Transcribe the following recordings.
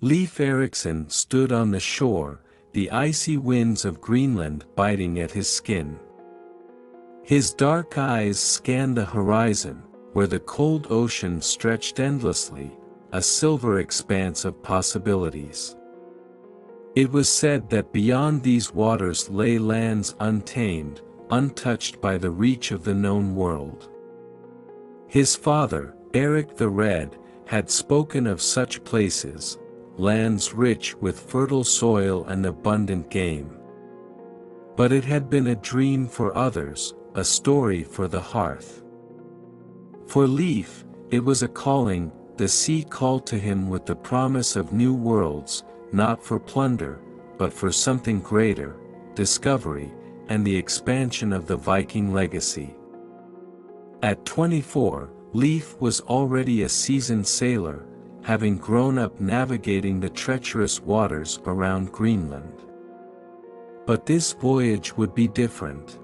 Leif Eriksson stood on the shore, the icy winds of Greenland biting at his skin. His dark eyes scanned the horizon, where the cold ocean stretched endlessly, a silver expanse of possibilities. It was said that beyond these waters lay lands untamed, untouched by the reach of the known world. His father, Eric the Red, had spoken of such places, lands rich with fertile soil and abundant game. But it had been a dream for others, a story for the hearth. For Leif, it was a calling. The sea called to him with the promise of new worlds, not for plunder, but for something greater, discovery, and the expansion of the Viking legacy. At 24, Leif was already a seasoned sailor, having grown up navigating the treacherous waters around Greenland. But this voyage would be different.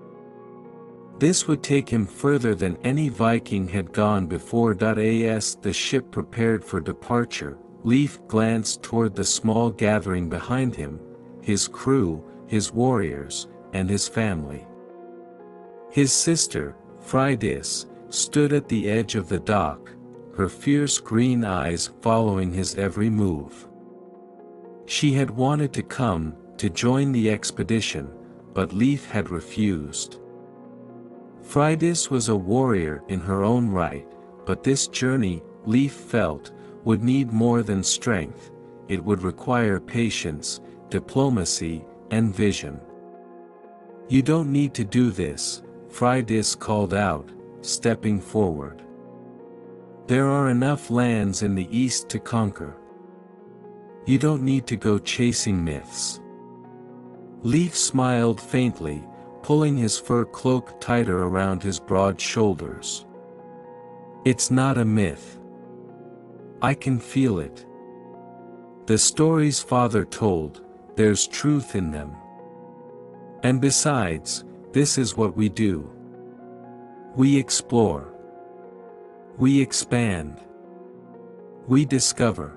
This would take him further than any Viking had gone before. As the ship prepared for departure, Leif glanced toward the small gathering behind him, his crew, his warriors, and his family. His sister, Freydis, stood at the edge of the dock, her fierce green eyes following his every move. She had wanted to come, to join the expedition, but Leif had refused. Freydis was a warrior in her own right, but this journey, Leif felt, would need more than strength. It would require patience, diplomacy, and vision. "You don't need to do this," Freydis called out, stepping forward. "There are enough lands in the east to conquer. You don't need to go chasing myths." Leif smiled faintly, pulling his fur cloak tighter around his broad shoulders. "It's not a myth. I can feel it. The stories Father told, there's truth in them. And besides, this is what we do. We explore. We expand. We discover."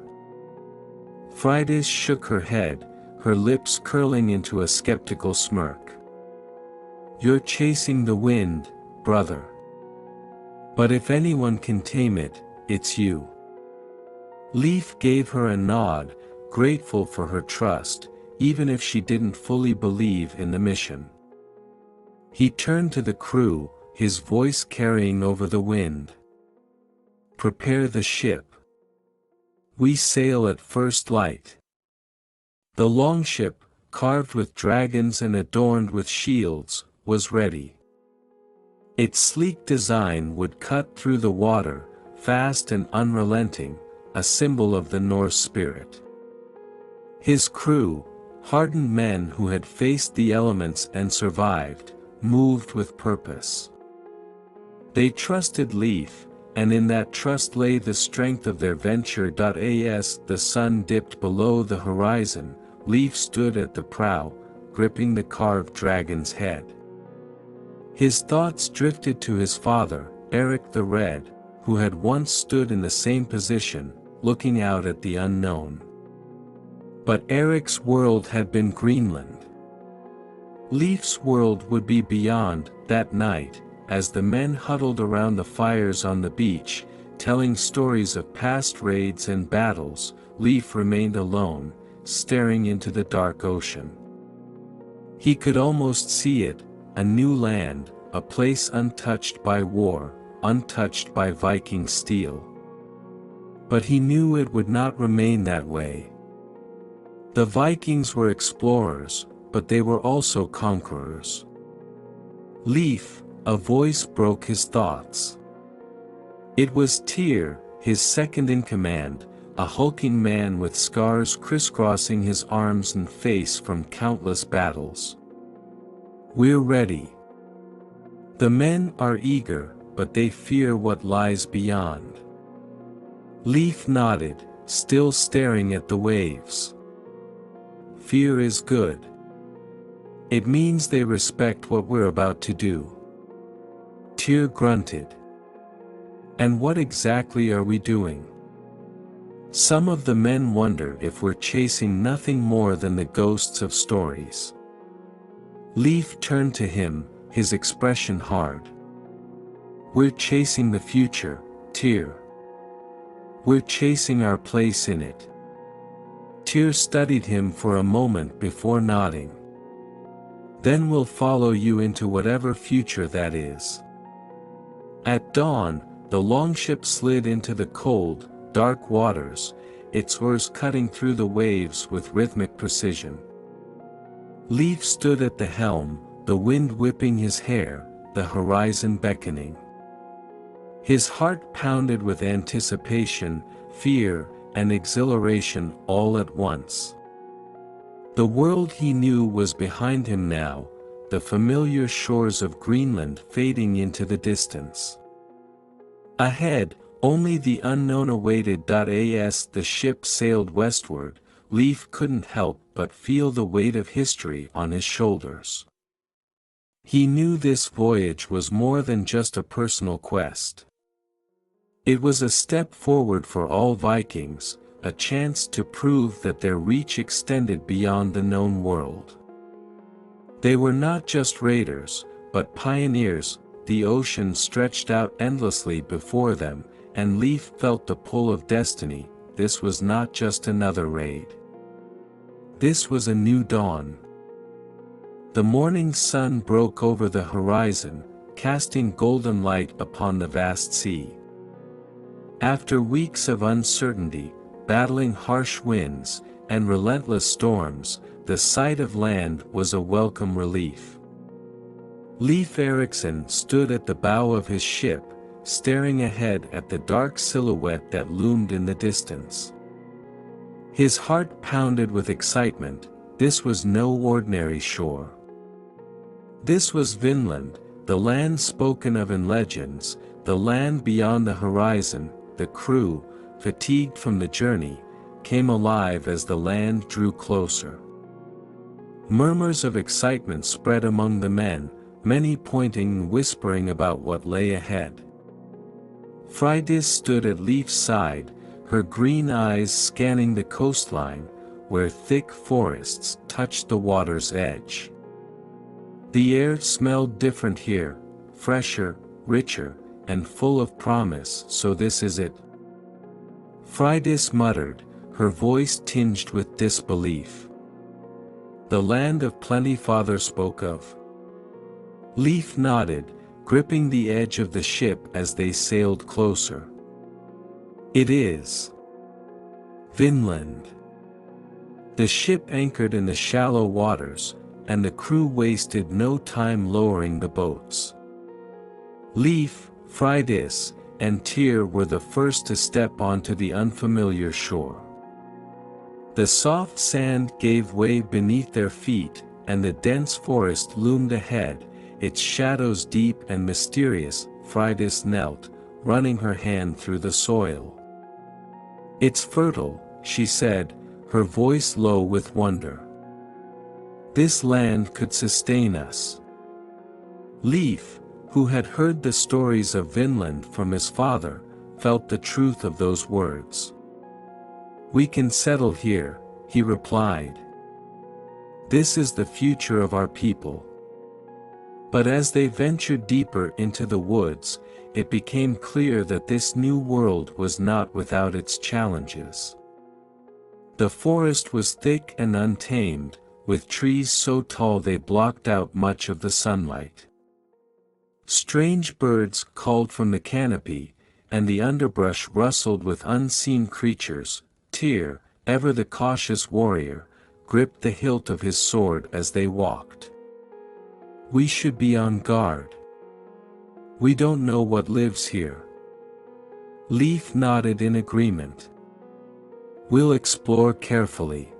Freydis shook her head, her lips curling into a skeptical smirk. "You're chasing the wind, brother. But if anyone can tame it, it's you." Leif gave her a nod, grateful for her trust, even if she didn't fully believe in the mission. He turned to the crew, his voice carrying over the wind. "Prepare the ship. We sail at first light." The longship, carved with dragons and adorned with shields, was ready. Its sleek design would cut through the water, fast and unrelenting, a symbol of the Norse spirit. His crew, hardened men who had faced the elements and survived, moved with purpose. They trusted Leif, and in that trust lay the strength of their venture. As the sun dipped below the horizon, Leif stood at the prow, gripping the carved dragon's head. His thoughts drifted to his father, Eric the Red, who had once stood in the same position, looking out at the unknown. But Eric's world had been Greenland. Leif's world would be beyond. That night, as the men huddled around the fires on the beach, telling stories of past raids and battles, Leif remained alone, staring into the dark ocean. He could almost see it, a new land, a place untouched by war, untouched by Viking steel. But he knew it would not remain that way. The Vikings were explorers, but they were also conquerors. "Leif," a voice broke his thoughts. It was Tyr, his second in command, a hulking man with scars crisscrossing his arms and face from countless battles. "We're ready. The men are eager, but they fear what lies beyond." Leif nodded, still staring at the waves. "Fear is good. It means they respect what we're about to do." Tyr grunted. "And what exactly are we doing?" Some of the men wonder if we're chasing nothing more than the ghosts of stories. Leif turned to him, his expression hard. We're chasing the future, Tyr. We're chasing our place in it. Tyr studied him for a moment before nodding. Then we'll follow you into whatever future that is. At dawn, the longship slid into the cold, dark waters, its oars cutting through the waves with rhythmic precision. Leif stood at the helm, the wind whipping his hair, the horizon beckoning. His heart pounded with anticipation, fear, and exhilaration all at once. The world he knew was behind him now, the familiar shores of Greenland fading into the distance. Ahead, only the unknown awaited. As the ship sailed westward, Leif couldn't help but feel the weight of history on his shoulders. He knew this voyage was more than just a personal quest. It was a step forward for all Vikings, a chance to prove that their reach extended beyond the known world. They were not just raiders, but pioneers. The ocean stretched out endlessly before them, and Leif felt the pull of destiny. This was not just another raid. This was a new dawn. The morning sun broke over the horizon, casting golden light upon the vast sea. After weeks of uncertainty, battling harsh winds, and relentless storms, the sight of land was a welcome relief. Leif Eriksson stood at the bow of his ship, staring ahead at the dark silhouette that loomed in the distance. His heart pounded with excitement. This was no ordinary shore. This was Vinland, the land spoken of in legends, the land beyond the horizon. The crew, fatigued from the journey, came alive as the land drew closer. Murmurs of excitement spread among the men, many pointing and whispering about what lay ahead. Freydis stood at Leif's side, her green eyes scanning the coastline, where thick forests touched the water's edge. The air smelled different here, fresher, richer, and full of promise. So this is it? Freydis muttered, her voice tinged with disbelief. The land of plenty father spoke of. Leif nodded, gripping the edge of the ship as they sailed closer. It is Vinland. The ship anchored in the shallow waters, and the crew wasted no time lowering the boats. Leif, Freydis, and Tyr were the first to step onto the unfamiliar shore. The soft sand gave way beneath their feet, and the dense forest loomed ahead, its shadows deep and mysterious. Freydis knelt, running her hand through the soil. "It's fertile," she said, her voice low with wonder. "This land could sustain us." Leif, who had heard the stories of Vinland from his father, felt the truth of those words. "We can settle here," he replied. "This is the future of our people." But as they ventured deeper into the woods, it became clear that this new world was not without its challenges. The forest was thick and untamed, with trees so tall they blocked out much of the sunlight. Strange birds called from the canopy, and the underbrush rustled with unseen creatures. Tyr, ever the cautious warrior, gripped the hilt of his sword as they walked. "We should be on guard. We don't know what lives here." Leif nodded in agreement. "We'll explore carefully.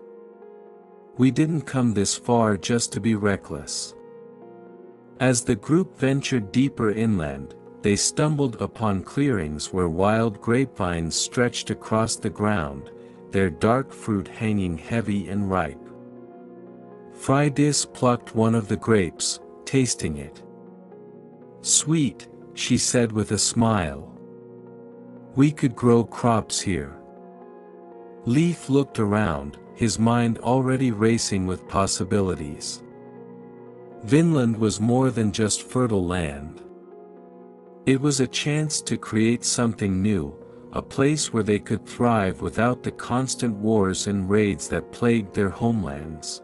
We didn't come this far just to be reckless." As the group ventured deeper inland, they stumbled upon clearings where wild grapevines stretched across the ground, their dark fruit hanging heavy and ripe. Freydis plucked one of the grapes, tasting it. "Sweet," she said with a smile. "We could grow crops here." Leif looked around, his mind already racing with possibilities. Vinland was more than just fertile land. It was a chance to create something new, a place where they could thrive without the constant wars and raids that plagued their homelands.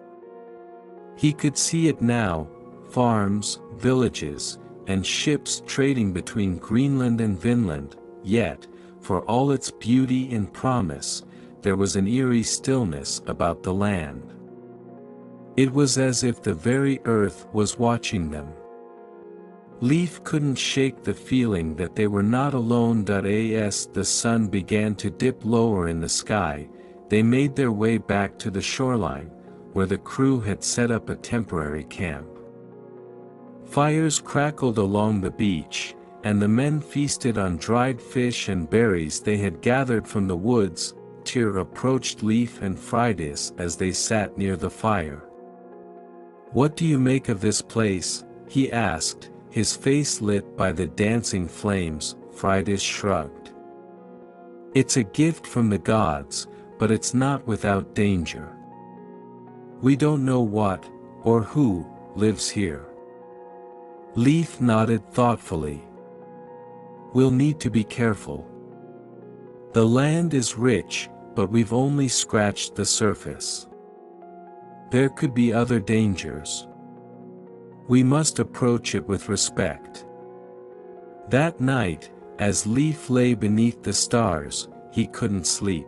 He could see it now, farms, villages, and ships trading between Greenland and Vinland, yet, for all its beauty and promise, there was an eerie stillness about the land. It was as if the very earth was watching them. Leif couldn't shake the feeling that they were not alone. As the sun began to dip lower in the sky, they made their way back to the shoreline, where the crew had set up a temporary camp. Fires crackled along the beach, and the men feasted on dried fish and berries they had gathered from the woods. Tyr approached Leif and Freydis as they sat near the fire. "What do you make of this place?" he asked, his face lit by the dancing flames. Freydis shrugged. "It's a gift from the gods, but it's not without danger. We don't know what, or who, lives here." Leif nodded thoughtfully. "We'll need to be careful. The land is rich, but we've only scratched the surface. There could be other dangers. We must approach it with respect." That night, as Leif lay beneath the stars, he couldn't sleep.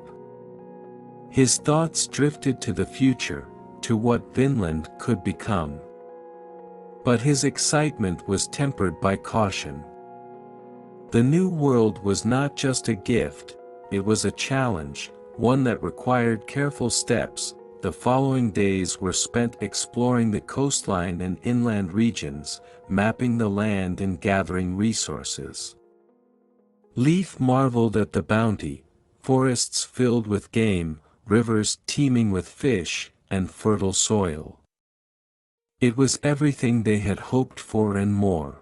His thoughts drifted to the future, to what Vinland could become. But his excitement was tempered by caution. The new world was not just a gift, it was a challenge, one that required careful steps. The following days were spent exploring the coastline and inland regions, mapping the land and gathering resources. Leif marveled at the bounty, forests filled with game, rivers teeming with fish, and fertile soil. It was everything they had hoped for and more.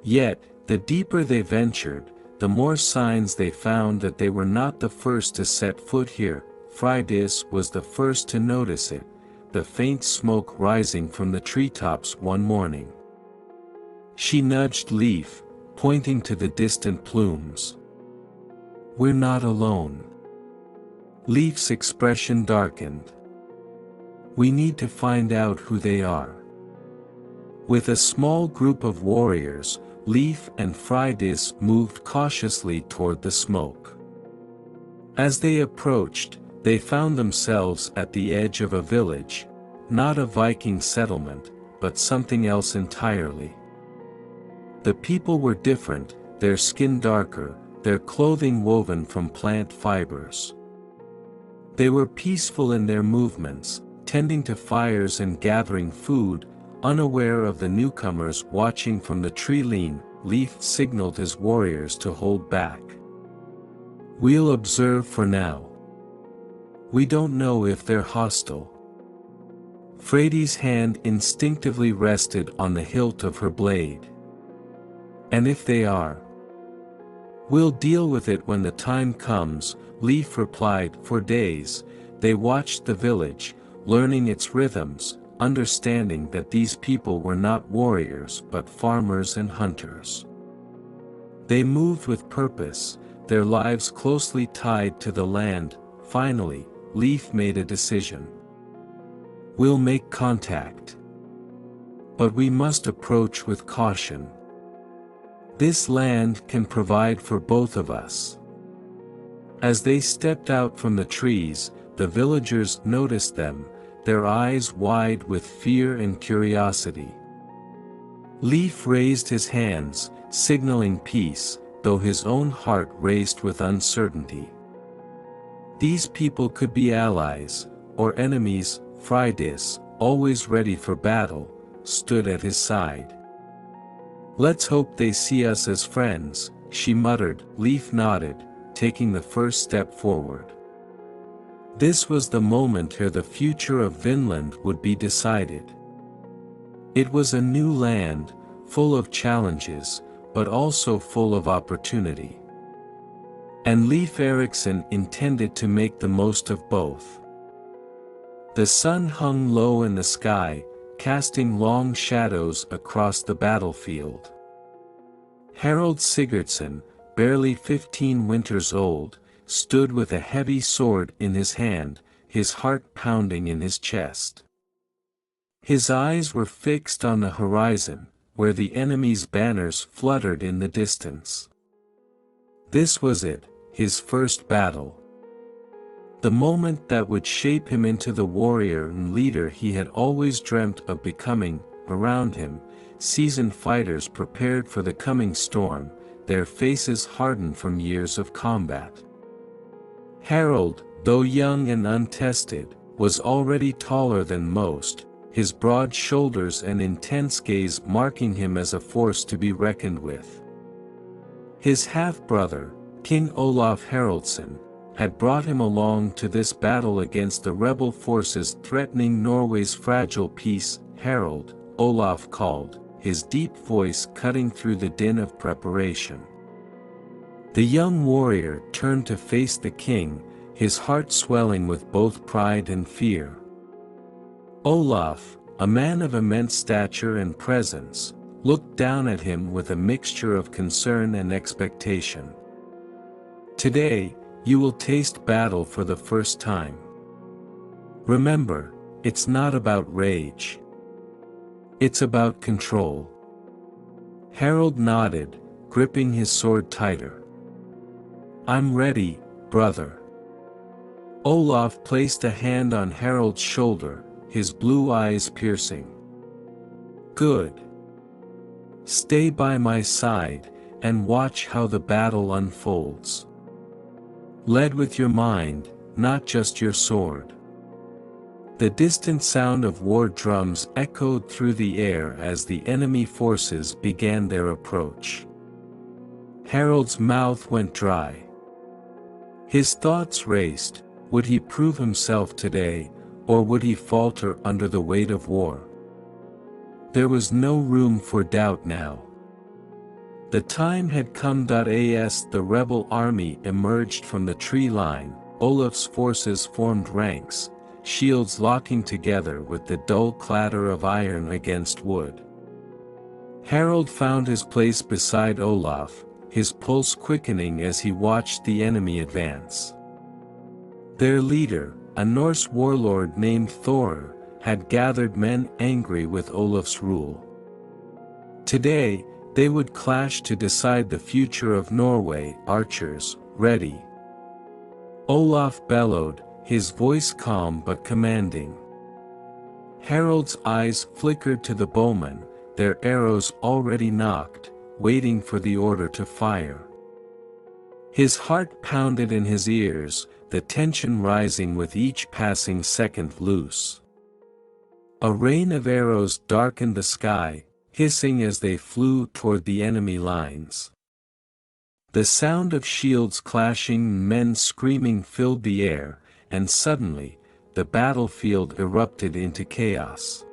Yet, the deeper they ventured, the more signs they found that they were not the first to set foot here. Freydis was the first to notice it, the faint smoke rising from the treetops one morning. She nudged Leif, pointing to the distant plumes. "We're not alone." Leif's expression darkened. "We need to find out who they are." With a small group of warriors, Leif and Freydis moved cautiously toward the smoke. As they approached, they found themselves at the edge of a village, not a Viking settlement, but something else entirely. The people were different, their skin darker, their clothing woven from plant fibers. They were peaceful in their movements, tending to fires and gathering food, unaware of the newcomers watching from the tree-line. Leif signaled his warriors to hold back. "We'll observe for now. We don't know if they're hostile." Freydis' hand instinctively rested on the hilt of her blade. "And if they are? We'll deal with it when the time comes," Leif replied. For days, they watched the village, learning its rhythms, understanding that these people were not warriors but farmers and hunters. They moved with purpose, their lives closely tied to the land. Finally, Leif made a decision. "We'll make contact. But we must approach with caution. This land can provide for both of us." As they stepped out from the trees, the villagers noticed them, their eyes wide with fear and curiosity. Leif raised his hands, signaling peace, though his own heart raced with uncertainty. These people could be allies, or enemies. Freydis, always ready for battle, stood at his side. "Let's hope they see us as friends," she muttered. Leif nodded, taking the first step forward. This was the moment where the future of Vinland would be decided. It was a new land, full of challenges, but also full of opportunity. And Leif Eriksson intended to make the most of both. The sun hung low in the sky, casting long shadows across the battlefield. Harald Sigurdsson, barely 15 winters old, stood with a heavy sword in his hand, his heart pounding in his chest. His eyes were fixed on the horizon, where the enemy's banners fluttered in the distance. This was it, his first battle. The moment that would shape him into the warrior and leader he had always dreamt of becoming. Around him, seasoned fighters prepared for the coming storm, their faces hardened from years of combat. Harald, though young and untested, was already taller than most, his broad shoulders and intense gaze marking him as a force to be reckoned with. His half-brother, King Olaf Haraldsson, had brought him along to this battle against the rebel forces threatening Norway's fragile peace. Harald, Olaf called, his deep voice cutting through the din of preparation. The young warrior turned to face the king, his heart swelling with both pride and fear. Olaf, a man of immense stature and presence, looked down at him with a mixture of concern and expectation. Today, you will taste battle for the first time. Remember, it's not about rage. It's about control. Harald nodded, gripping his sword tighter. I'm ready, brother. Olaf placed a hand on Harald's shoulder, his blue eyes piercing. Good. Stay by my side, and watch how the battle unfolds. Lead with your mind, not just your sword. The distant sound of war drums echoed through the air as the enemy forces began their approach. Harald's mouth went dry. His thoughts raced. Would he prove himself today, or would he falter under the weight of war? There was no room for doubt now. The time had come. As the rebel army emerged from the tree line, Olaf's forces formed ranks, shields locking together with the dull clatter of iron against wood. Harald found his place beside Olaf, his pulse quickening as he watched the enemy advance. Their leader, a Norse warlord named Thor, had gathered men angry with Olaf's rule. Today, they would clash to decide the future of Norway. Archers, ready. Olaf bellowed, his voice calm but commanding. Harald's eyes flickered to the bowmen, their arrows already nocked, waiting for the order to fire. His heart pounded in his ears, the tension rising with each passing second loose. A rain of arrows darkened the sky, hissing as they flew toward the enemy lines. The sound of shields clashing and men screaming filled the air, and suddenly, the battlefield erupted into chaos.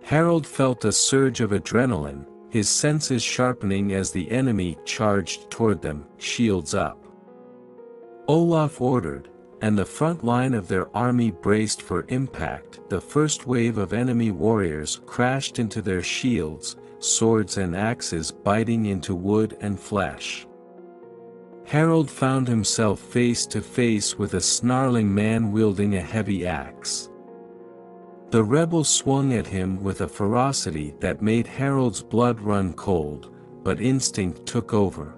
Harald felt a surge of adrenaline, his senses sharpening as the enemy charged toward them, shields up. Olaf ordered, and the front line of their army braced for impact. The first wave of enemy warriors crashed into their shields, swords and axes biting into wood and flesh. Harald found himself face to face with a snarling man wielding a heavy axe. The rebel swung at him with a ferocity that made Harald's blood run cold, but instinct took over.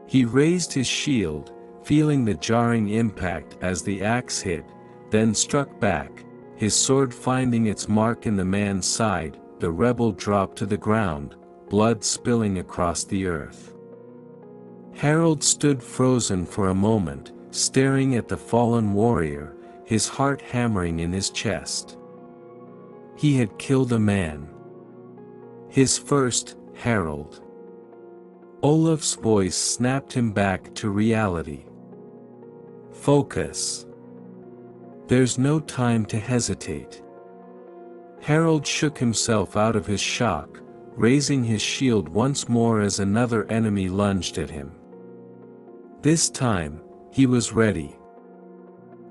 He raised his shield, feeling the jarring impact as the axe hit, then struck back, his sword finding its mark in the man's side. The rebel dropped to the ground, blood spilling across the earth. Harald stood frozen for a moment, staring at the fallen warrior, his heart hammering in his chest. He had killed a man. His first. Harald. Olaf's voice snapped him back to reality. Focus. There's no time to hesitate. Harald shook himself out of his shock, raising his shield once more as another enemy lunged at him. This time, he was ready.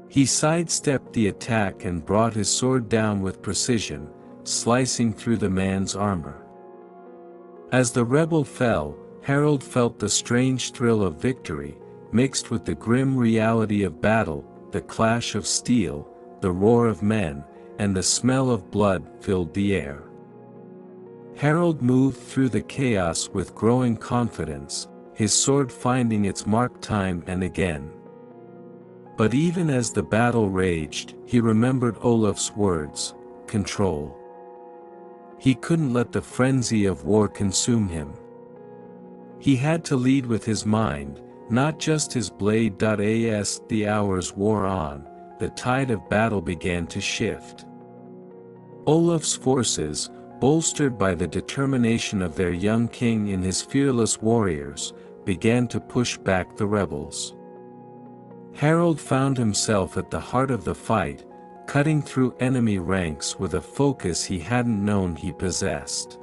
He sidestepped the attack and brought his sword down with precision, slicing through the man's armor. As the rebel fell, Harald felt the strange thrill of victory, mixed with the grim reality of battle, the clash of steel, the roar of men, and the smell of blood filled the air. Harald moved through the chaos with growing confidence, his sword finding its mark time and again. But even as the battle raged, he remembered Olaf's words, control. He couldn't let the frenzy of war consume him. He had to lead with his mind, not just his blade. As the hours wore on, the tide of battle began to shift. Olaf's forces, bolstered by the determination of their young king and his fearless warriors, began to push back the rebels. Harald found himself at the heart of the fight, cutting through enemy ranks with a focus he hadn't known he possessed.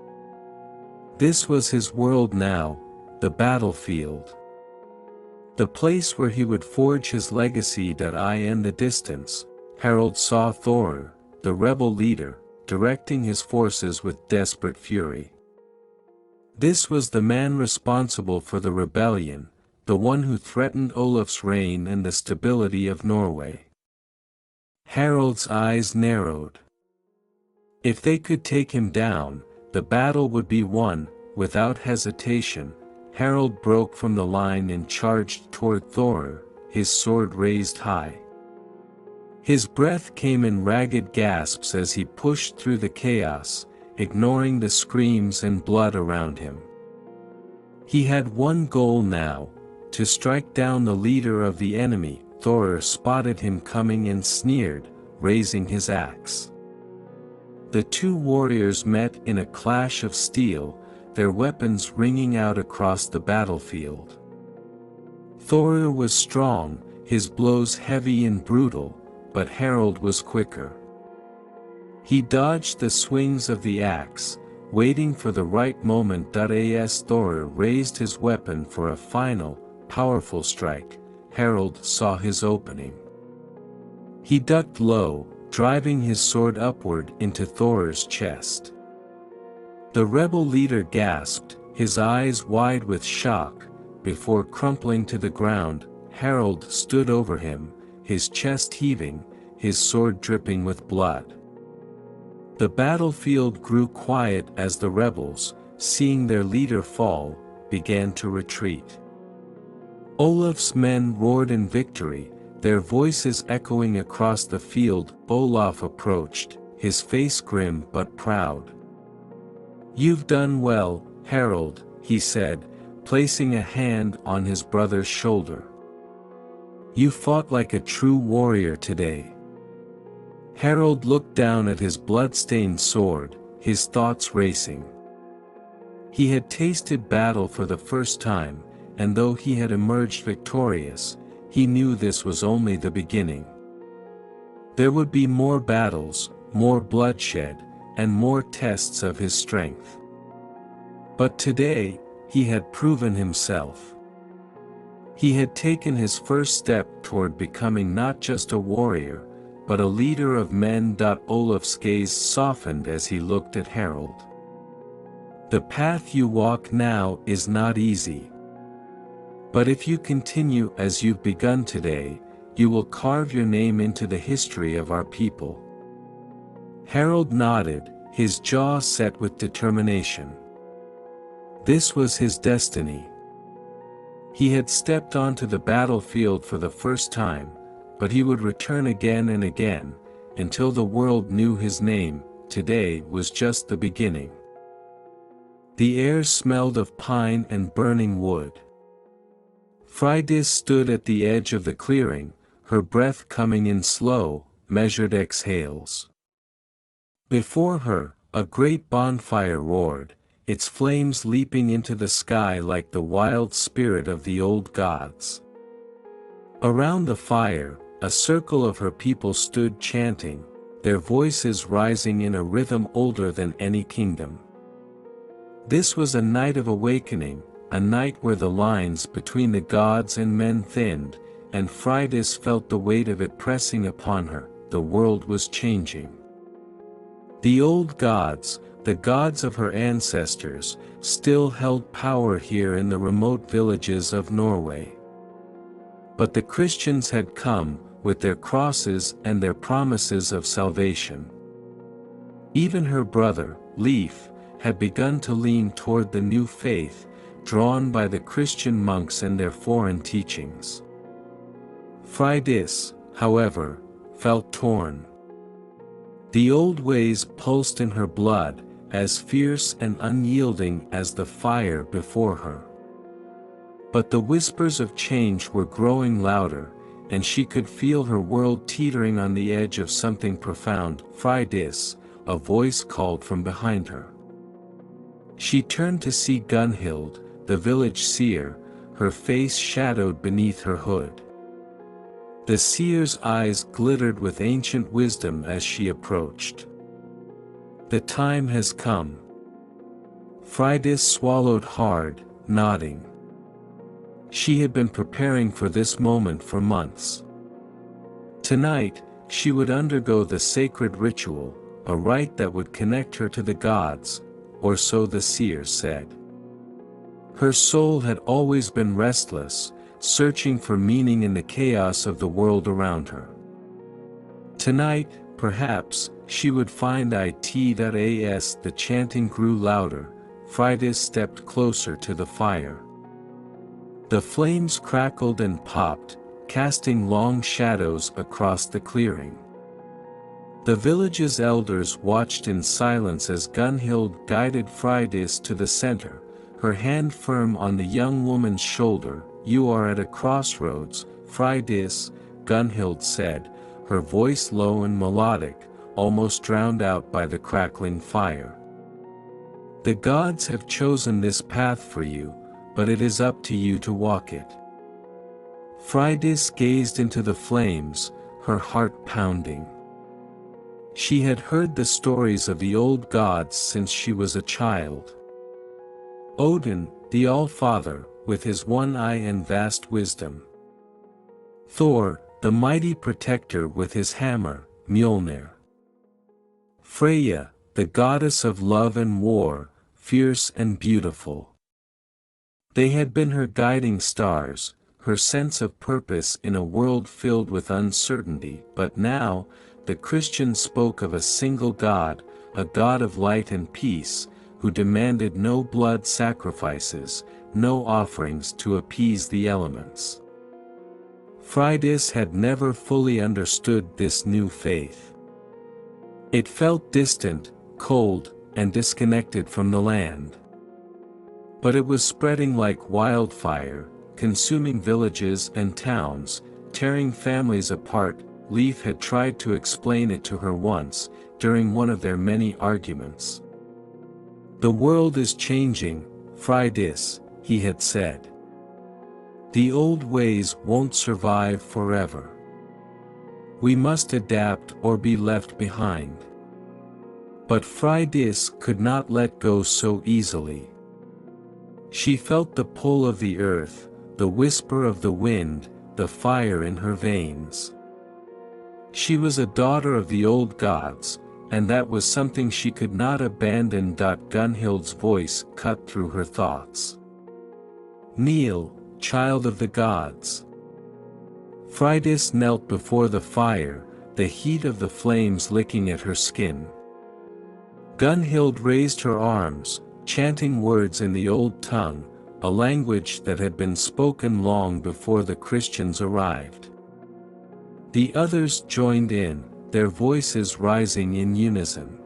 This was his world now, the battlefield. The place where he would forge his legacy. In the distance, Harald saw Thor, the rebel leader, directing his forces with desperate fury. This was the man responsible for the rebellion, the one who threatened Olaf's reign and the stability of Norway. Harald's eyes narrowed. If they could take him down, the battle would be won. Without hesitation, Harald broke from the line and charged toward Thor, his sword raised high. His breath came in ragged gasps as he pushed through the chaos, ignoring the screams and blood around him. He had one goal now, to strike down the leader of the enemy. Thor spotted him coming and sneered, raising his axe. The two warriors met in a clash of steel, their weapons ringing out across the battlefield. Thor was strong, his blows heavy and brutal, but Harald was quicker. He dodged the swings of the axe, waiting for the right moment. As Thor raised his weapon for a final, powerful strike, Harald saw his opening. He ducked low, driving his sword upward into Thor's chest. The rebel leader gasped, his eyes wide with shock. Before crumpling to the ground, Harald stood over him, his chest heaving, his sword dripping with blood. The battlefield grew quiet as the rebels, seeing their leader fall, began to retreat. Olaf's men roared in victory, their voices echoing across the field. Olaf approached, his face grim but proud. "You've done well, Harald," he said, placing a hand on his brother's shoulder. "You fought like a true warrior today." Harald looked down at his blood-stained sword, his thoughts racing. He had tasted battle for the first time, and though he had emerged victorious, he knew this was only the beginning. There would be more battles, more bloodshed, and more tests of his strength. But today, he had proven himself. He had taken his first step toward becoming not just a warrior, but a leader of men. Olaf's gaze softened as he looked at Harald. "The path you walk now is not easy. But if you continue as you've begun today, you will carve your name into the history of our people." Harald nodded, his jaw set with determination. This was his destiny. He had stepped onto the battlefield for the first time, but he would return again and again, until the world knew his name. Today was just the beginning. The air smelled of pine and burning wood. Freydis stood at the edge of the clearing, her breath coming in slow, measured exhales. Before her, a great bonfire roared, its flames leaping into the sky like the wild spirit of the old gods. Around the fire, a circle of her people stood chanting, their voices rising in a rhythm older than any kingdom. This was a night of awakening, a night where the lines between the gods and men thinned, and Freydis felt the weight of it pressing upon her. The world was changing. The old gods, the gods of her ancestors, still held power here in the remote villages of Norway. But the Christians had come, with their crosses and their promises of salvation. Even her brother, Leif, had begun to lean toward the new faith, drawn by the Christian monks and their foreign teachings. Freydis, however, felt torn. The old ways pulsed in her blood, as fierce and unyielding as the fire before her. But the whispers of change were growing louder, and she could feel her world teetering on the edge of something profound. Freydis, a voice called from behind her. She turned to see Gunhild, the village seer, her face shadowed beneath her hood. The seer's eyes glittered with ancient wisdom as she approached. "The time has come." Freydis swallowed hard, nodding. She had been preparing for this moment for months. Tonight, she would undergo the sacred ritual, a rite that would connect her to the gods, or so the seer said. Her soul had always been restless, searching for meaning in the chaos of the world around her. Tonight, perhaps, she would find it. As the chanting grew louder, Freydis stepped closer to the fire. The flames crackled and popped, casting long shadows across the clearing. The village's elders watched in silence as Gunhild guided Freydis to the center, her hand firm on the young woman's shoulder. "You are at a crossroads, Freydis," Gunhild said, her voice low and melodic, almost drowned out by the crackling fire. "The gods have chosen this path for you, but it is up to you to walk it." Freydis gazed into the flames, her heart pounding. She had heard the stories of the old gods since she was a child. Odin, the All-Father, with his one eye and vast wisdom. Thor, the mighty protector with his hammer, Mjolnir. Freya, the goddess of love and war, fierce and beautiful. They had been her guiding stars, her sense of purpose in a world filled with uncertainty. But now, the Christians spoke of a single God, a God of light and peace, who demanded no blood sacrifices, no offerings to appease the elements. Freydis had never fully understood this new faith. It felt distant, cold, and disconnected from the land. But it was spreading like wildfire, consuming villages and towns, tearing families apart. Leif had tried to explain it to her once, during one of their many arguments. "The world is changing, Freydis," he had said. "The old ways won't survive forever. We must adapt or be left behind." But Freydis could not let go so easily. She felt the pull of the earth, the whisper of the wind, the fire in her veins. She was a daughter of the old gods, and that was something she could not abandon. Gunhild's voice cut through her thoughts. "Kneel, child of the gods." Freydis knelt before the fire, the heat of the flames licking at her skin. Gunhild raised her arms, chanting words in the old tongue, a language that had been spoken long before the Christians arrived. The others joined in, their voices rising in unison.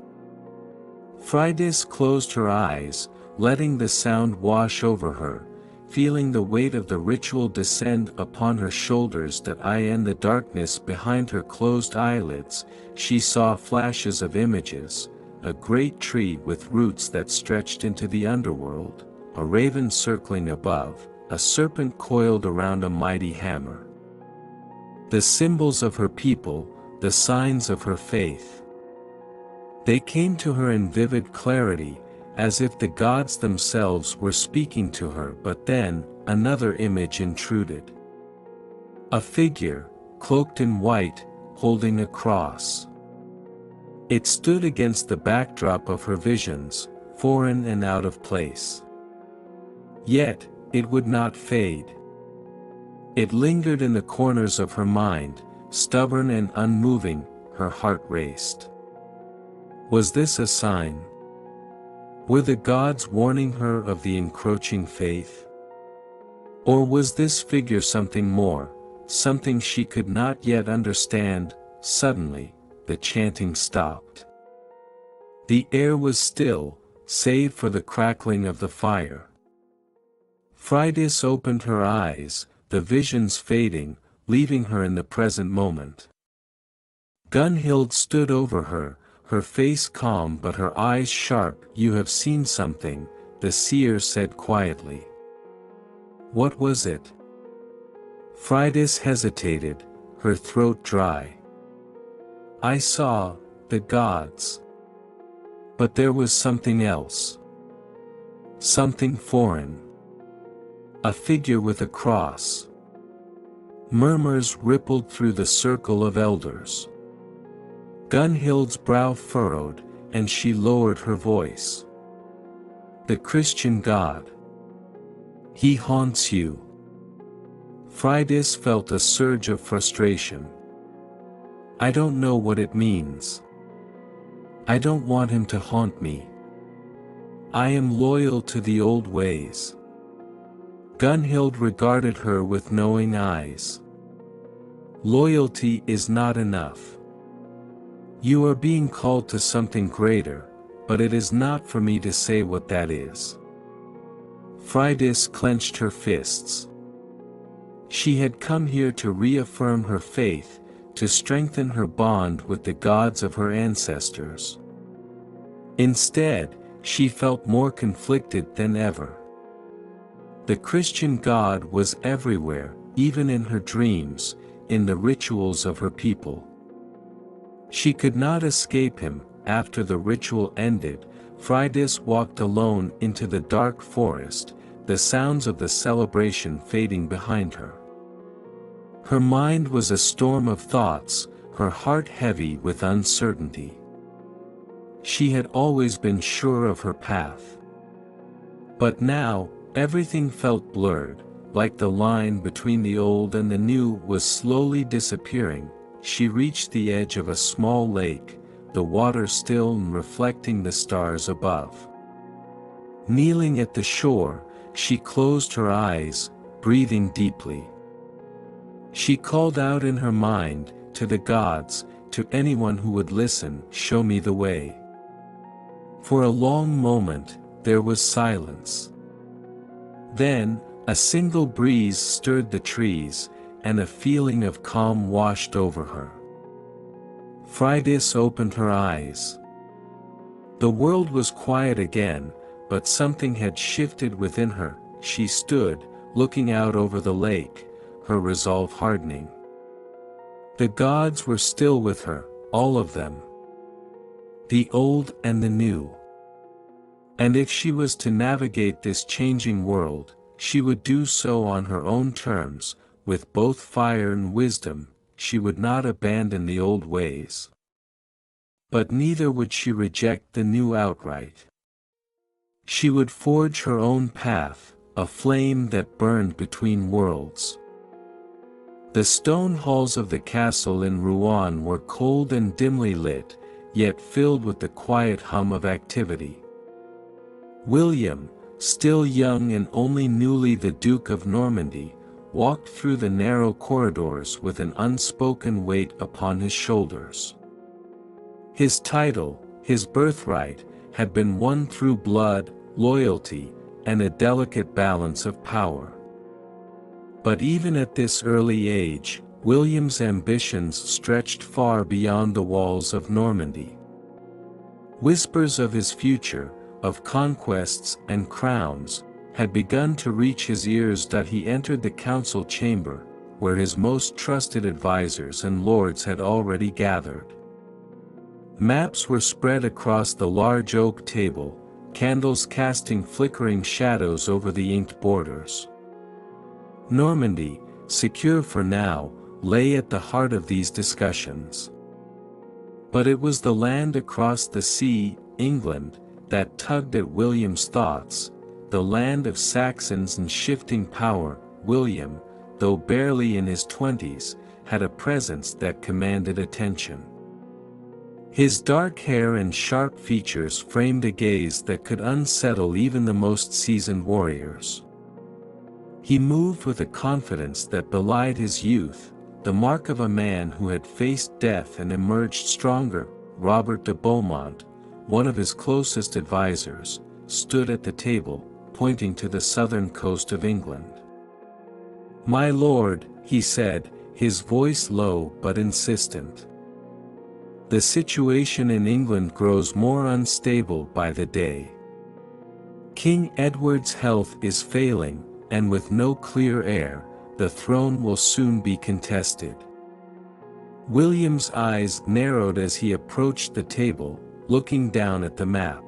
Freydis closed her eyes, letting the sound wash over her, feeling the weight of the ritual descend upon her shoulders. In the darkness behind her closed eyelids, she saw flashes of images, a great tree with roots that stretched into the underworld, a raven circling above, a serpent coiled around a mighty hammer. The symbols of her people, the signs of her faith. They came to her in vivid clarity, as if the gods themselves were speaking to her. But then, another image intruded. A figure, cloaked in white, holding a cross. It stood against the backdrop of her visions, foreign and out of place. Yet, it would not fade. It lingered in the corners of her mind, stubborn and unmoving. Her heart raced. Was this a sign? Were the gods warning her of the encroaching faith? Or was this figure something more, something she could not yet understand? Suddenly, the chanting stopped. The air was still, save for the crackling of the fire. Freydis opened her eyes, the visions fading, leaving her in the present moment. Gunhild stood over her, her face calm but her eyes sharp. "You have seen something," the seer said quietly. "What was it?" Freydis hesitated, her throat dry. "I saw the gods. But there was something else. Something foreign. A figure with a cross." Murmurs rippled through the circle of elders. Gunhild's brow furrowed, and she lowered her voice. "The Christian God. He haunts you." Freydis felt a surge of frustration. "I don't know what it means. I don't want him to haunt me. I am loyal to the old ways." Gunhild regarded her with knowing eyes. "Loyalty is not enough. You are being called to something greater, but it is not for me to say what that is." Freydis clenched her fists. She had come here to reaffirm her faith, to strengthen her bond with the gods of her ancestors. Instead, she felt more conflicted than ever. The Christian God was everywhere, even in her dreams, in the rituals of her people. She could not escape him. After the ritual ended, Freydis walked alone into the dark forest, the sounds of the celebration fading behind her. Her mind was a storm of thoughts, her heart heavy with uncertainty. She had always been sure of her path. But now, everything felt blurred, like the line between the old and the new was slowly disappearing. She reached the edge of a small lake, the water still and reflecting the stars above. Kneeling at the shore, she closed her eyes, breathing deeply. She called out in her mind, to the gods, to anyone who would listen, "Show me the way." For a long moment, there was silence. Then, a single breeze stirred the trees, and a feeling of calm washed over her. Freydis opened her eyes. The world was quiet again, but something had shifted within her. She stood, looking out over the lake, her resolve hardening. The gods were still with her, all of them. The old and the new. And if she was to navigate this changing world, she would do so on her own terms, with both fire and wisdom. She would not abandon the old ways. But neither would she reject the new outright. She would forge her own path, a flame that burned between worlds. The stone halls of the castle in Rouen were cold and dimly lit, yet filled with the quiet hum of activity. William, still young and only newly the Duke of Normandy, walked through the narrow corridors with an unspoken weight upon his shoulders. His title, his birthright, had been won through blood, loyalty, and a delicate balance of power. But even at this early age, William's ambitions stretched far beyond the walls of Normandy. Whispers of his future, of conquests and crowns, had begun to reach his ears. That he entered the council chamber, where his most trusted advisors and lords had already gathered. Maps were spread across the large oak table, candles casting flickering shadows over the inked borders. Normandy, secure for now, lay at the heart of these discussions. But it was the land across the sea, England, that tugged at William's thoughts, the land of Saxons and shifting power. William, though barely in his 20s, had a presence that commanded attention. His dark hair and sharp features framed a gaze that could unsettle even the most seasoned warriors. He moved with a confidence that belied his youth, the mark of a man who had faced death and emerged stronger. Robert de Beaumont, one of his closest advisers, stood at the table, pointing to the southern coast of England. "My lord," he said, his voice low but insistent. "The situation in England grows more unstable by the day. King Edward's health is failing, and with no clear heir, the throne will soon be contested." William's eyes narrowed as he approached the table, looking down at the map.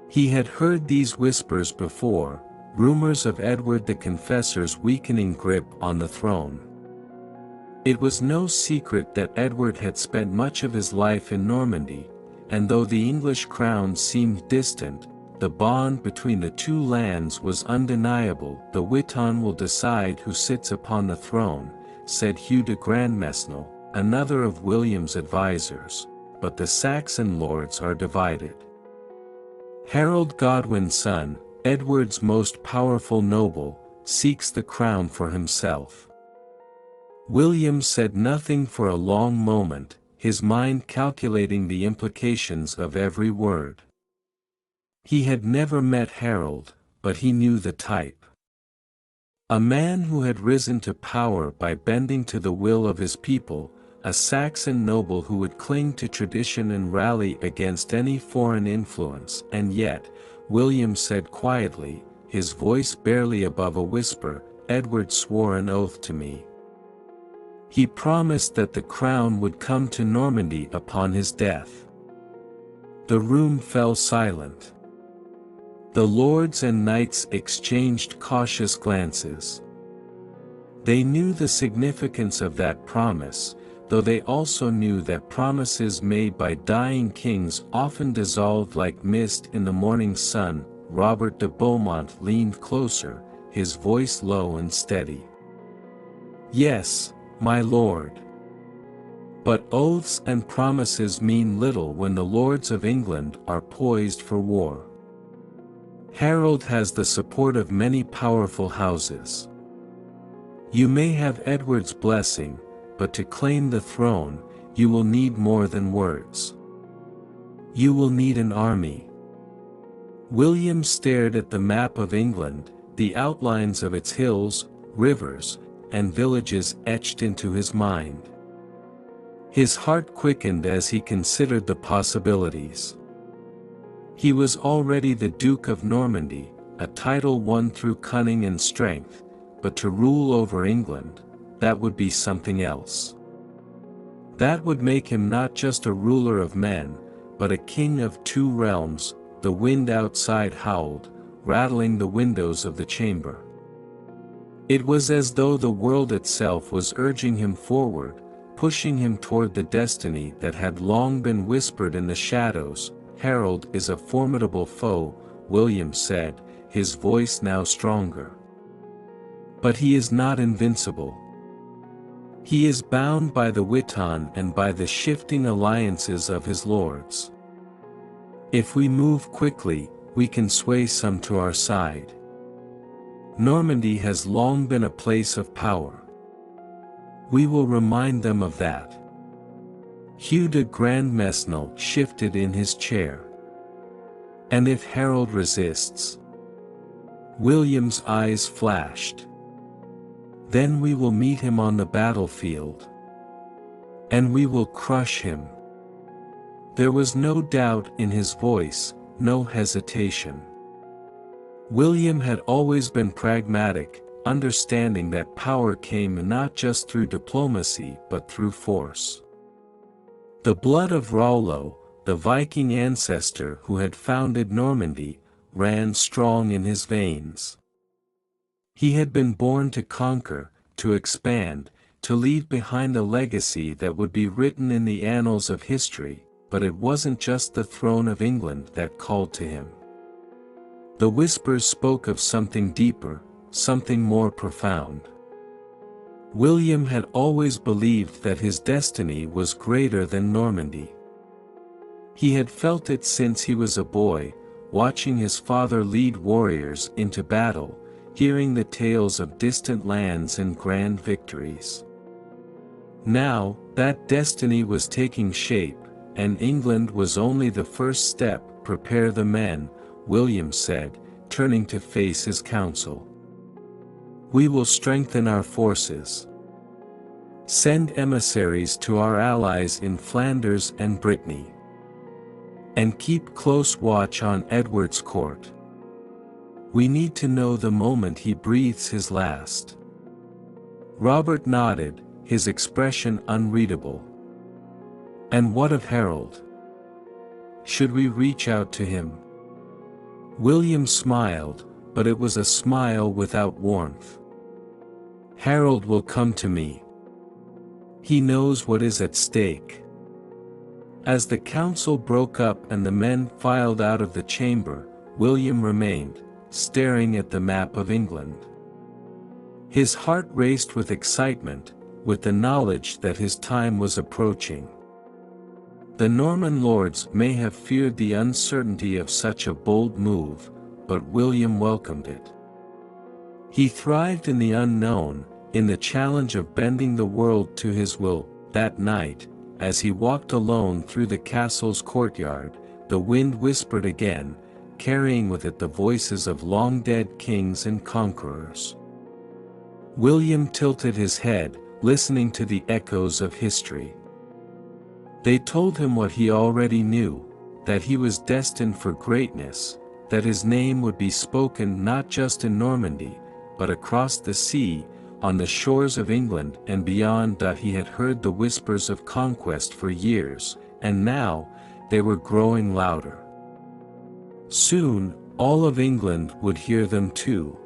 He had heard these whispers before, rumors of Edward the Confessor's weakening grip on the throne. It was no secret that Edward had spent much of his life in Normandy, and though the English crown seemed distant, the bond between the two lands was undeniable. "The Witan will decide who sits upon the throne," said Hugh de Grandmesnil, another of William's advisers, "but the Saxon lords are divided. Harold Godwin's son, Edward's most powerful noble, seeks the crown for himself." William said nothing for a long moment, his mind calculating the implications of every word. He had never met Harold, but he knew the type. A man who had risen to power by bending to the will of his people, a Saxon noble who would cling to tradition and rally against any foreign influence. And yet, William said quietly, his voice barely above a whisper, "Edward swore an oath to me. He promised that the crown would come to Normandy upon his death." The room fell silent. The lords and knights exchanged cautious glances. They knew the significance of that promise, though they also knew that promises made by dying kings often dissolved like mist in the morning sun. Robert de Beaumont leaned closer, his voice low and steady. "Yes, my lord. But oaths and promises mean little when the lords of England are poised for war. Harold has the support of many powerful houses. You may have Edward's blessing, but to claim the throne, you will need more than words. You will need an army." William stared at the map of England, the outlines of its hills, rivers, and villages etched into his mind. His heart quickened as he considered the possibilities. He was already the Duke of Normandy, a title won through cunning and strength, but to rule over England, that would be something else. That would make him not just a ruler of men, but a king of two realms. The wind outside howled, rattling the windows of the chamber. It was as though the world itself was urging him forward, pushing him toward the destiny that had long been whispered in the shadows. "Harold is a formidable foe," William said, his voice now stronger. "But he is not invincible. He is bound by the Witan and by the shifting alliances of his lords. If we move quickly, we can sway some to our side. Normandy has long been a place of power. We will remind them of that." Hugh de Grandmesnil shifted in his chair. "And if Harold resists?" William's eyes flashed. "Then we will meet him on the battlefield. And we will crush him." There was no doubt in his voice, no hesitation. William had always been pragmatic, understanding that power came not just through diplomacy but through force. The blood of Rollo, the Viking ancestor who had founded Normandy, ran strong in his veins. He had been born to conquer, to expand, to leave behind a legacy that would be written in the annals of history, but it wasn't just the throne of England that called to him. The whispers spoke of something deeper, something more profound. William had always believed that his destiny was greater than Normandy. He had felt it since he was a boy, watching his father lead warriors into battle, hearing the tales of distant lands and grand victories. Now, that destiny was taking shape, and England was only the first step. "Prepare the men," William said, turning to face his council. "We will strengthen our forces. Send emissaries to our allies in Flanders and Brittany. And keep close watch on Edward's court. We need to know the moment he breathes his last." Robert nodded, his expression unreadable. "And what of Harold? Should we reach out to him?" William smiled, but it was a smile without warmth. "Harold will come to me. He knows what is at stake." As the council broke up and the men filed out of the chamber, William remained, staring at the map of England. His heart raced with excitement, with the knowledge that his time was approaching. The Norman lords may have feared the uncertainty of such a bold move, but William welcomed it. He thrived in the unknown, in the challenge of bending the world to his will. That night, as he walked alone through the castle's courtyard, the wind whispered again, carrying with it the voices of long-dead kings and conquerors. William tilted his head, listening to the echoes of history. They told him what he already knew, that he was destined for greatness, that his name would be spoken not just in Normandy, but across the sea, on the shores of England and beyond. He had heard the whispers of conquest for years, and now, they were growing louder. Soon, all of England would hear them too.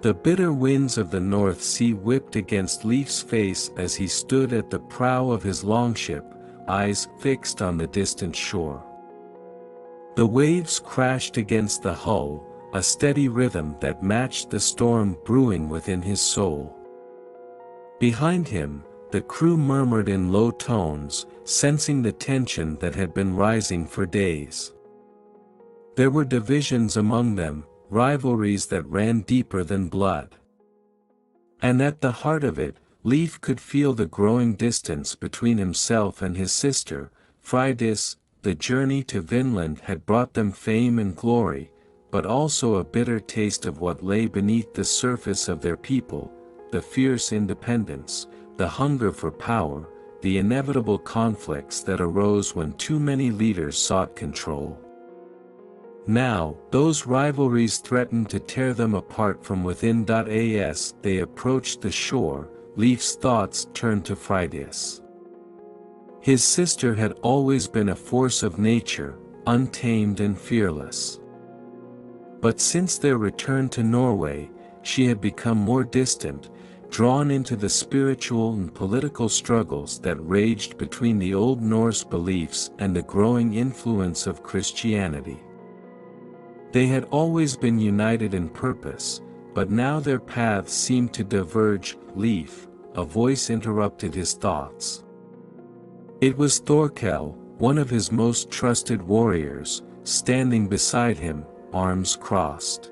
The bitter winds of the North Sea whipped against Leif's face as he stood at the prow of his longship, eyes fixed on the distant shore. The waves crashed against the hull, a steady rhythm that matched the storm brewing within his soul. Behind him, the crew murmured in low tones, sensing the tension that had been rising for days. There were divisions among them, rivalries that ran deeper than blood. And at the heart of it, Leif could feel the growing distance between himself and his sister, Freydis. The journey to Vinland had brought them fame and glory, but also a bitter taste of what lay beneath the surface of their people, the fierce independence, the hunger for power, the inevitable conflicts that arose when too many leaders sought control. Now, those rivalries threatened to tear them apart from within. As they approached the shore, Leif's thoughts turned to Freydis. His sister had always been a force of nature, untamed and fearless. But since their return to Norway, she had become more distant, drawn into the spiritual and political struggles that raged between the Old Norse beliefs and the growing influence of Christianity. They had always been united in purpose, but now their paths seemed to diverge. "Leif," a voice interrupted his thoughts. It was Thorkel, one of his most trusted warriors, standing beside him, arms crossed.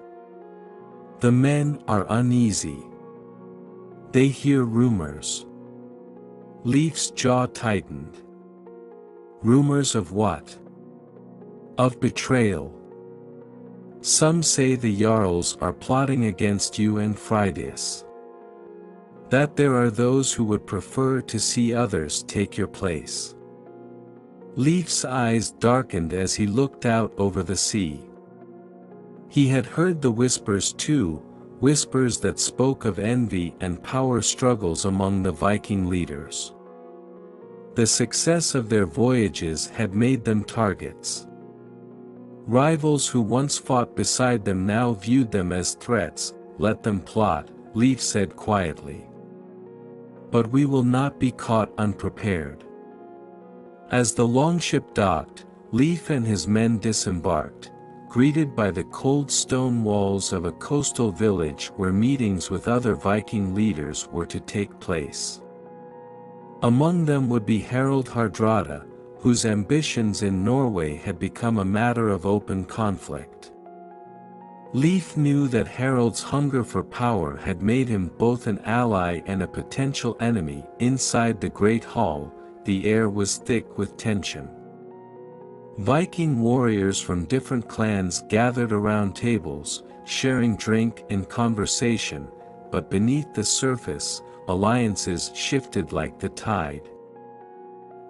"The men are uneasy. They hear rumors." Leif's jaw tightened. "Rumors of what?" "Of betrayal. Some say the Jarls are plotting against you and Freydis. That there are those who would prefer to see others take your place." Leif's eyes darkened as he looked out over the sea. He had heard the whispers too, whispers that spoke of envy and power struggles among the Viking leaders. The success of their voyages had made them targets. Rivals who once fought beside them now viewed them as threats. Let them plot, Leif said quietly. But we will not be caught unprepared. As the longship docked, Leif and his men disembarked, greeted by the cold stone walls of a coastal village where meetings with other Viking leaders were to take place. Among them would be Harald Hardrada, whose ambitions in Norway had become a matter of open conflict. Leif knew that Harald's hunger for power had made him both an ally and a potential enemy. Inside the great hall, the air was thick with tension. Viking warriors from different clans gathered around tables, sharing drink and conversation, but beneath the surface, alliances shifted like the tide.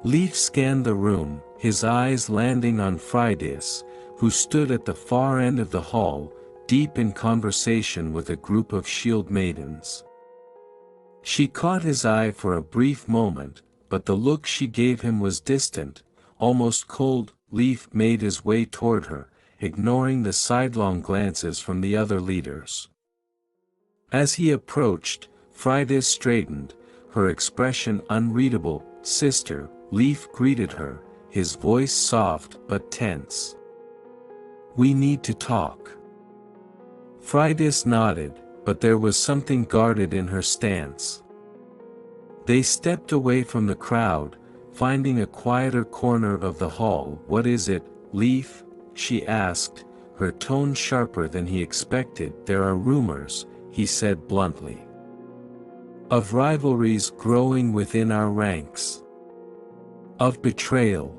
Leif scanned the room, his eyes landing on Freydis, who stood at the far end of the hall, deep in conversation with a group of shield maidens. She caught his eye for a brief moment, but the look she gave him was distant, almost cold. Leif made his way toward her, ignoring the sidelong glances from the other leaders. As he approached, Freydis straightened, her expression unreadable. Sister, Leif greeted her, his voice soft but tense. We need to talk. Freydis nodded, but there was something guarded in her stance. They stepped away from the crowd, finding a quieter corner of the hall. What is it, Leif? She asked, her tone sharper than he expected. There are rumors, he said bluntly, of rivalries growing within our ranks. Of betrayal.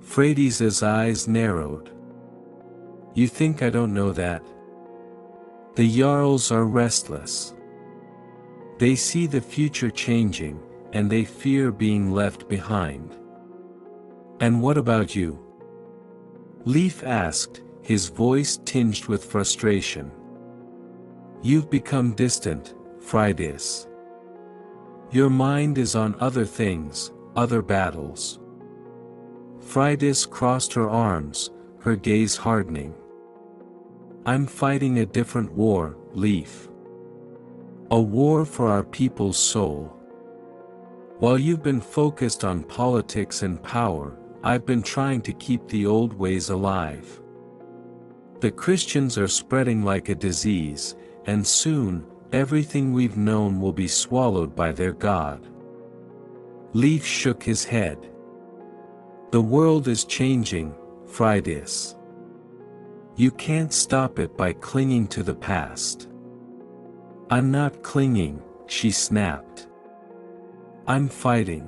Freydis's eyes narrowed. You think I don't know that? The Jarls are restless. They see the future changing, and they fear being left behind. And what about you? Leif asked, his voice tinged with frustration. You've become distant, Freydis. Your mind is on other things, other battles. Freydis crossed her arms, her gaze hardening. I'm fighting a different war, Leif. A war for our people's soul. While you've been focused on politics and power, I've been trying to keep the old ways alive. The Christians are spreading like a disease, and soon, everything we've known will be swallowed by their God. Leif shook his head. The world is changing, Freydis. You can't stop it by clinging to the past. I'm not clinging, she snapped. I'm fighting.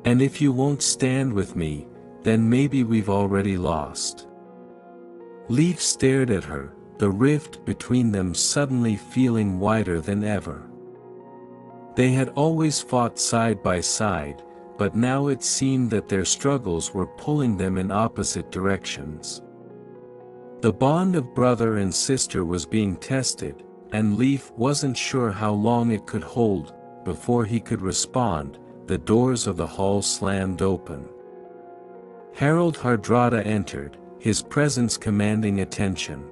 And if you won't stand with me, then maybe we've already lost. Leif stared at her, the rift between them suddenly feeling wider than ever. They had always fought side by side, but now it seemed that their struggles were pulling them in opposite directions. The bond of brother and sister was being tested, and Leif wasn't sure how long it could hold. Before he could respond, the doors of the hall slammed open. Harald Hardrada entered, his presence commanding attention.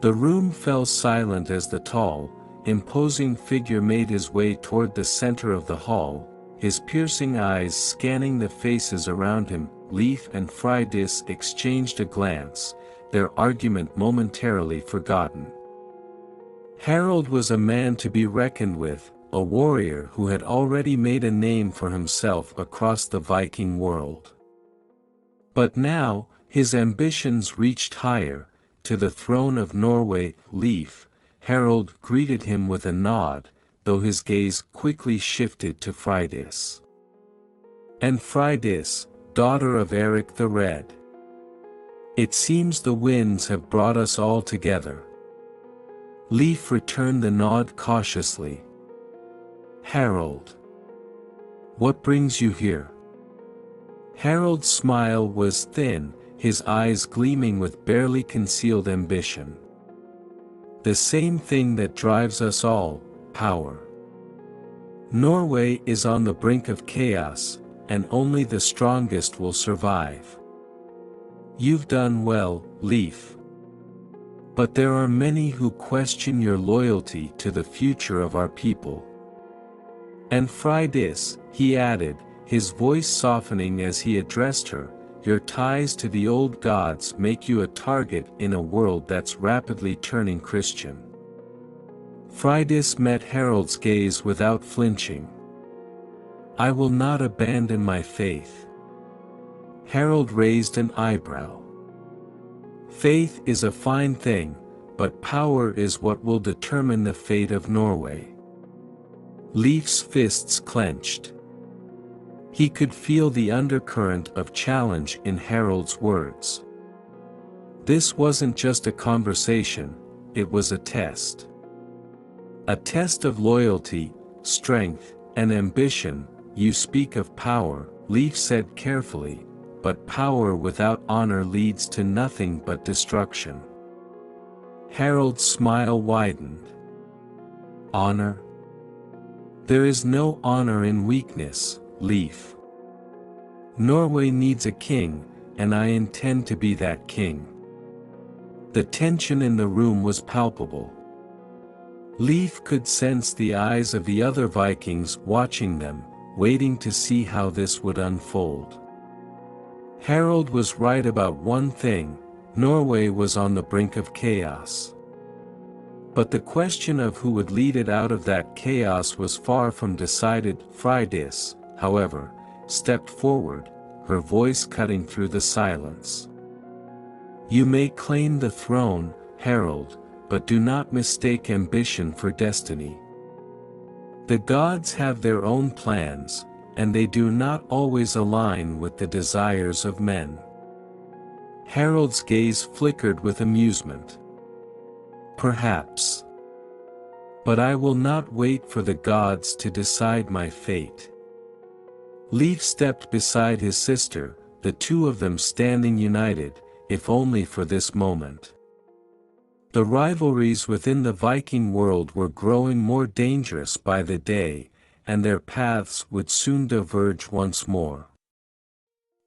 The room fell silent as the tall, imposing figure made his way toward the center of the hall, his piercing eyes scanning the faces around him. Leif and Freydis exchanged a glance, their argument momentarily forgotten. Harald was a man to be reckoned with, a warrior who had already made a name for himself across the Viking world. But now, his ambitions reached higher, to the throne of Norway. Leif, Harald greeted him with a nod, though his gaze quickly shifted to Freydis. And Freydis, daughter of Eric the Red. It seems the winds have brought us all together. Leif returned the nod cautiously. Harald. What brings you here? Harald's smile was thin, his eyes gleaming with barely concealed ambition. The same thing that drives us all, power. Norway is on the brink of chaos, and only the strongest will survive. You've done well, Leif. But there are many who question your loyalty to the future of our people. And Freydis, he added, his voice softening as he addressed her, your ties to the old gods make you a target in a world that's rapidly turning Christian. Freydis met Harald's gaze without flinching. I will not abandon my faith. Harald raised an eyebrow. Faith is a fine thing, but power is what will determine the fate of Norway. Leif's fists clenched. He could feel the undercurrent of challenge in Harald's words. This wasn't just a conversation, it was a test. A test of loyalty, strength, and ambition. You speak of power, Leif said carefully, but power without honor leads to nothing but destruction. Harald's smile widened. Honor? There is no honor in weakness, Leif. Norway needs a king, and I intend to be that king. The tension in the room was palpable. Leif could sense the eyes of the other Vikings watching them, waiting to see how this would unfold. Harald was right about one thing, Norway was on the brink of chaos. But the question of who would lead it out of that chaos was far from decided. Freydis, however, stepped forward, her voice cutting through the silence. You may claim the throne, Harald, but do not mistake ambition for destiny. The gods have their own plans, and they do not always align with the desires of men. Harald's gaze flickered with amusement. Perhaps. But I will not wait for the gods to decide my fate. Leif stepped beside his sister, the two of them standing united, if only for this moment. The rivalries within the Viking world were growing more dangerous by the day, and their paths would soon diverge once more.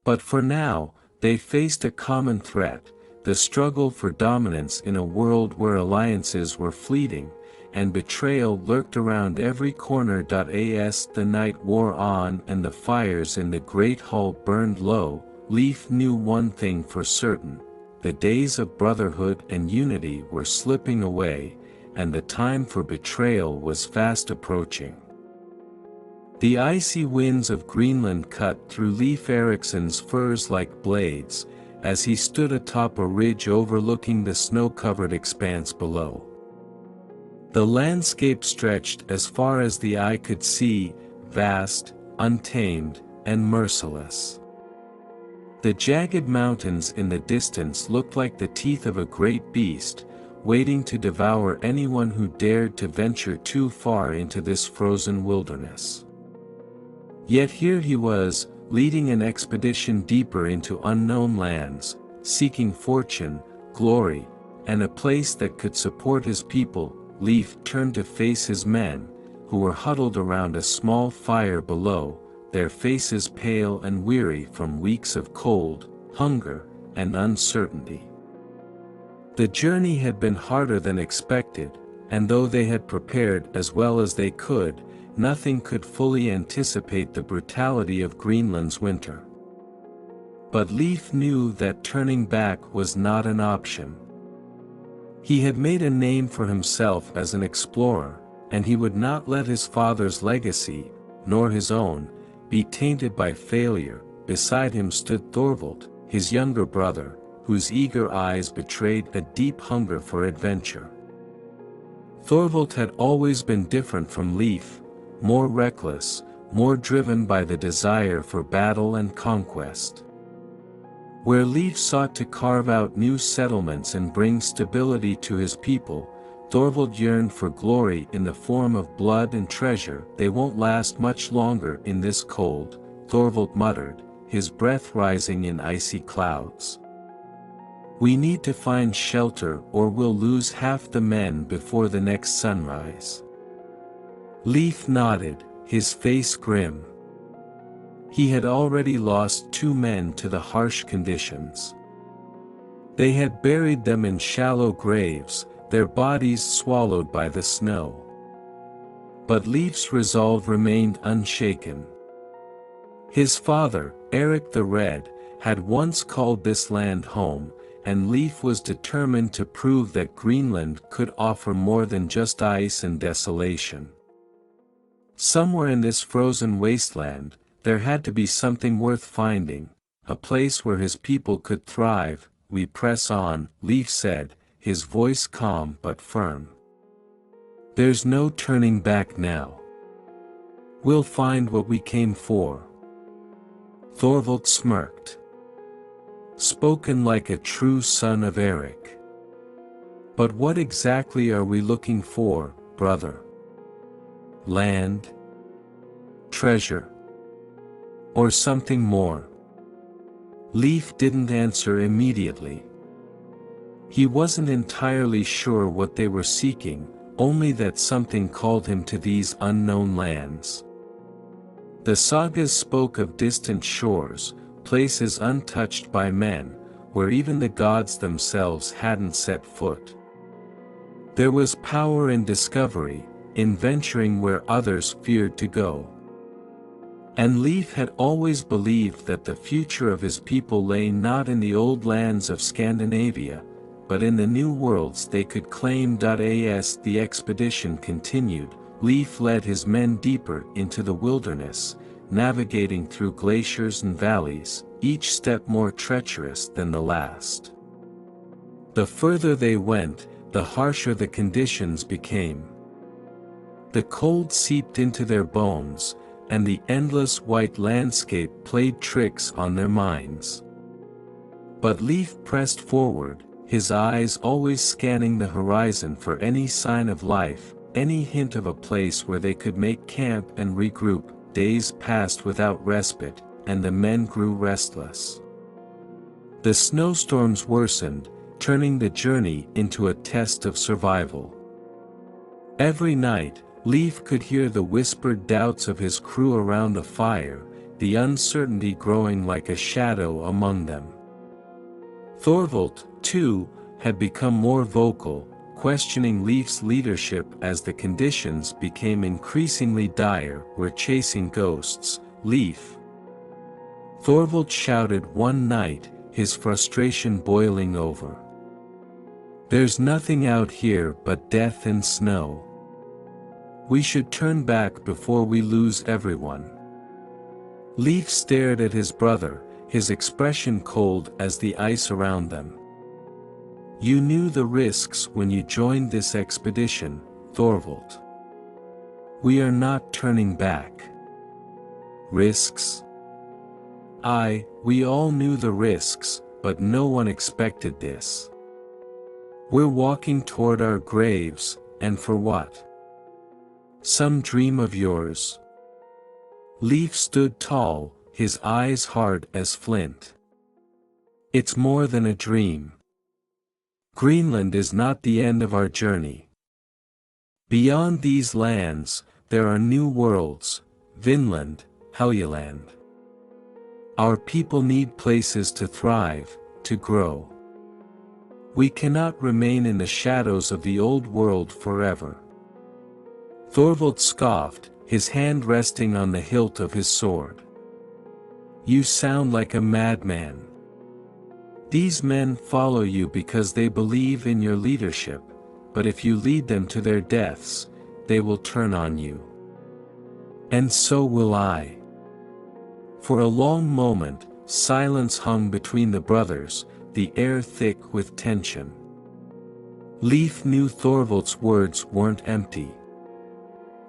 But for now, they faced a common threat, the struggle for dominance in a world where alliances were fleeting, and betrayal lurked around every corner. As the night wore on and the fires in the great hall burned low, Leif knew one thing for certain: the days of brotherhood and unity were slipping away, and the time for betrayal was fast approaching. The icy winds of Greenland cut through Leif Eriksson's furs like blades, as he stood atop a ridge overlooking the snow-covered expanse below. The landscape stretched as far as the eye could see, vast, untamed, and merciless. The jagged mountains in the distance looked like the teeth of a great beast, waiting to devour anyone who dared to venture too far into this frozen wilderness. Yet here he was, leading an expedition deeper into unknown lands, seeking fortune, glory, and a place that could support his people. Leif turned to face his men, who were huddled around a small fire below, their faces pale and weary from weeks of cold, hunger, and uncertainty. The journey had been harder than expected, and though they had prepared as well as they could, nothing could fully anticipate the brutality of Greenland's winter. But Leif knew that turning back was not an option. He had made a name for himself as an explorer, and he would not let his father's legacy, nor his own, be tainted by failure. Beside him stood Thorvald, his younger brother, whose eager eyes betrayed a deep hunger for adventure. Thorvald had always been different from Leif, more reckless, more driven by the desire for battle and conquest. Where Leif sought to carve out new settlements and bring stability to his people, Thorvald yearned for glory in the form of blood and treasure. They won't last much longer in this cold, Thorvald muttered, his breath rising in icy clouds. We need to find shelter or we'll lose half the men before the next sunrise. Leif nodded, his face grim. He had already lost 2 men to the harsh conditions. They had buried them in shallow graves, their bodies swallowed by the snow. But Leif's resolve remained unshaken. His father, Eric the Red, had once called this land home, and Leif was determined to prove that Greenland could offer more than just ice and desolation. Somewhere in this frozen wasteland, there had to be something worth finding, a place where his people could thrive. "We press on," Leif said, his voice calm but firm. "There's no turning back now. We'll find what we came for." Thorvald smirked. "Spoken like a true son of Eric. But what exactly are we looking for, brother? Land? Treasure? Or something more?" Leif didn't answer immediately. He wasn't entirely sure what they were seeking, only that something called him to these unknown lands. The sagas spoke of distant shores, places untouched by men, where even the gods themselves hadn't set foot. There was power in discovery, in venturing where others feared to go. And Leif had always believed that the future of his people lay not in the old lands of Scandinavia, but in the new worlds they could claim. As the expedition continued, Leif led his men deeper into the wilderness, navigating through glaciers and valleys, each step more treacherous than the last. The further they went, the harsher the conditions became. The cold seeped into their bones, and the endless white landscape played tricks on their minds. But Leif pressed forward, his eyes always scanning the horizon for any sign of life, any hint of a place where they could make camp and regroup. Days passed without respite, and the men grew restless. The snowstorms worsened, turning the journey into a test of survival. Every night, Leif could hear the whispered doubts of his crew around the fire, the uncertainty growing like a shadow among them. Thorvald, too, had become more vocal, questioning Leif's leadership as the conditions became increasingly dire. "We're chasing ghosts, Leif," Thorvald shouted one night, his frustration boiling over. "There's nothing out here but death and snow. We should turn back before we lose everyone." Leif stared at his brother, his expression cold as the ice around them. "You knew the risks when you joined this expedition, Thorvald. We are not turning back." "Risks?" We all knew the risks, but no one expected this. We're walking toward our graves, and for what? Some dream of yours?" Leif stood tall, his eyes hard as flint. "It's more than a dream. Greenland is not the end of our journey. Beyond these lands, there are new worlds, Vinland, Helgeland. Our people need places to thrive, to grow. We cannot remain in the shadows of the old world forever." Thorvald scoffed, his hand resting on the hilt of his sword. "You sound like a madman. These men follow you because they believe in your leadership, but if you lead them to their deaths, they will turn on you. And so will I." For a long moment, silence hung between the brothers, the air thick with tension. Leif knew Thorvald's words weren't empty.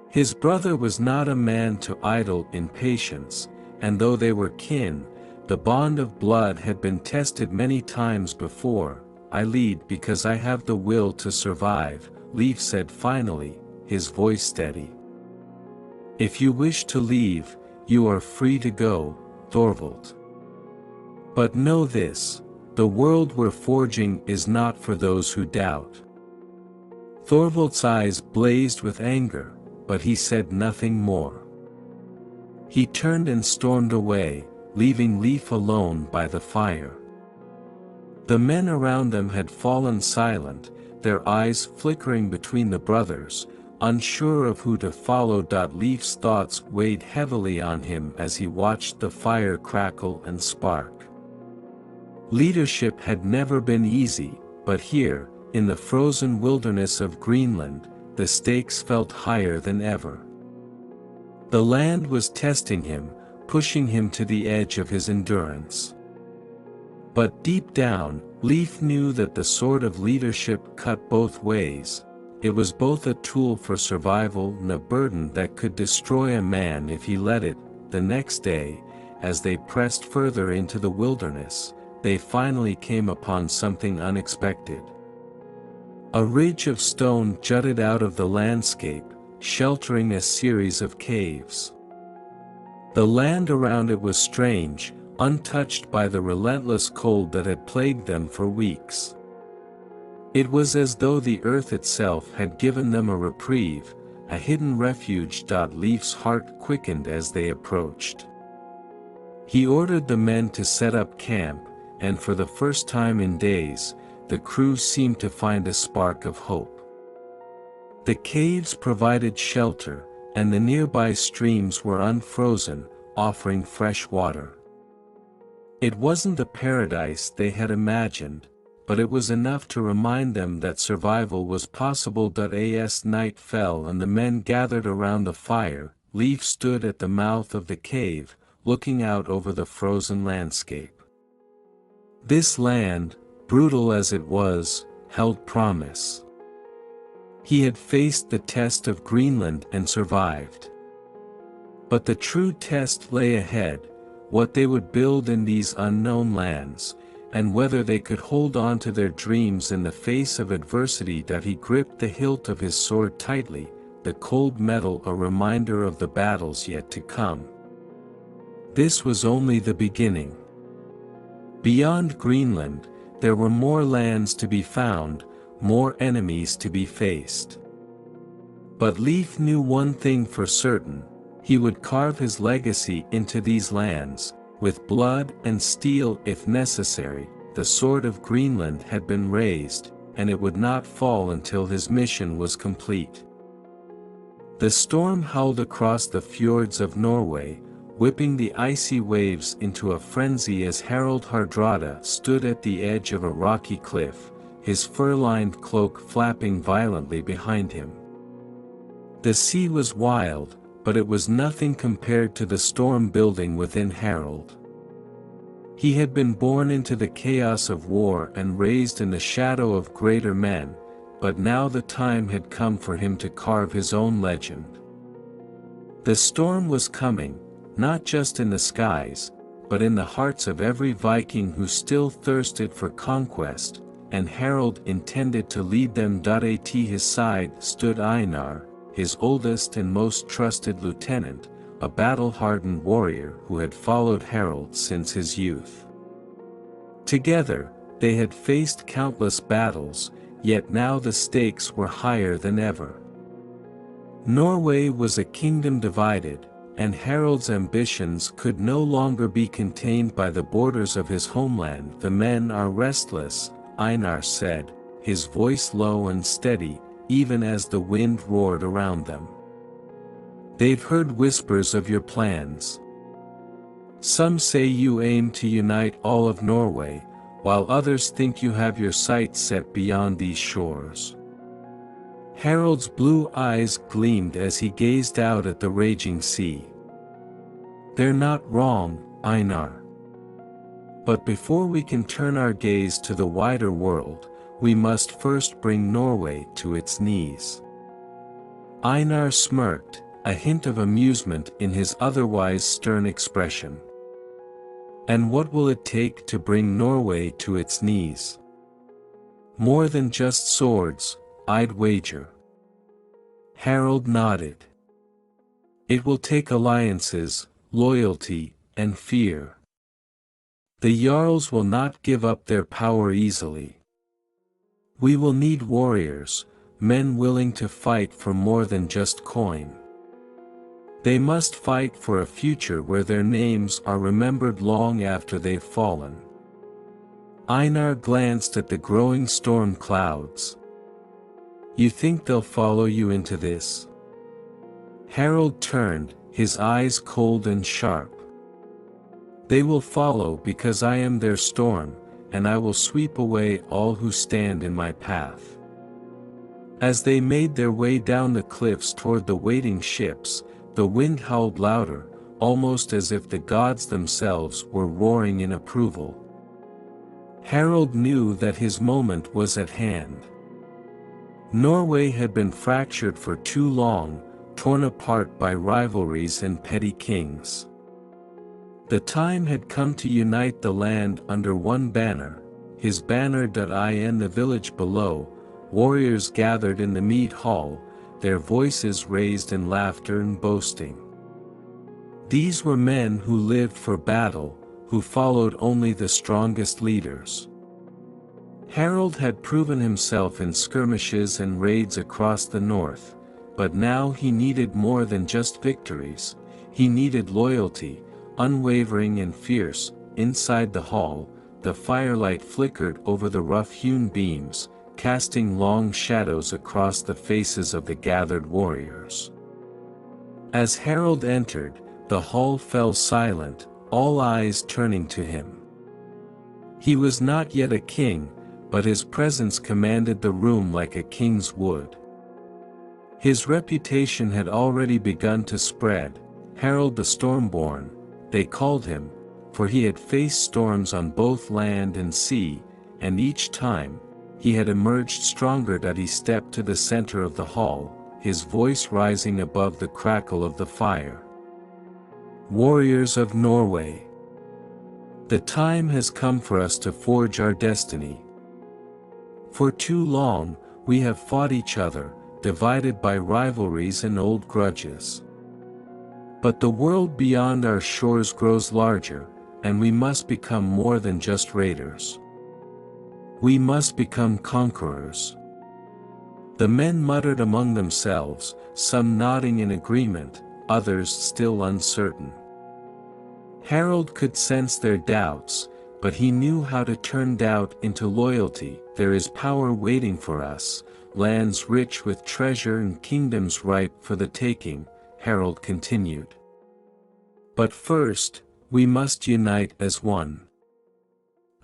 His brother was not a man to idle in patience, and though they were kin, the bond of blood had been tested many times before. "I lead because I have the will to survive," Leif said finally, his voice steady. "If you wish to leave, you are free to go, Thorvald. But know this, the world we're forging is not for those who doubt." Thorvald's eyes blazed with anger, but he said nothing more. He turned and stormed away, leaving Leif alone by the fire. The men around them had fallen silent, their eyes flickering between the brothers, unsure of who to follow. Leif's thoughts weighed heavily on him as he watched the fire crackle and spark. Leadership had never been easy, but here, in the frozen wilderness of Greenland, the stakes felt higher than ever. The land was testing him, pushing him to the edge of his endurance. But deep down, Leif knew that the sword of leadership cut both ways. It was both a tool for survival and a burden that could destroy a man if he let it. The next day, as they pressed further into the wilderness, they finally came upon something unexpected. A ridge of stone jutted out of the landscape, sheltering a series of caves. The land around it was strange, untouched by the relentless cold that had plagued them for weeks. It was as though the earth itself had given them a reprieve, a hidden refuge. Leif's heart quickened as they approached. He ordered the men to set up camp, and for the first time in days, the crew seemed to find a spark of hope. The caves provided shelter, and the nearby streams were unfrozen, offering fresh water. It wasn't the paradise they had imagined, but it was enough to remind them that survival was possible. As night fell and the men gathered around the fire, Leif stood at the mouth of the cave, looking out over the frozen landscape. This land, brutal as it was, held promise. He had faced the test of Greenland and survived. But the true test lay ahead, what they would build in these unknown lands, and whether they could hold on to their dreams in the face of adversity. He gripped the hilt of his sword tightly, the cold metal a reminder of the battles yet to come. This was only the beginning. Beyond Greenland, there were more lands to be found, more enemies to be faced. But Leif knew one thing for certain: he would carve his legacy into these lands, with blood and steel if necessary. The sword of Greenland had been raised, and it would not fall until his mission was complete. The storm howled across the fjords of Norway, whipping the icy waves into a frenzy as Harald Hardrada stood at the edge of a rocky cliff, his fur-lined cloak flapping violently behind him. The sea was wild, but it was nothing compared to the storm building within Harald. He had been born into the chaos of war and raised in the shadow of greater men, but now the time had come for him to carve his own legend. The storm was coming, not just in the skies, but in the hearts of every Viking who still thirsted for conquest, and Harald intended to lead them. At his side stood Einar, his oldest and most trusted lieutenant, a battle-hardened warrior who had followed Harald since his youth. Together, they had faced countless battles, yet now the stakes were higher than ever. Norway was a kingdom divided, and Harald's ambitions could no longer be contained by the borders of his homeland. "The men are restless," Einar said, his voice low and steady, even as the wind roared around them. "They've heard whispers of your plans. Some say you aim to unite all of Norway, while others think you have your sights set beyond these shores." Harald's blue eyes gleamed as he gazed out at the raging sea. "They're not wrong, Einar. But before we can turn our gaze to the wider world, we must first bring Norway to its knees." Einar smirked, a hint of amusement in his otherwise stern expression. "And what will it take to bring Norway to its knees?" "More than just swords, I'd wager." Harald nodded. "It will take alliances, loyalty, and fear. The Jarls will not give up their power easily. We will need warriors, men willing to fight for more than just coin. They must fight for a future where their names are remembered long after they've fallen. Einar glanced at the growing storm clouds. You think they'll follow you into this? Harald turned, his eyes cold and sharp. They will follow because I am their storm, and I will sweep away all who stand in my path. As they made their way down the cliffs toward the waiting ships, the wind howled louder, almost as if the gods themselves were roaring in approval. Harald knew that his moment was at hand. Norway had been fractured for too long, torn apart by rivalries and petty kings. The time had come to unite the land under one banner, his banner. In the village below, warriors gathered in the mead hall, their voices raised in laughter and boasting. These were men who lived for battle, who followed only the strongest leaders. Harald had proven himself in skirmishes and raids across the north, but now he needed more than just victories. He needed loyalty, unwavering and fierce. Inside the hall, the firelight flickered over the rough-hewn beams, casting long shadows across the faces of the gathered warriors. As Harald entered, the hall fell silent, all eyes turning to him. He was not yet a king, but his presence commanded the room like a king's would. His reputation had already begun to spread. Harald the Stormborn, they called him, for he had faced storms on both land and sea, and each time, he had emerged stronger. He stepped to the center of the hall, his voice rising above the crackle of the fire. Warriors of Norway, the time has come for us to forge our destiny. For too long, we have fought each other, divided by rivalries and old grudges. But the world beyond our shores grows larger, and we must become more than just raiders. We must become conquerors. The men muttered among themselves, some nodding in agreement, others still uncertain. Harald could sense their doubts, but he knew how to turn doubt into loyalty. There is power waiting for us, lands rich with treasure and kingdoms ripe for the taking, Harald continued. But first, we must unite as one.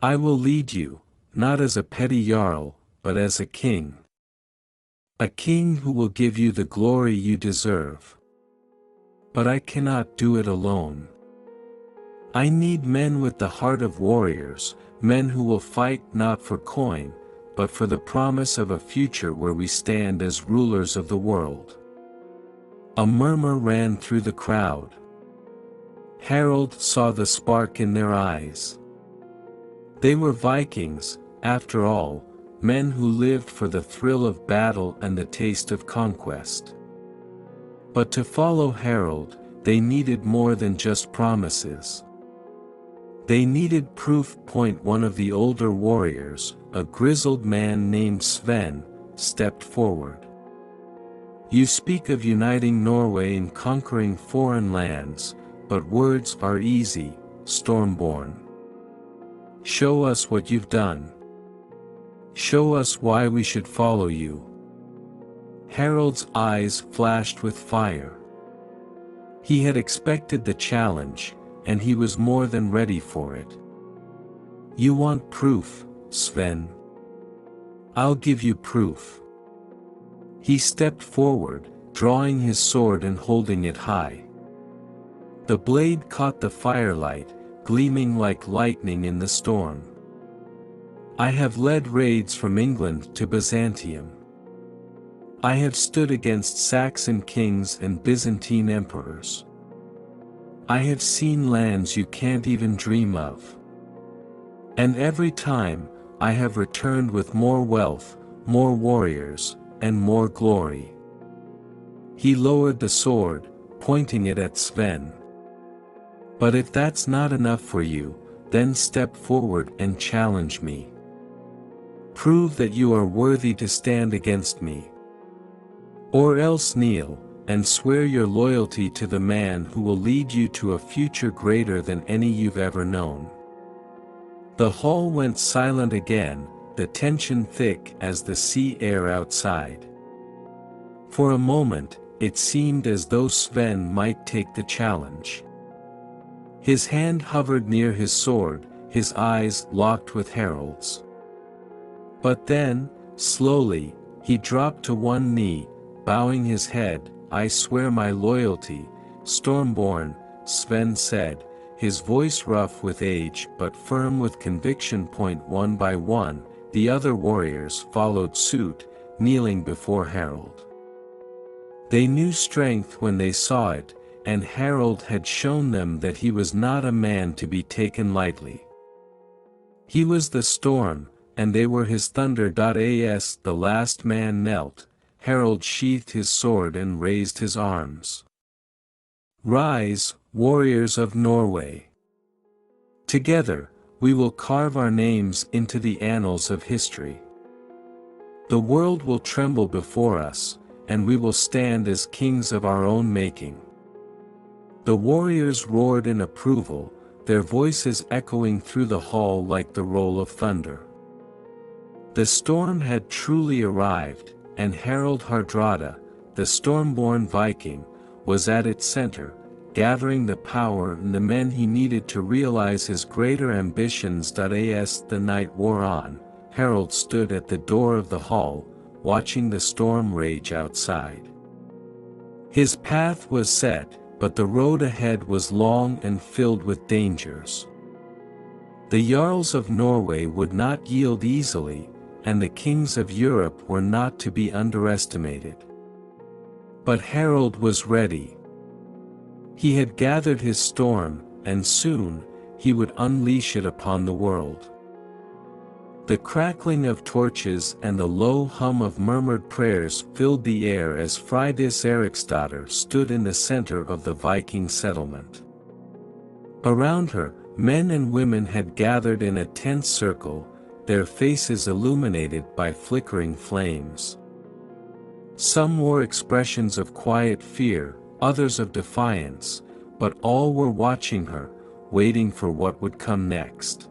I will lead you, not as a petty jarl, but as a king. A king who will give you the glory you deserve. But I cannot do it alone. I need men with the heart of warriors, men who will fight not for coin, but for the promise of a future where we stand as rulers of the world. A murmur ran through the crowd. Harald saw the spark in their eyes. They were Vikings, after all, men who lived for the thrill of battle and the taste of conquest. But to follow Harald, they needed more than just promises. They needed proof. One of the older warriors, a grizzled man named Sven, stepped forward. You speak of uniting Norway and conquering foreign lands, but words are easy, Stormborn. Show us what you've done. Show us why we should follow you. Harald's eyes flashed with fire. He had expected the challenge, and he was more than ready for it. You want proof, Sven? I'll give you proof. He stepped forward, drawing his sword and holding it high. The blade caught the firelight, gleaming like lightning in the storm. I have led raids from England to Byzantium. I have stood against Saxon kings and Byzantine emperors. I have seen lands you can't even dream of. And every time, I have returned with more wealth, more warriors, and more glory. He lowered the sword, pointing it at Sven. But if that's not enough for you, then step forward and challenge me. Prove that you are worthy to stand against me. Or else kneel, and swear your loyalty to the man who will lead you to a future greater than any you've ever known." The hall went silent again, the tension thick as the sea air outside. For a moment, it seemed as though Sven might take the challenge. His hand hovered near his sword, his eyes locked with Harald's. But then, slowly, he dropped to one knee, bowing his head. "I swear my loyalty, Stormborn," Sven said, his voice rough with age but firm with conviction. One by one, the other warriors followed suit, kneeling before Harald. They knew strength when they saw it, and Harald had shown them that he was not a man to be taken lightly. He was the storm, and they were his thunder. As the last man knelt, Harald sheathed his sword and raised his arms. "Rise, warriors of Norway. Together, we will carve our names into the annals of history. The world will tremble before us, and we will stand as kings of our own making." The warriors roared in approval, their voices echoing through the hall like the roll of thunder. The storm had truly arrived, and Harald Hardrada, the storm-born Viking, was at its center, gathering the power and the men he needed to realize his greater ambitions. As the night wore on, Harald stood at the door of the hall, watching the storm rage outside. His path was set, but the road ahead was long and filled with dangers. The Jarls of Norway would not yield easily, and the kings of Europe were not to be underestimated. But Harald was ready. He had gathered his storm, and soon, he would unleash it upon the world. The crackling of torches and the low hum of murmured prayers filled the air as Freydis Eriksdotter stood in the center of the Viking settlement. Around her, men and women had gathered in a tense circle, their faces illuminated by flickering flames. Some wore expressions of quiet fear, others of defiance, but all were watching her, waiting for what would come next.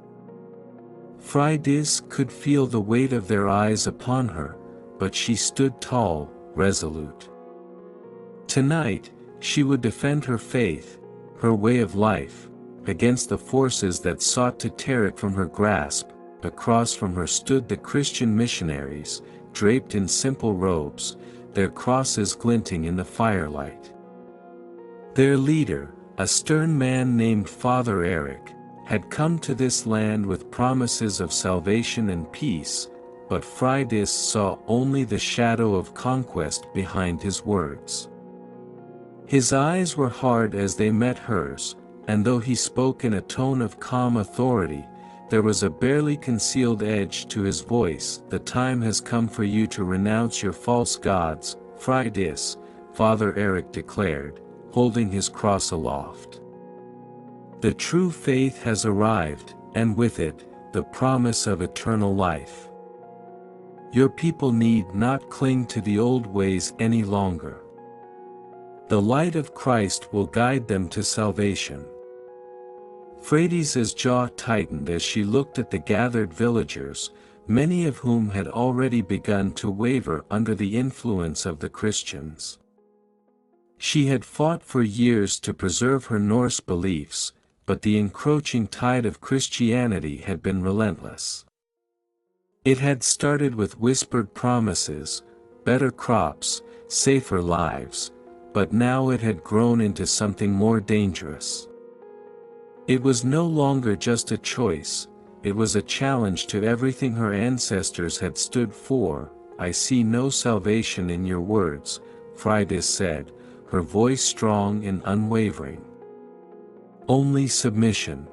Freydis could feel the weight of their eyes upon her, but she stood tall, resolute. Tonight, she would defend her faith, her way of life, against the forces that sought to tear it from her grasp. Across from her stood the Christian missionaries, draped in simple robes, their crosses glinting in the firelight. Their leader, a stern man named Father Erik, had come to this land with promises of salvation and peace, but Freydis saw only the shadow of conquest behind his words. His eyes were hard as they met hers, and though he spoke in a tone of calm authority, there was a barely concealed edge to his voice. "The time has come for you to renounce your false gods, Freydis," Father Erik declared, holding his cross aloft. "The true faith has arrived, and with it, the promise of eternal life. Your people need not cling to the old ways any longer. The light of Christ will guide them to salvation." Freydis' jaw tightened as she looked at the gathered villagers, many of whom had already begun to waver under the influence of the Christians. She had fought for years to preserve her Norse beliefs, but the encroaching tide of Christianity had been relentless. It had started with whispered promises, better crops, safer lives, but now it had grown into something more dangerous. It was no longer just a choice, it was a challenge to everything her ancestors had stood for. "I see no salvation in your words," Freydis said, her voice strong and unwavering. "Only submission.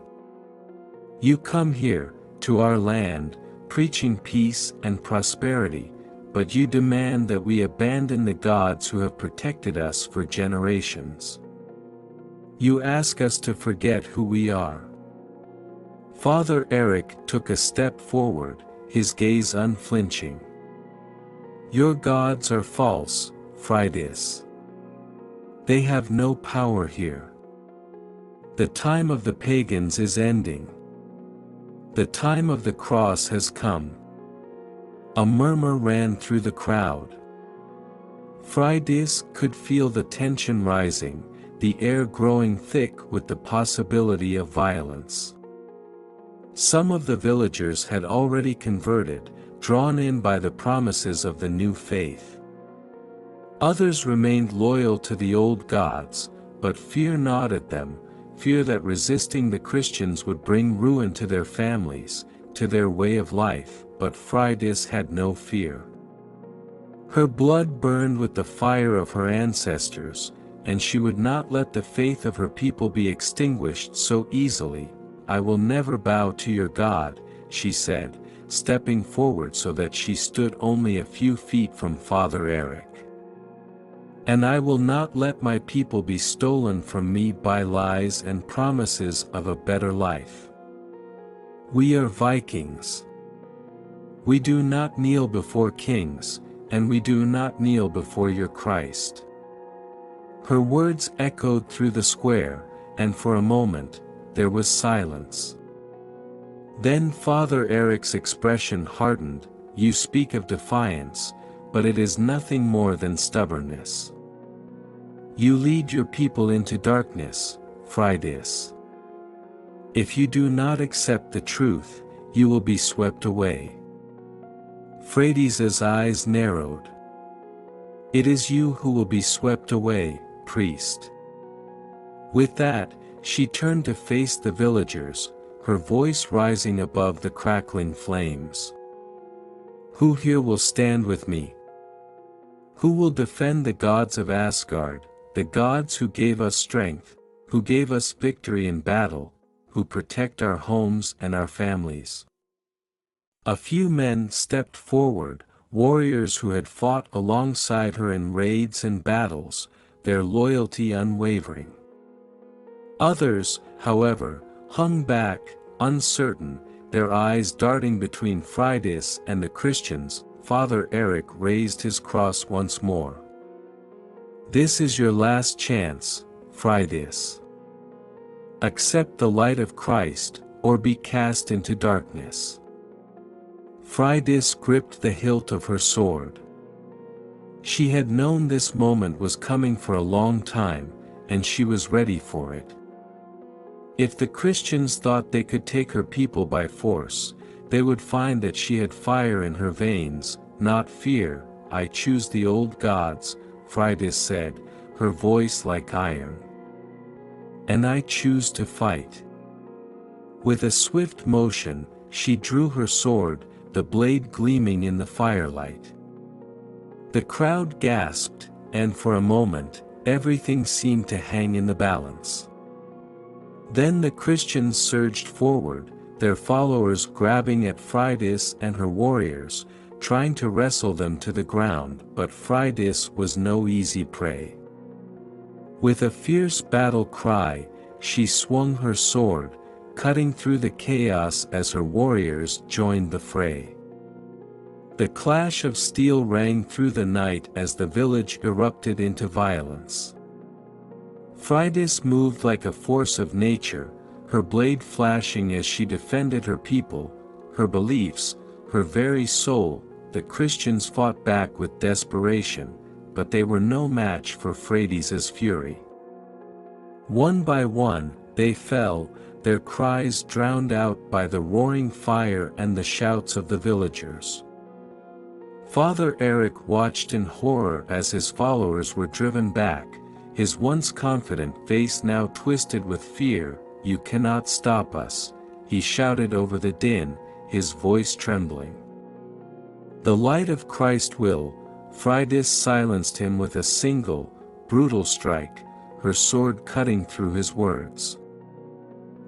You come here, to our land, preaching peace and prosperity, but you demand that we abandon the gods who have protected us for generations. You ask us to forget who we are." Father Erik took a step forward, his gaze unflinching. "Your gods are false, Freydis. They have no power here. The time of the pagans is ending. The time of the cross has come. A murmur ran through the crowd. Freydis could feel the tension rising, the air growing thick with the possibility of violence. Some of the villagers had already converted, drawn in by the promises of the new faith. Others remained loyal to the old gods, but fear gnawed at them, fear that resisting the Christians would bring ruin to their families, to their way of life, but Freydis had no fear. Her blood burned with the fire of her ancestors, and she would not let the faith of her people be extinguished so easily. "I will never bow to your God," she said, stepping forward so that she stood only a few feet from Father Eric. "And I will not let my people be stolen from me by lies and promises of a better life. We are Vikings. We do not kneel before kings, and we do not kneel before your Christ." Her words echoed through the square, and for a moment, there was silence. Then Father Eric's expression hardened. "You speak of defiance, but it is nothing more than stubbornness. You lead your people into darkness, Freydis. If you do not accept the truth, you will be swept away." Freydis's eyes narrowed. "It is you who will be swept away, priest." With that, she turned to face the villagers, her voice rising above the crackling flames. "Who here will stand with me? Who will defend the gods of Asgard, the gods who gave us strength, who gave us victory in battle, who protect our homes and our families?" A few men stepped forward, warriors who had fought alongside her in raids and battles, their loyalty unwavering. Others, however, hung back, uncertain, their eyes darting between Freydis and the Christians. Father Eric raised his cross once more. "This is your last chance, Freydis. Accept the light of Christ, or be cast into darkness." Freydis gripped the hilt of her sword. She had known this moment was coming for a long time, and she was ready for it. If the Christians thought they could take her people by force, they would find that she had fire in her veins, not fear. "I choose the old gods," Freydis said, her voice like iron. "And I choose to fight." With a swift motion, she drew her sword, the blade gleaming in the firelight. The crowd gasped, and for a moment, everything seemed to hang in the balance. Then the Christians surged forward, their followers grabbing at Freydis and her warriors, trying to wrestle them to the ground, but Freydis was no easy prey. With a fierce battle cry, she swung her sword, cutting through the chaos as her warriors joined the fray. The clash of steel rang through the night as the village erupted into violence. Freydis moved like a force of nature, her blade flashing as she defended her people, her beliefs, her very soul. The Christians fought back with desperation, but they were no match for Freydis's fury. One by one, they fell, their cries drowned out by the roaring fire and the shouts of the villagers. Father Eric watched in horror as his followers were driven back, his once confident face now twisted with fear. "You cannot stop us," he shouted over the din, his voice trembling. "The light of Christ will." Freydis silenced him with a single, brutal strike, her sword cutting through his words.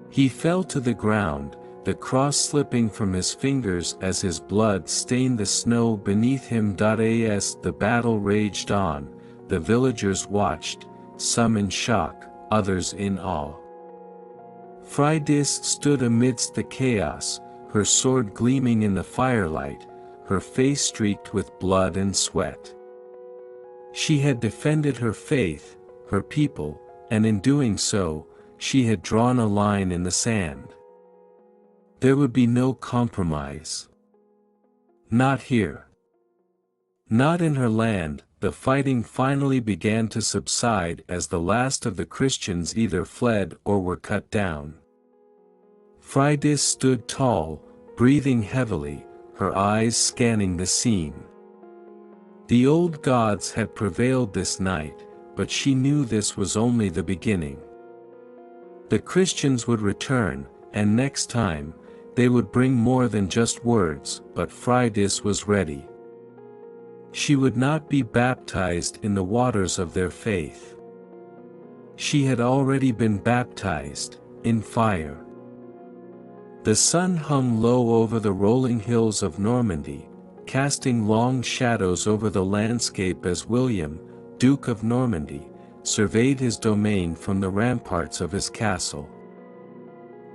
He fell to the ground, the cross slipping from his fingers as his blood stained the snow beneath him. As the battle raged on, the villagers watched, some in shock, others in awe. Freydis stood amidst the chaos, her sword gleaming in the firelight, her face streaked with blood and sweat. She had defended her faith, her people, and in doing so, she had drawn a line in the sand. There would be no compromise. Not here. Not in her land. The fighting finally began to subside as the last of the Christians either fled or were cut down. Freydis stood tall, breathing heavily, her eyes scanning the scene. The old gods had prevailed this night, but she knew this was only the beginning. The Christians would return, and next time, they would bring more than just words, but Freydis was ready. She would not be baptized in the waters of their faith. She had already been baptized, in fire. The sun hung low over the rolling hills of Normandy, casting long shadows over the landscape as William, Duke of Normandy, surveyed his domain from the ramparts of his castle.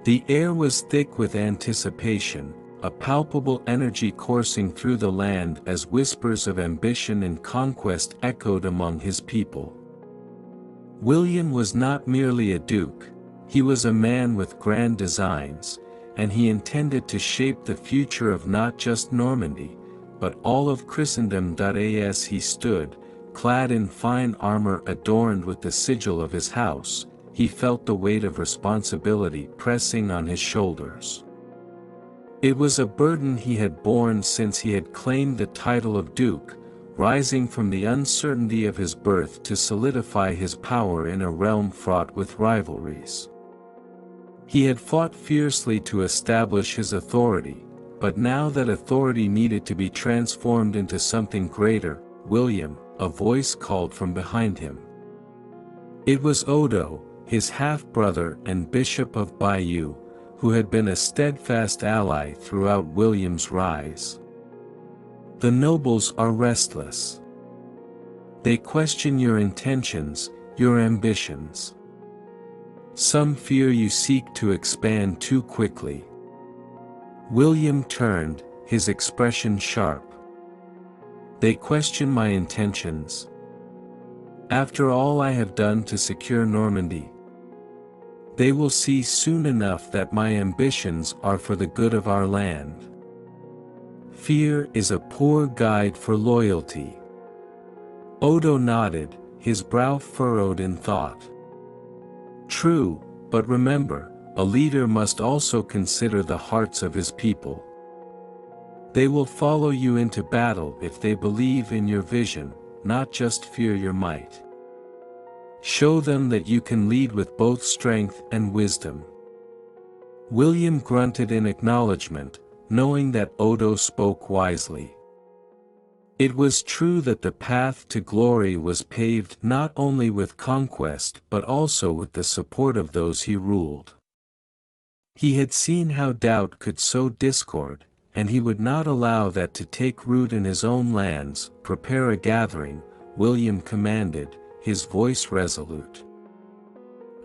The air was thick with anticipation, a palpable energy coursing through the land as whispers of ambition and conquest echoed among his people. William was not merely a duke, he was a man with grand designs, and he intended to shape the future of not just Normandy, but all of Christendom. As he stood, clad in fine armor adorned with the sigil of his house, he felt the weight of responsibility pressing on his shoulders. It was a burden he had borne since he had claimed the title of Duke, rising from the uncertainty of his birth to solidify his power in a realm fraught with rivalries. He had fought fiercely to establish his authority, but now that authority needed to be transformed into something greater. "William," a voice called from behind him. It was Odo, his half-brother and Bishop of Bayeux, who had been a steadfast ally throughout William's rise. "The nobles are restless. They question your intentions, your ambitions. Some fear you seek to expand too quickly." William turned, his expression sharp. "They question my intentions. After all I have done to secure Normandy. They will see soon enough that my ambitions are for the good of our land. Fear is a poor guide for loyalty." Odo nodded, his brow furrowed in thought. "True, but remember, a leader must also consider the hearts of his people. They will follow you into battle if they believe in your vision, not just fear your might. Show them that you can lead with both strength and wisdom." William grunted in acknowledgement, knowing that Odo spoke wisely. It was true that the path to glory was paved not only with conquest but also with the support of those he ruled. He had seen how doubt could sow discord, and he would not allow that to take root in his own lands. "Prepare a gathering," William commanded, his voice resolute.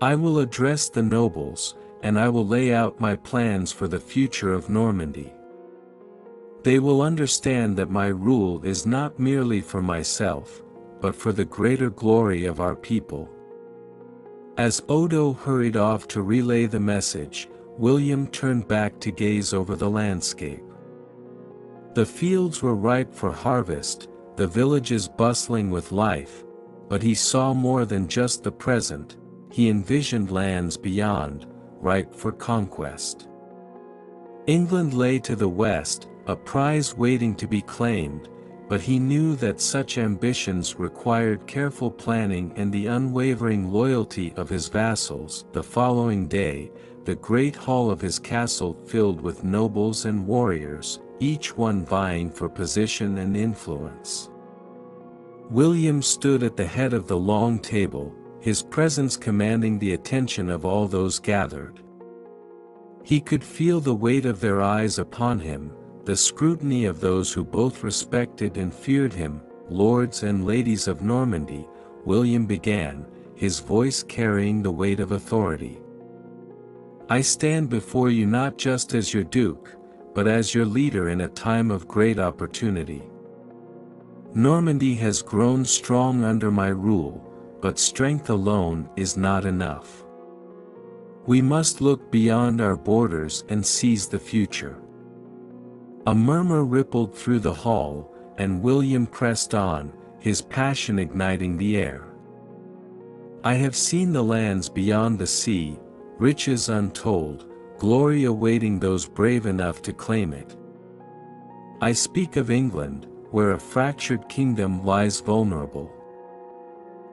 "I will address the nobles, and I will lay out my plans for the future of Normandy. They will understand that my rule is not merely for myself, but for the greater glory of our people." As Odo hurried off to relay the message, William turned back to gaze over the landscape. The fields were ripe for harvest, the villages bustling with life, but he saw more than just the present. He envisioned lands beyond, ripe for conquest. England lay to the west, a prize waiting to be claimed, but he knew that such ambitions required careful planning and the unwavering loyalty of his vassals. The following day, the great hall of his castle filled with nobles and warriors, each one vying for position and influence. William stood at the head of the long table, his presence commanding the attention of all those gathered. He could feel the weight of their eyes upon him, the scrutiny of those who both respected and feared him. "Lords and ladies of Normandy," William began, his voice carrying the weight of authority. "I stand before you not just as your duke, but as your leader in a time of great opportunity. Normandy has grown strong under my rule, but strength alone is not enough. We must look beyond our borders and seize the future." A murmur rippled through the hall, and William pressed on, his passion igniting the air. "I have seen the lands beyond the sea, riches untold, glory awaiting those brave enough to claim it. I speak of England, where a fractured kingdom lies vulnerable.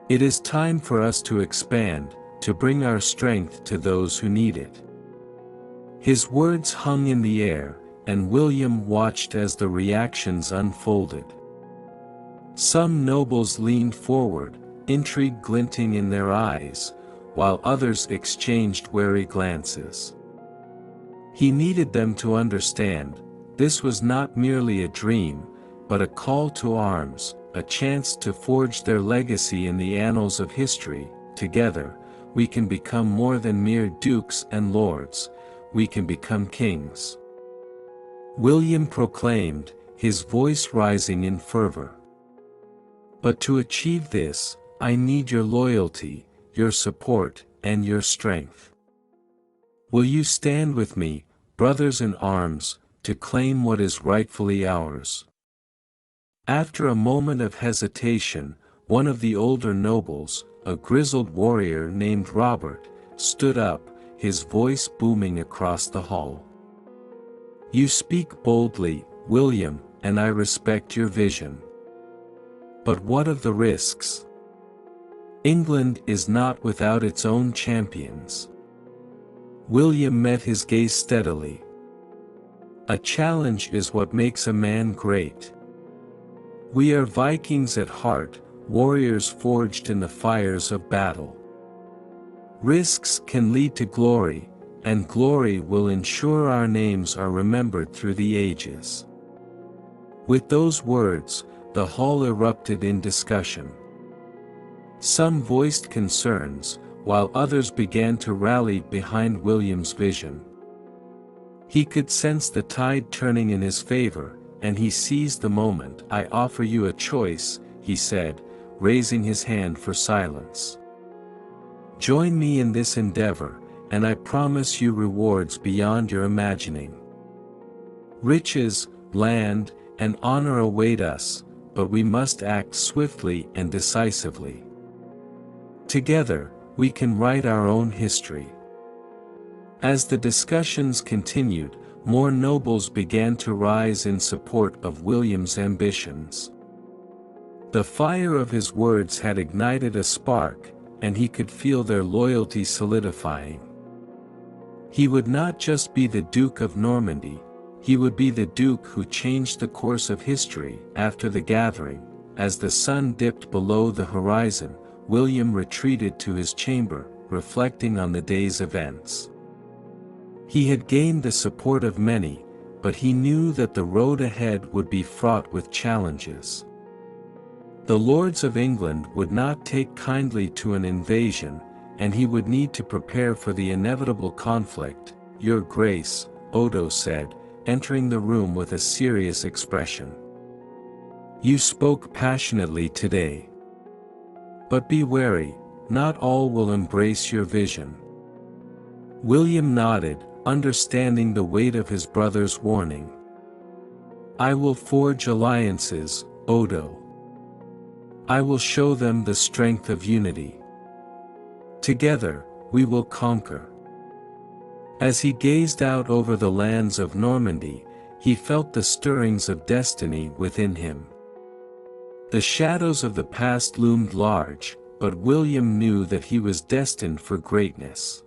It is time for us to expand, to bring our strength to those who need it." His words hung in the air, and William watched as the reactions unfolded. Some nobles leaned forward, intrigue glinting in their eyes, while others exchanged wary glances. He needed them to understand, this was not merely a dream, but a call to arms, a chance to forge their legacy in the annals of history. Together, we can become more than mere dukes and lords, we can become kings. William proclaimed, his voice rising in fervor. "But to achieve this, I need your loyalty, your support, and your strength. Will you stand with me, brothers in arms, to claim what is rightfully ours?" After a moment of hesitation, one of the older nobles, a grizzled warrior named Robert, stood up, his voice booming across the hall. "You speak boldly, William, and I respect your vision. But what of the risks? England is not without its own champions." William met his gaze steadily. "A challenge is what makes a man great. We are Vikings at heart, warriors forged in the fires of battle. Risks can lead to glory, and glory will ensure our names are remembered through the ages." With those words, the hall erupted in discussion. Some voiced concerns, while others began to rally behind William's vision. He could sense the tide turning in his favor, and he seized the moment. "I offer you a choice," he said, raising his hand for silence. "Join me in this endeavor, and I promise you rewards beyond your imagining. Riches, land, and honor await us, but we must act swiftly and decisively. Together, we can write our own history." As the discussions continued, more nobles began to rise in support of William's ambitions. The fire of his words had ignited a spark, and he could feel their loyalty solidifying. He would not just be the Duke of Normandy, he would be the Duke who changed the course of history. After the gathering, as the sun dipped below the horizon, William retreated to his chamber, reflecting on the day's events. He had gained the support of many, but he knew that the road ahead would be fraught with challenges. The lords of England would not take kindly to an invasion, and he would need to prepare for the inevitable conflict. "Your Grace," Odo said, entering the room with a serious expression. "You spoke passionately today. But be wary, not all will embrace your vision." William nodded, understanding the weight of his brother's warning. "I will forge alliances, Odo. I will show them the strength of unity. Together, we will conquer." As he gazed out over the lands of Normandy, he felt the stirrings of destiny within him. The shadows of the past loomed large, but William knew that he was destined for greatness.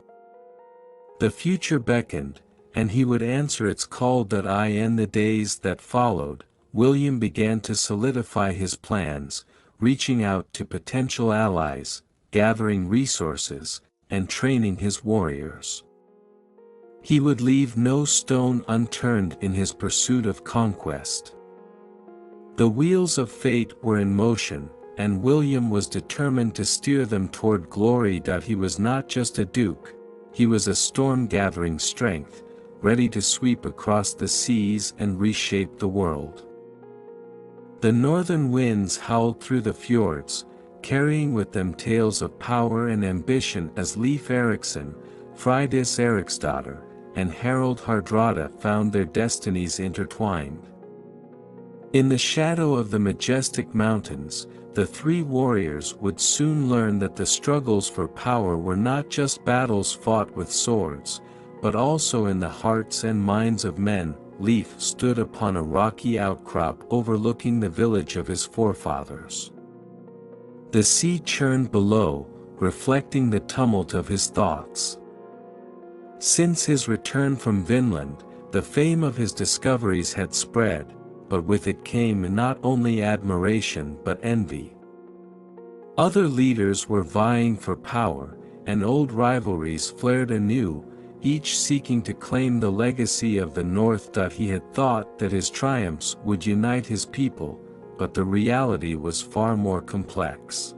The future beckoned, and he would answer its call. In the days that followed, William began to solidify his plans, reaching out to potential allies, gathering resources, and training his warriors. He would leave no stone unturned in his pursuit of conquest. The wheels of fate were in motion, and William was determined to steer them toward glory. He was not just a duke, he was a storm-gathering strength, ready to sweep across the seas and reshape the world. The northern winds howled through the fjords, carrying with them tales of power and ambition as Leif Eriksson, Freydis Eriksdotter, and Harald Hardrada found their destinies intertwined. In the shadow of the majestic mountains, the three warriors would soon learn that the struggles for power were not just battles fought with swords, but also in the hearts and minds of men. Leif stood upon a rocky outcrop overlooking the village of his forefathers. The sea churned below, reflecting the tumult of his thoughts. Since his return from Vinland, the fame of his discoveries had spread, but with it came not only admiration but envy. Other leaders were vying for power, and old rivalries flared anew, each seeking to claim the legacy of the North. He had thought that his triumphs would unite his people, but the reality was far more complex.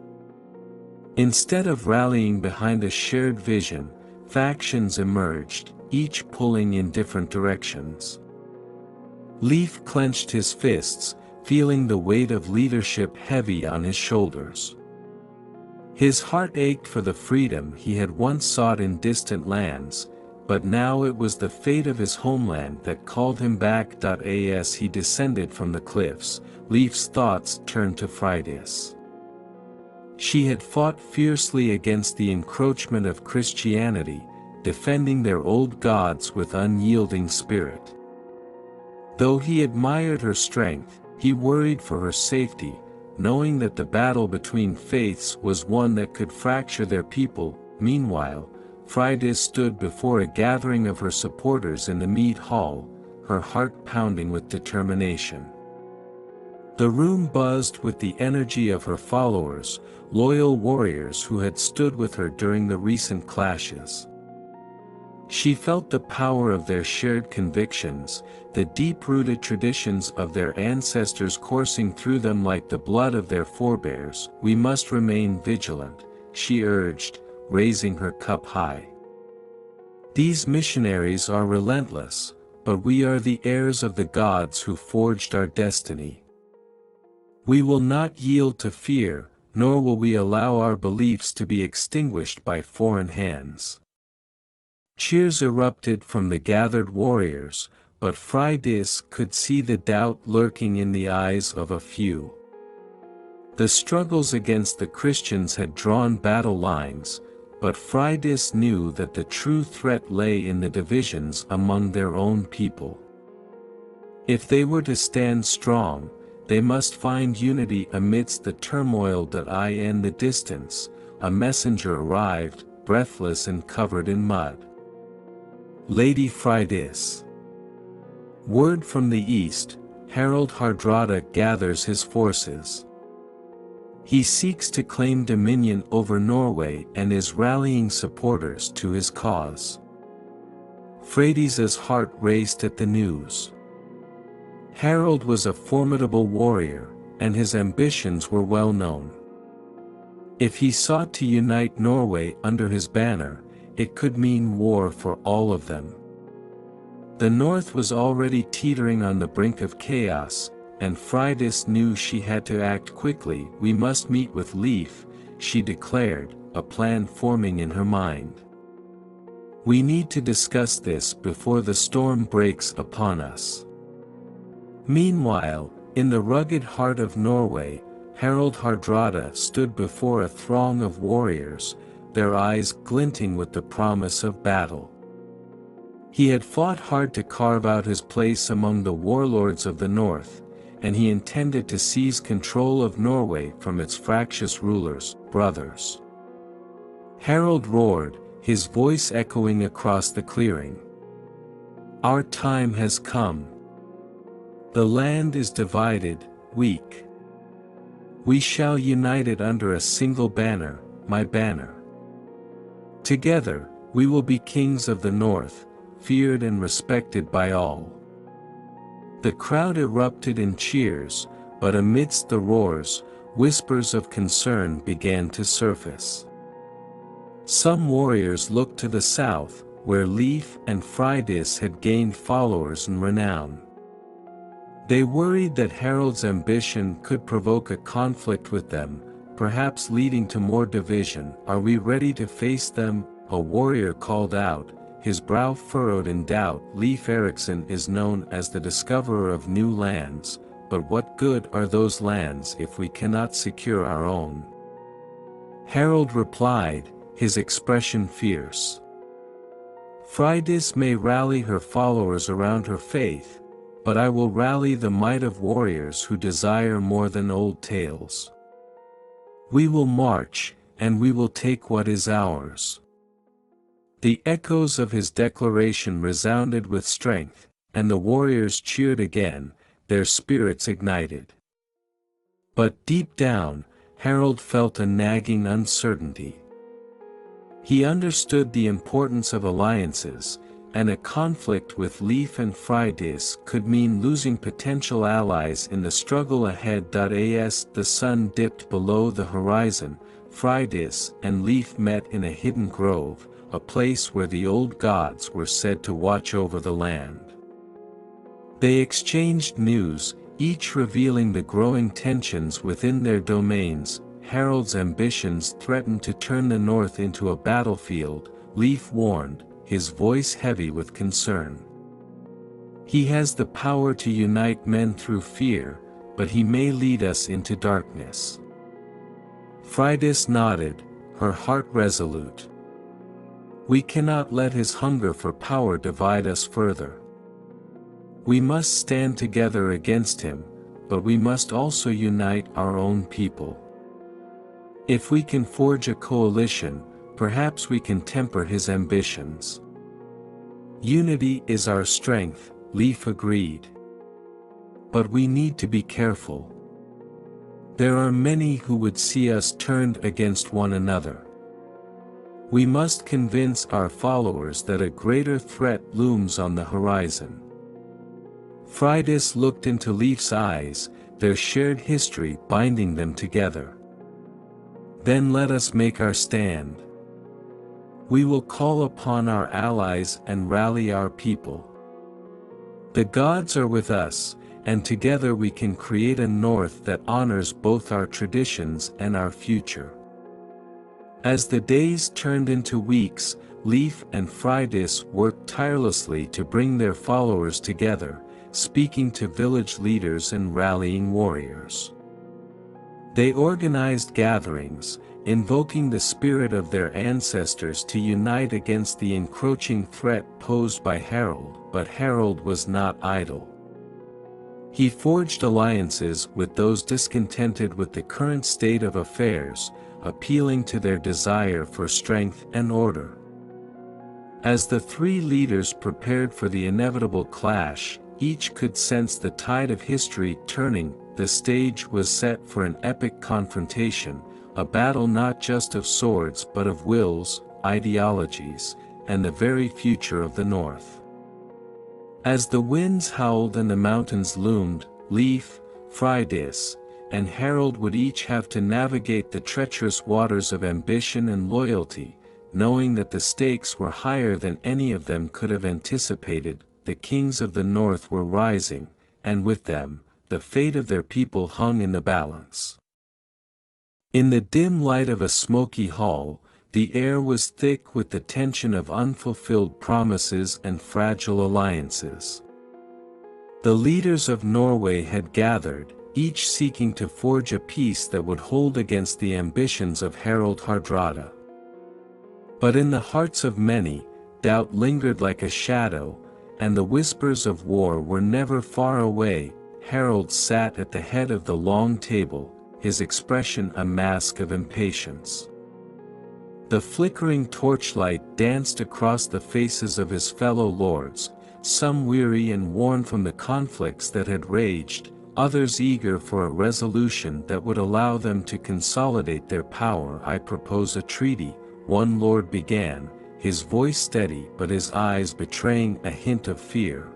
Instead of rallying behind a shared vision, factions emerged, each pulling in different directions. Leif clenched his fists, feeling the weight of leadership heavy on his shoulders. His heart ached for the freedom he had once sought in distant lands, but now it was the fate of his homeland that called him back. As he descended from the cliffs, Leif's thoughts turned to Freydis. She had fought fiercely against the encroachment of Christianity, defending their old gods with unyielding spirit. Though he admired her strength, he worried for her safety, knowing that the battle between faiths was one that could fracture their people. Meanwhile, Freydis stood before a gathering of her supporters in the mead hall, her heart pounding with determination. The room buzzed with the energy of her followers, loyal warriors who had stood with her during the recent clashes. She felt the power of their shared convictions, the deep-rooted traditions of their ancestors coursing through them like the blood of their forebears. "We must remain vigilant," she urged, raising her cup high. "These missionaries are relentless, but we are the heirs of the gods who forged our destiny. We will not yield to fear, nor will we allow our beliefs to be extinguished by foreign hands." Cheers erupted from the gathered warriors, but Freydis could see the doubt lurking in the eyes of a few. The struggles against the Christians had drawn battle lines, but Freydis knew that the true threat lay in the divisions among their own people. If they were to stand strong, they must find unity amidst the turmoil. In the distance, a messenger arrived, breathless and covered in mud. "Lady Freydis. Word from the east, Harald Hardrada gathers his forces. He seeks to claim dominion over Norway and is rallying supporters to his cause." Freydis's heart raced at the news. Harald was a formidable warrior, and his ambitions were well known. If he sought to unite Norway under his banner, it could mean war for all of them. The North was already teetering on the brink of chaos, and Freydis knew she had to act quickly. "We must meet with Leif," she declared, a plan forming in her mind. "We need to discuss this before the storm breaks upon us." Meanwhile, in the rugged heart of Norway, Harald Hardrada stood before a throng of warriors, their eyes glinting with the promise of battle. He had fought hard to carve out his place among the warlords of the North, and he intended to seize control of Norway from its fractious rulers, brothers. Harald roared, his voice echoing across the clearing. "Our time has come. The land is divided, weak. We shall unite it under a single banner, my banner. Together, we will be kings of the North, feared and respected by all." The crowd erupted in cheers, but amidst the roars, whispers of concern began to surface. Some warriors looked to the south, where Leif and Freydis had gained followers and renown. They worried that Harald's ambition could provoke a conflict with them, perhaps leading to more division. Are we ready to face them? A warrior called out, his brow furrowed in doubt. Leif Eriksson is known as the discoverer of new lands, but what good are those lands if we cannot secure our own? Harald replied, his expression fierce. Freydis may rally her followers around her faith, but I will rally the might of warriors who desire more than old tales. We will march, and we will take what is ours. The echoes of his declaration resounded with strength, and the warriors cheered again, their spirits ignited. But deep down, Harald felt a nagging uncertainty. He understood the importance of alliances, and a conflict with Leif and Freydis could mean losing potential allies in the struggle ahead. As the sun dipped below the horizon, Freydis and Leif met in a hidden grove, a place where the old gods were said to watch over the land. They exchanged news, each revealing the growing tensions within their domains. Harald's ambitions threatened to turn the north into a battlefield, Leif warned, his voice heavy with concern. He has the power to unite men through fear, but he may lead us into darkness. Freydis nodded, her heart resolute. We cannot let his hunger for power divide us further. We must stand together against him, but we must also unite our own people. If we can forge a coalition, perhaps we can temper his ambitions. Unity is our strength, Leif agreed. But we need to be careful. There are many who would see us turned against one another. We must convince our followers that a greater threat looms on the horizon. Freydis looked into Leif's eyes, their shared history binding them together. Then let us make our stand. We will call upon our allies and rally our people. The gods are with us, and together we can create a north that honors both our traditions and our future. As the days turned into weeks, Leif and Freydis worked tirelessly to bring their followers together, speaking to village leaders and rallying warriors. They organized gatherings, invoking the spirit of their ancestors to unite against the encroaching threat posed by Harald. But Harald was not idle. He forged alliances with those discontented with the current state of affairs, appealing to their desire for strength and order. As the three leaders prepared for the inevitable clash, each could sense the tide of history turning. The stage was set for an epic confrontation, a battle not just of swords but of wills, ideologies, and the very future of the North. As the winds howled and the mountains loomed, Leif, Freydis, and Harald would each have to navigate the treacherous waters of ambition and loyalty, knowing that the stakes were higher than any of them could have anticipated. The kings of the North were rising, and with them, the fate of their people hung in the balance. In the dim light of a smoky hall, the air was thick with the tension of unfulfilled promises and fragile alliances. The leaders of Norway had gathered, each seeking to forge a peace that would hold against the ambitions of Harald Hardrada. But in the hearts of many, doubt lingered like a shadow, and the whispers of war were never far away. Harald sat at the head of the long table, his expression a mask of impatience. The flickering torchlight danced across the faces of his fellow lords, some weary and worn from the conflicts that had raged, others eager for a resolution that would allow them to consolidate their power. I propose a treaty, one lord began, his voice steady but his eyes betraying a hint of fear.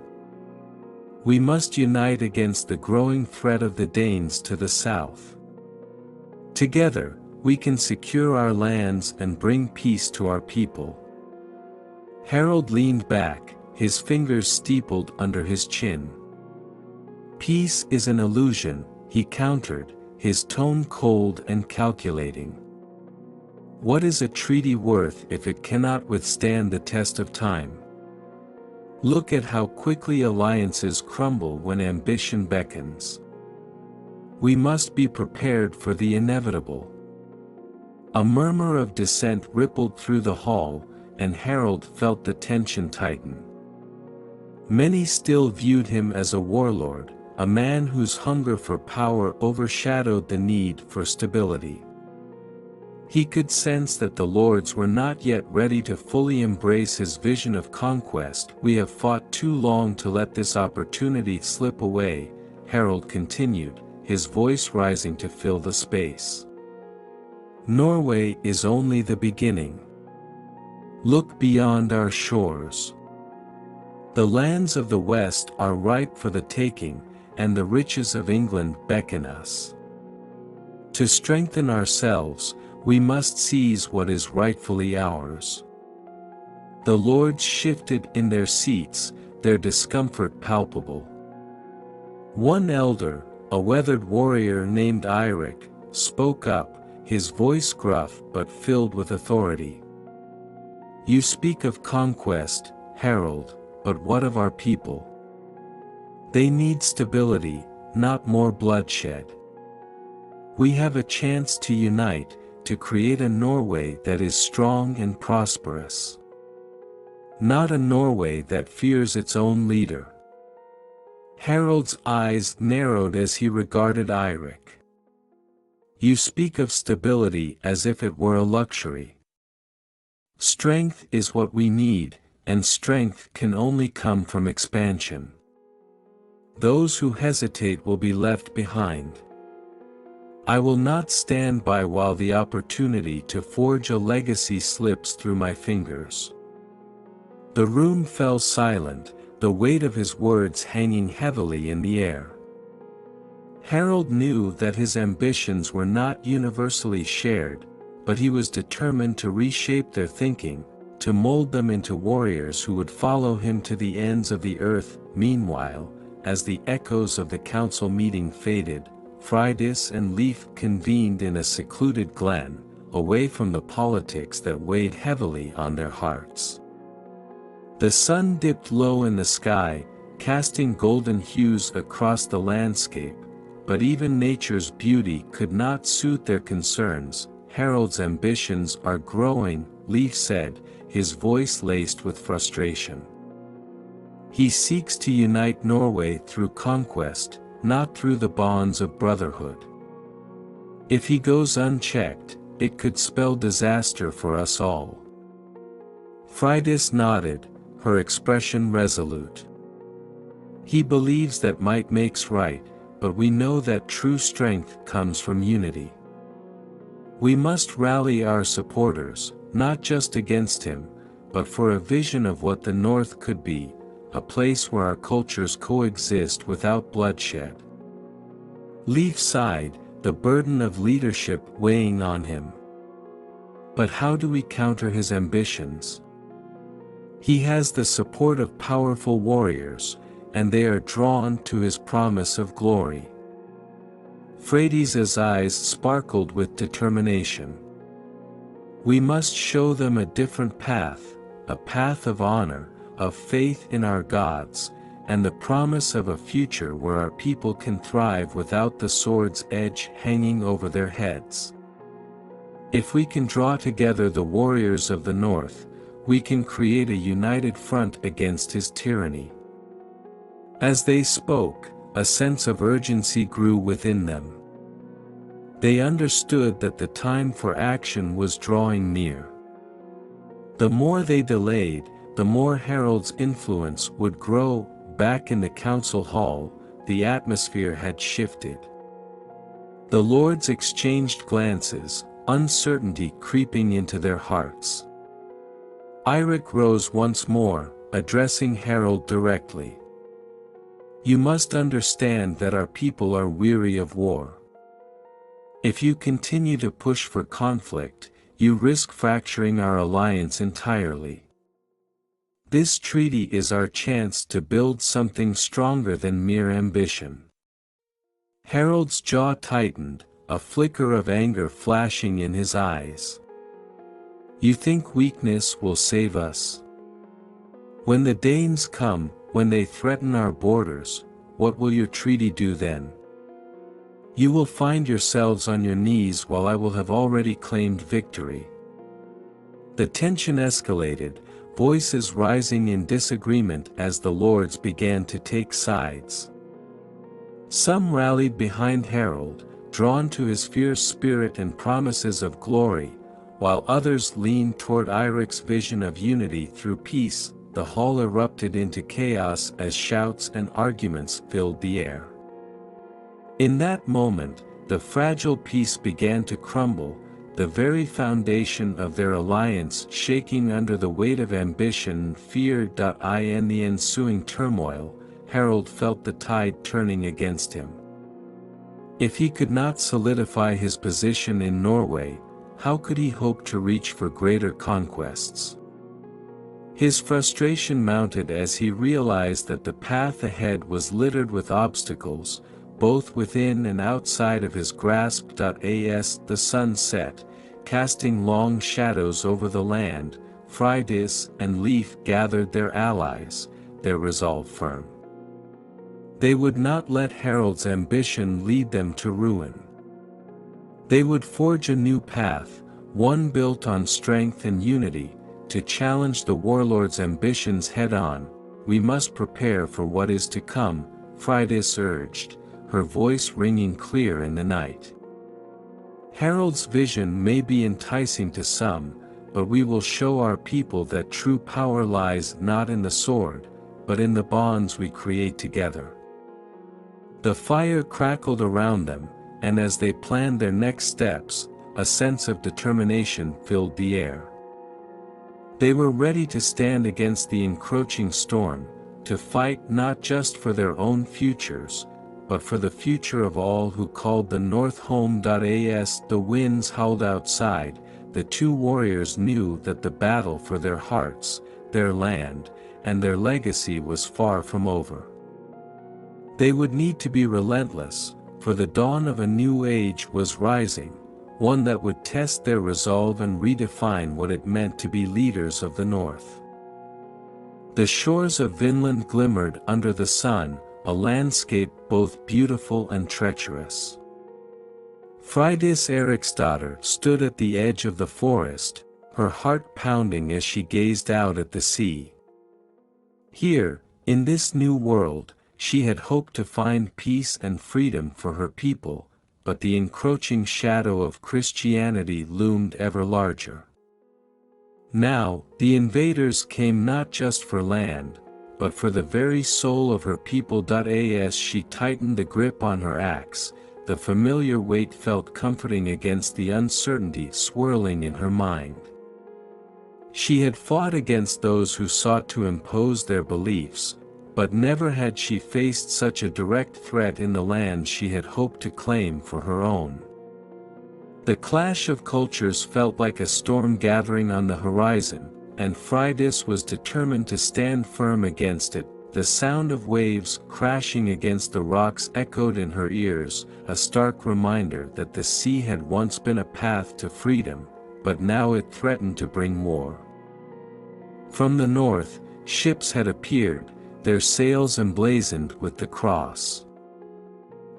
We must unite against the growing threat of the Danes to the south. Together, we can secure our lands and bring peace to our people. Harald leaned back, his fingers steepled under his chin. Peace is an illusion, he countered, his tone cold and calculating. What is a treaty worth if it cannot withstand the test of time? Look at how quickly alliances crumble when ambition beckons. We must be prepared for the inevitable. A murmur of dissent rippled through the hall, and Harald felt the tension tighten. Many still viewed him as a warlord, a man whose hunger for power overshadowed the need for stability. He could sense that the lords were not yet ready to fully embrace his vision of conquest. "We have fought too long to let this opportunity slip away," Harald continued, his voice rising to fill the space. "Norway is only the beginning. Look beyond our shores. The lands of the West are ripe for the taking, and the riches of England beckon us. To strengthen ourselves, we must seize what is rightfully ours." The lords shifted in their seats, their discomfort palpable. One elder, a weathered warrior named Eirik, spoke up, his voice gruff but filled with authority. "You speak of conquest, Harald, but what of our people? They need stability, not more bloodshed. We have a chance to unite, to create a Norway that is strong and prosperous. Not a Norway that fears its own leader." Harald's eyes narrowed as he regarded Eirik. "You speak of stability as if it were a luxury. Strength is what we need, and strength can only come from expansion. Those who hesitate will be left behind. I will not stand by while the opportunity to forge a legacy slips through my fingers." The room fell silent, the weight of his words hanging heavily in the air. Harald knew that his ambitions were not universally shared, but he was determined to reshape their thinking, to mold them into warriors who would follow him to the ends of the earth. Meanwhile, as the echoes of the council meeting faded, Freydis and Leif convened in a secluded glen, away from the politics that weighed heavily on their hearts. The sun dipped low in the sky, casting golden hues across the landscape, but even nature's beauty could not suit their concerns. "Harald's ambitions are growing," Leif said, his voice laced with frustration. "He seeks to unite Norway through conquest, not through the bonds of brotherhood. If he goes unchecked, it could spell disaster for us all." Freydis nodded, her expression resolute. "He believes that might makes right, but we know that true strength comes from unity. We must rally our supporters, not just against him, but for a vision of what the North could be, a place where our cultures coexist without bloodshed." Leif sighed, the burden of leadership weighing on him. "But how do we counter his ambitions? He has the support of powerful warriors, and they are drawn to his promise of glory." Freydis' eyes sparkled with determination. "We must show them a different path, a path of honor, of faith in our gods, and the promise of a future where our people can thrive without the sword's edge hanging over their heads. If we can draw together the warriors of the North, we can create a united front against his tyranny." As they spoke, a sense of urgency grew within them. They understood that the time for action was drawing near. The more they delayed, the more Harald's influence would grow. Back in the council hall, the atmosphere had shifted. The lords exchanged glances, uncertainty creeping into their hearts. Eirik rose once more, addressing Harald directly. "You must understand that our people are weary of war. If you continue to push for conflict, you risk fracturing our alliance entirely. This treaty is our chance to build something stronger than mere ambition." Harald's jaw tightened, a flicker of anger flashing in his eyes. "You think weakness will save us? When the Danes come, when they threaten our borders, what will your treaty do then? You will find yourselves on your knees while I will have already claimed victory." The tension escalated, voices rising in disagreement as the lords began to take sides. Some rallied behind Harald, drawn to his fierce spirit and promises of glory, while others leaned toward Eirik's vision of unity through peace. The hall erupted into chaos as shouts and arguments filled the air. In that moment, the fragile peace began to crumble, the very foundation of their alliance shaking under the weight of ambition and fear. In the ensuing turmoil, Harald felt the tide turning against him. If he could not solidify his position in Norway, how could he hope to reach for greater conquests? His frustration mounted as he realized that the path ahead was littered with obstacles, both within and outside of his grasp. As the sun set, casting long shadows over the land, Freydis and Leif gathered their allies, their resolve firm. They would not let Harald's ambition lead them to ruin. They would forge a new path, one built on strength and unity, to challenge the warlord's ambitions head-on. "We must prepare for what is to come," Freydis urged, her voice ringing clear in the night. "Harald's vision may be enticing to some, but we will show our people that true power lies not in the sword, but in the bonds we create together." The fire crackled around them, and as they planned their next steps, a sense of determination filled the air. They were ready to stand against the encroaching storm, to fight not just for their own futures, but for the future of all who called the North home. As the winds howled outside, the two warriors knew that the battle for their hearts, their land, and their legacy was far from over. They would need to be relentless, for the dawn of a new age was rising, one that would test their resolve and redefine what it meant to be leaders of the North. The shores of Vinland glimmered under the sun, a landscape both beautiful and treacherous. Freydis Eriksdotter stood at the edge of the forest, her heart pounding as she gazed out at the sea. Here, in this new world, she had hoped to find peace and freedom for her people, but the encroaching shadow of Christianity loomed ever larger. Now, the invaders came not just for land, but for the very soul of her people. As she tightened the grip on her axe, the familiar weight felt comforting against the uncertainty swirling in her mind. She had fought against those who sought to impose their beliefs, but never had she faced such a direct threat in the land she had hoped to claim for her own. The clash of cultures felt like a storm gathering on the horizon, and Freydis was determined to stand firm against it. The sound of waves crashing against the rocks echoed in her ears, a stark reminder that the sea had once been a path to freedom, but now it threatened to bring war. From the north, ships had appeared, their sails emblazoned with the cross.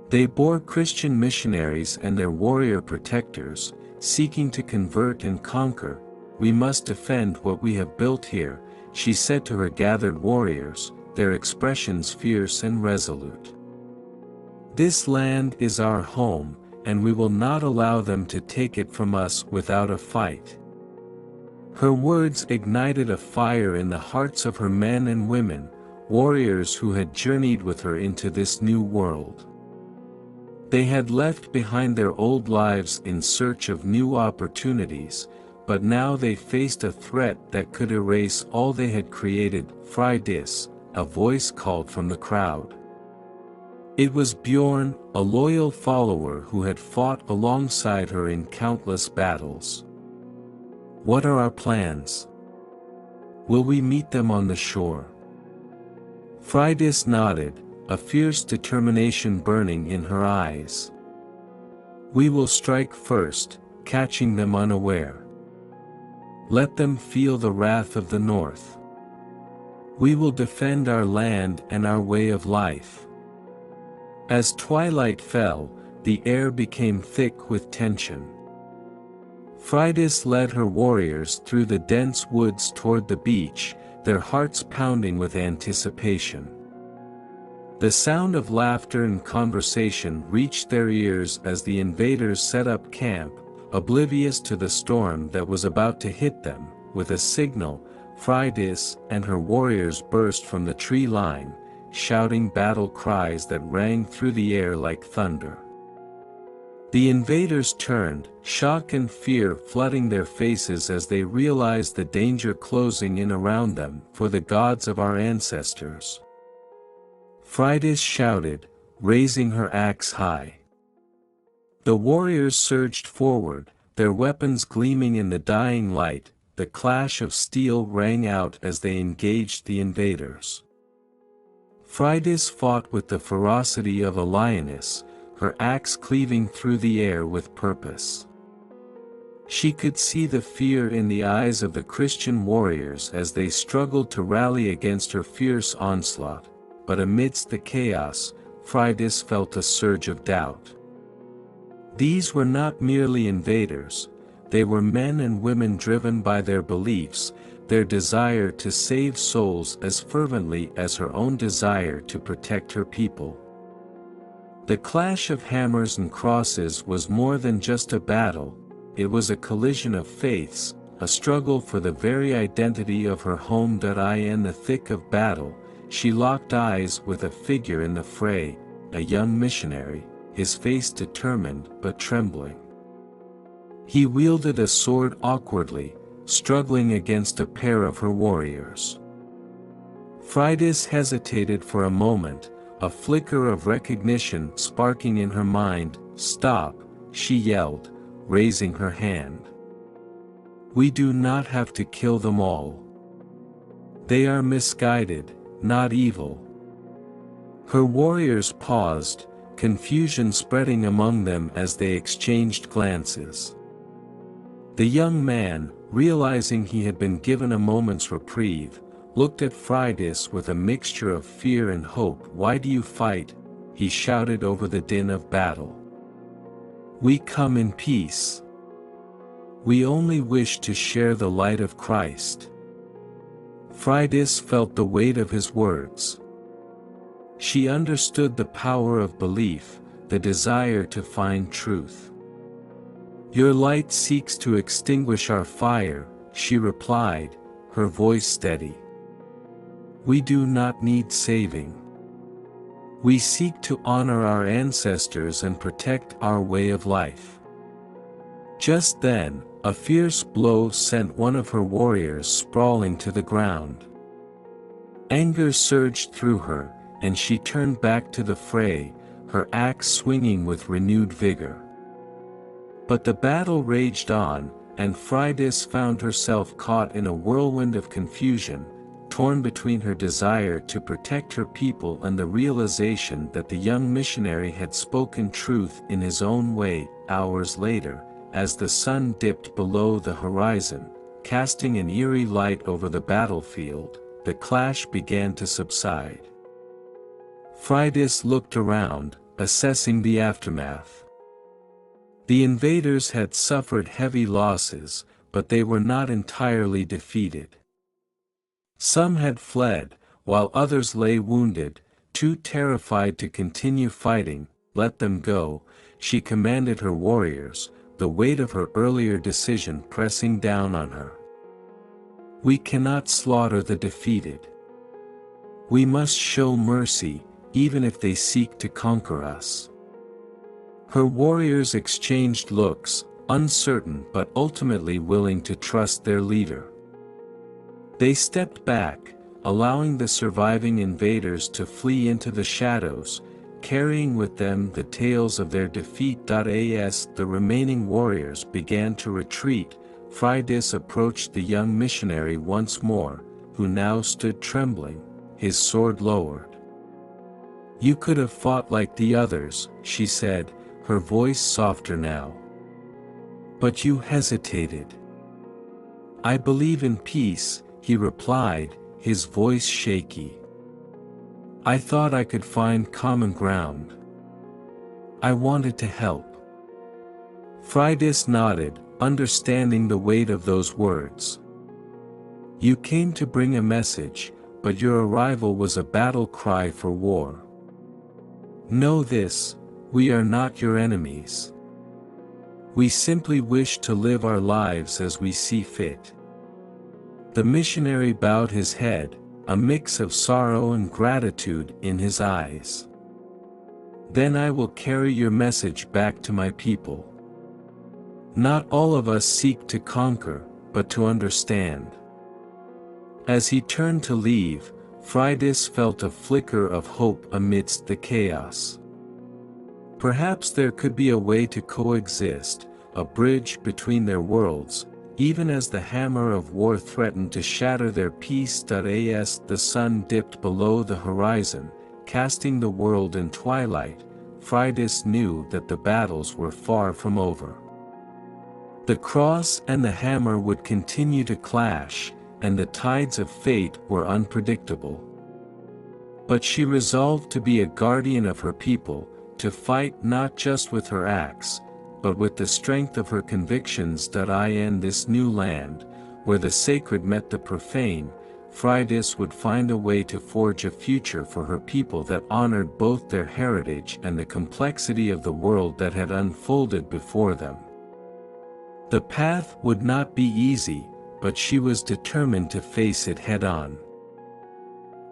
They bore Christian missionaries and their warrior protectors, seeking to convert and conquer. "We must defend what we have built here," she said to her gathered warriors, their expressions fierce and resolute. "This land is our home, and we will not allow them to take it from us without a fight." Her words ignited a fire in the hearts of her men and women, warriors who had journeyed with her into this new world. They had left behind their old lives in search of new opportunities, but now they faced a threat that could erase all they had created. "Freydis," a voice called from the crowd. It was Bjorn, a loyal follower who had fought alongside her in countless battles. "What are our plans? Will we meet them on the shore?" Freydis nodded, a fierce determination burning in her eyes. We will strike first, catching them unaware. Let them feel the wrath of the north. We will defend our land and our way of life. As twilight fell, the air became thick with tension. Freydis led her warriors through the dense woods toward the beach, their hearts pounding with anticipation. The sound of laughter and conversation reached their ears as the invaders set up camp, oblivious to the storm that was about to hit them. With a signal, Freydis and her warriors burst from the tree line, shouting battle cries that rang through the air like thunder. The invaders turned, shock and fear flooding their faces as they realized the danger closing in around them. For the gods of our ancestors, Freydis shouted, raising her axe high. The warriors surged forward, their weapons gleaming in the dying light. The clash of steel rang out as they engaged the invaders. Freydis fought with the ferocity of a lioness, her axe cleaving through the air with purpose. She could see the fear in the eyes of the Christian warriors as they struggled to rally against her fierce onslaught, but amidst the chaos, Freydis felt a surge of doubt. These were not merely invaders, they were men and women driven by their beliefs, their desire to save souls as fervently as her own desire to protect her people. The clash of hammers and crosses was more than just a battle, it was a collision of faiths, a struggle for the very identity of her home. In the thick of battle, she locked eyes with a figure in the fray, a young missionary, his face determined but trembling. He wielded a sword awkwardly, struggling against a pair of her warriors. Freydis hesitated for a moment, a flicker of recognition sparking in her mind. "Stop," she yelled, raising her hand. "We do not have to kill them all. They are misguided, not evil." Her warriors paused, confusion spreading among them as they exchanged glances. The young man, realizing he had been given a moment's reprieve, looked at Freydis with a mixture of fear and hope. "Why do you fight?" he shouted over the din of battle. "We come in peace. We only wish to share the light of Christ." Freydis felt the weight of his words. She understood the power of belief, the desire to find truth. "Your light seeks to extinguish our fire," she replied, her voice steady. "We do not need saving. We seek to honor our ancestors and protect our way of life." Just then, a fierce blow sent one of her warriors sprawling to the ground. Anger surged through her, and she turned back to the fray, her axe swinging with renewed vigor. But the battle raged on, and Freydis found herself caught in a whirlwind of confusion, torn between her desire to protect her people and the realization that the young missionary had spoken truth in his own way. Hours later, as the sun dipped below the horizon, casting an eerie light over the battlefield, the clash began to subside. Freydis looked around, assessing the aftermath. The invaders had suffered heavy losses, but they were not entirely defeated. Some had fled, while others lay wounded, too terrified to continue fighting. "Let them go," she commanded her warriors, the weight of her earlier decision pressing down on her. "We cannot slaughter the defeated. We must show mercy, even if they seek to conquer us." Her warriors exchanged looks, uncertain but ultimately willing to trust their leader. They stepped back, allowing the surviving invaders to flee into the shadows, carrying with them the tales of their defeat. As the remaining warriors began to retreat, Freydis approached the young missionary once more, who now stood trembling, his sword lowered. "You could have fought like the others," she said, her voice softer now. "But you hesitated." "I believe in peace," he replied, his voice shaky. "I thought I could find common ground. I wanted to help." Freydis nodded, understanding the weight of those words. "You came to bring a message, but your arrival was a battle cry for war. Know this, we are not your enemies. We simply wish to live our lives as we see fit." The missionary bowed his head, a mix of sorrow and gratitude in his eyes. "Then I will carry your message back to my people. Not all of us seek to conquer, but to understand." As he turned to leave, Freydis felt a flicker of hope amidst the chaos. Perhaps there could be a way to coexist, a bridge between their worlds, even as the hammer of war threatened to shatter their peace. As the sun dipped below the horizon, casting the world in twilight, Freydis knew that the battles were far from over. The cross and the hammer would continue to clash, and the tides of fate were unpredictable. But she resolved to be a guardian of her people, to fight not just with her axe, but with the strength of her convictions. In this new land, where the sacred met the profane, Freydis would find a way to forge a future for her people that honored both their heritage and the complexity of the world that had unfolded before them. The path would not be easy, but she was determined to face it head-on.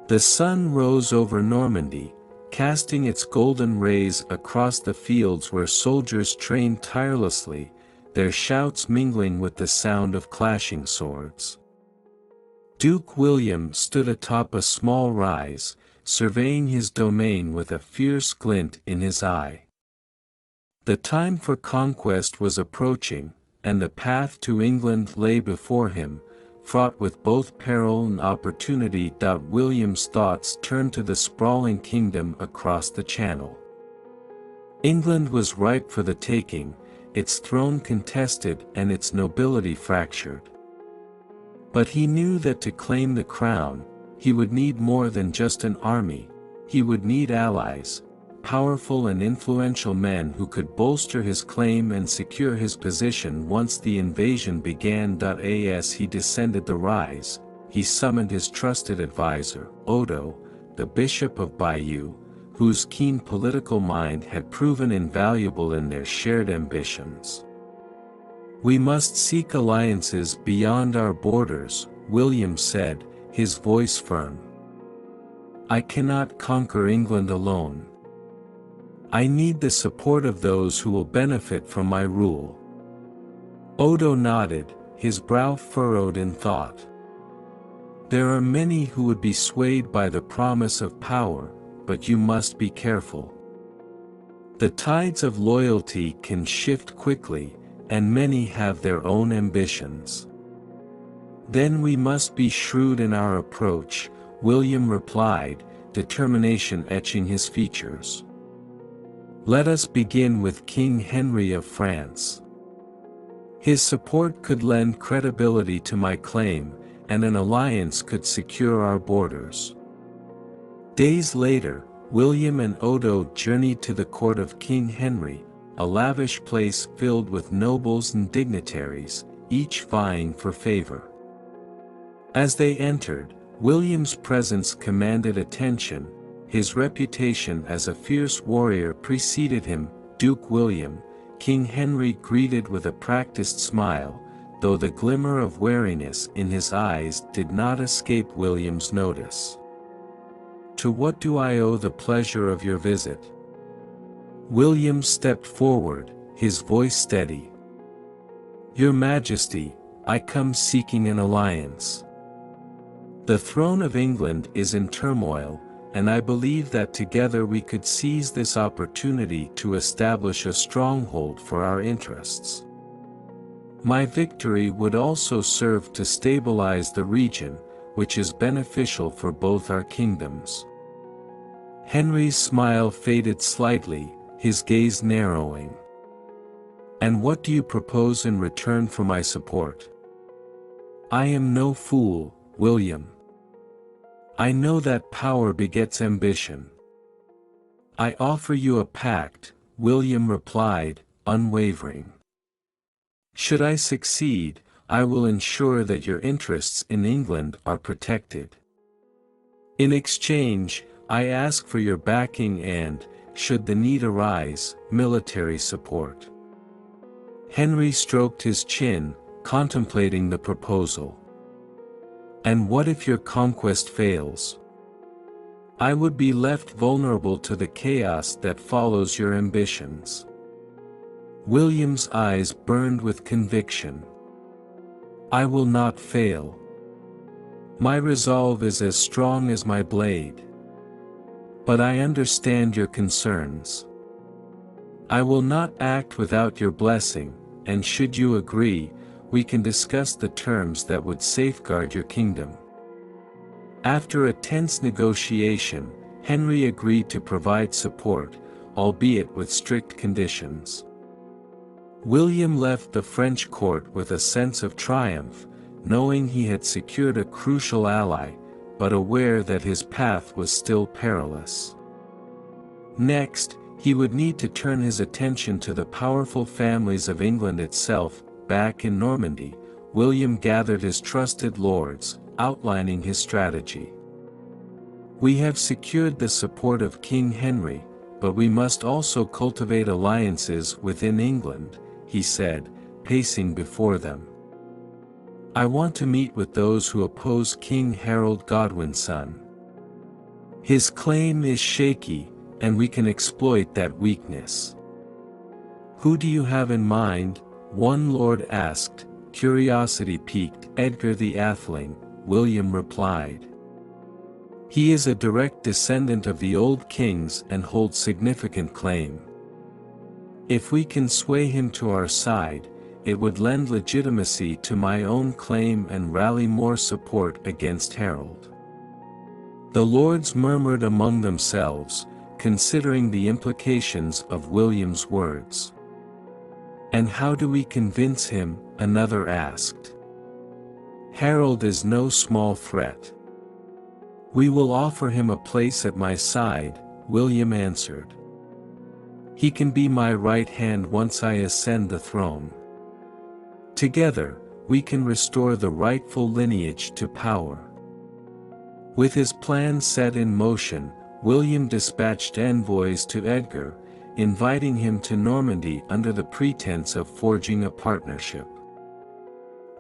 The sun rose over Normandy, casting its golden rays across the fields where soldiers trained tirelessly, their shouts mingling with the sound of clashing swords. Duke William stood atop a small rise, surveying his domain with a fierce glint in his eye. The time for conquest was approaching, and the path to England lay before him, fraught with both peril and opportunity. William's thoughts turned to the sprawling kingdom across the Channel. England was ripe for the taking, its throne contested and its nobility fractured. But he knew that to claim the crown, he would need more than just an army. He would need allies, powerful and influential men who could bolster his claim and secure his position once the invasion began. As he descended the rise, he summoned his trusted advisor, Odo, the Bishop of Bayeux, whose keen political mind had proven invaluable in their shared ambitions. "We must seek alliances beyond our borders," William said, his voice firm. "I cannot conquer England alone. I need the support of those who will benefit from my rule." Odo nodded, his brow furrowed in thought. "There are many who would be swayed by the promise of power, but you must be careful. The tides of loyalty can shift quickly, and many have their own ambitions." "Then we must be shrewd in our approach," William replied, determination etching his features. "Let us begin with King Henry of France. His support could lend credibility to my claim, and an alliance could secure our borders." Days later, William and Odo journeyed to the court of King Henry, a lavish place filled with nobles and dignitaries, each vying for favor. As they entered, William's presence commanded attention. His reputation as a fierce warrior preceded him. Duke William, King Henry greeted with a practiced smile, though the glimmer of wariness in his eyes did not escape William's notice. "To what do I owe the pleasure of your visit?" William stepped forward, his voice steady. "Your Majesty, I come seeking an alliance. The throne of England is in turmoil, and I believe that together we could seize this opportunity to establish a stronghold for our interests. My victory would also serve to stabilize the region, which is beneficial for both our kingdoms." Henry's smile faded slightly, his gaze narrowing. "And what do you propose in return for my support?" "I am no fool, William. I know that power begets ambition." "I offer you a pact," William replied, unwavering. "Should I succeed, I will ensure that your interests in England are protected. In exchange, I ask for your backing and, should the need arise, military support." Henry stroked his chin, contemplating the proposal. "And what if your conquest fails? I would be left vulnerable to the chaos that follows your ambitions." William's eyes burned with conviction. "I will not fail. My resolve is as strong as my blade. But I understand your concerns. I will not act without your blessing, and should you agree, we can discuss the terms that would safeguard your kingdom." After a tense negotiation, Henry agreed to provide support, albeit with strict conditions. William left the French court with a sense of triumph, knowing he had secured a crucial ally, but aware that his path was still perilous. Next, he would need to turn his attention to the powerful families of England itself. Back in Normandy, William gathered his trusted lords, outlining his strategy. "We have secured the support of King Henry, but we must also cultivate alliances within England," he said, pacing before them. "I want to meet with those who oppose King Harold Godwin's son. His claim is shaky, and we can exploit that weakness." "Who do you have in mind?" one lord asked, curiosity piqued. "Edgar the Atheling," William replied. "He is a direct descendant of the old kings and holds significant claim. If we can sway him to our side, it would lend legitimacy to my own claim and rally more support against Harold." The lords murmured among themselves, considering the implications of William's words. "And how do we convince him?" another asked. "Harold is no small threat. We will offer him a place at my side," William answered. "He can be my right hand once I ascend the throne. Together, we can restore the rightful lineage to power." With his plan set in motion, William dispatched envoys to Edgar, inviting him to Normandy under the pretense of forging a partnership.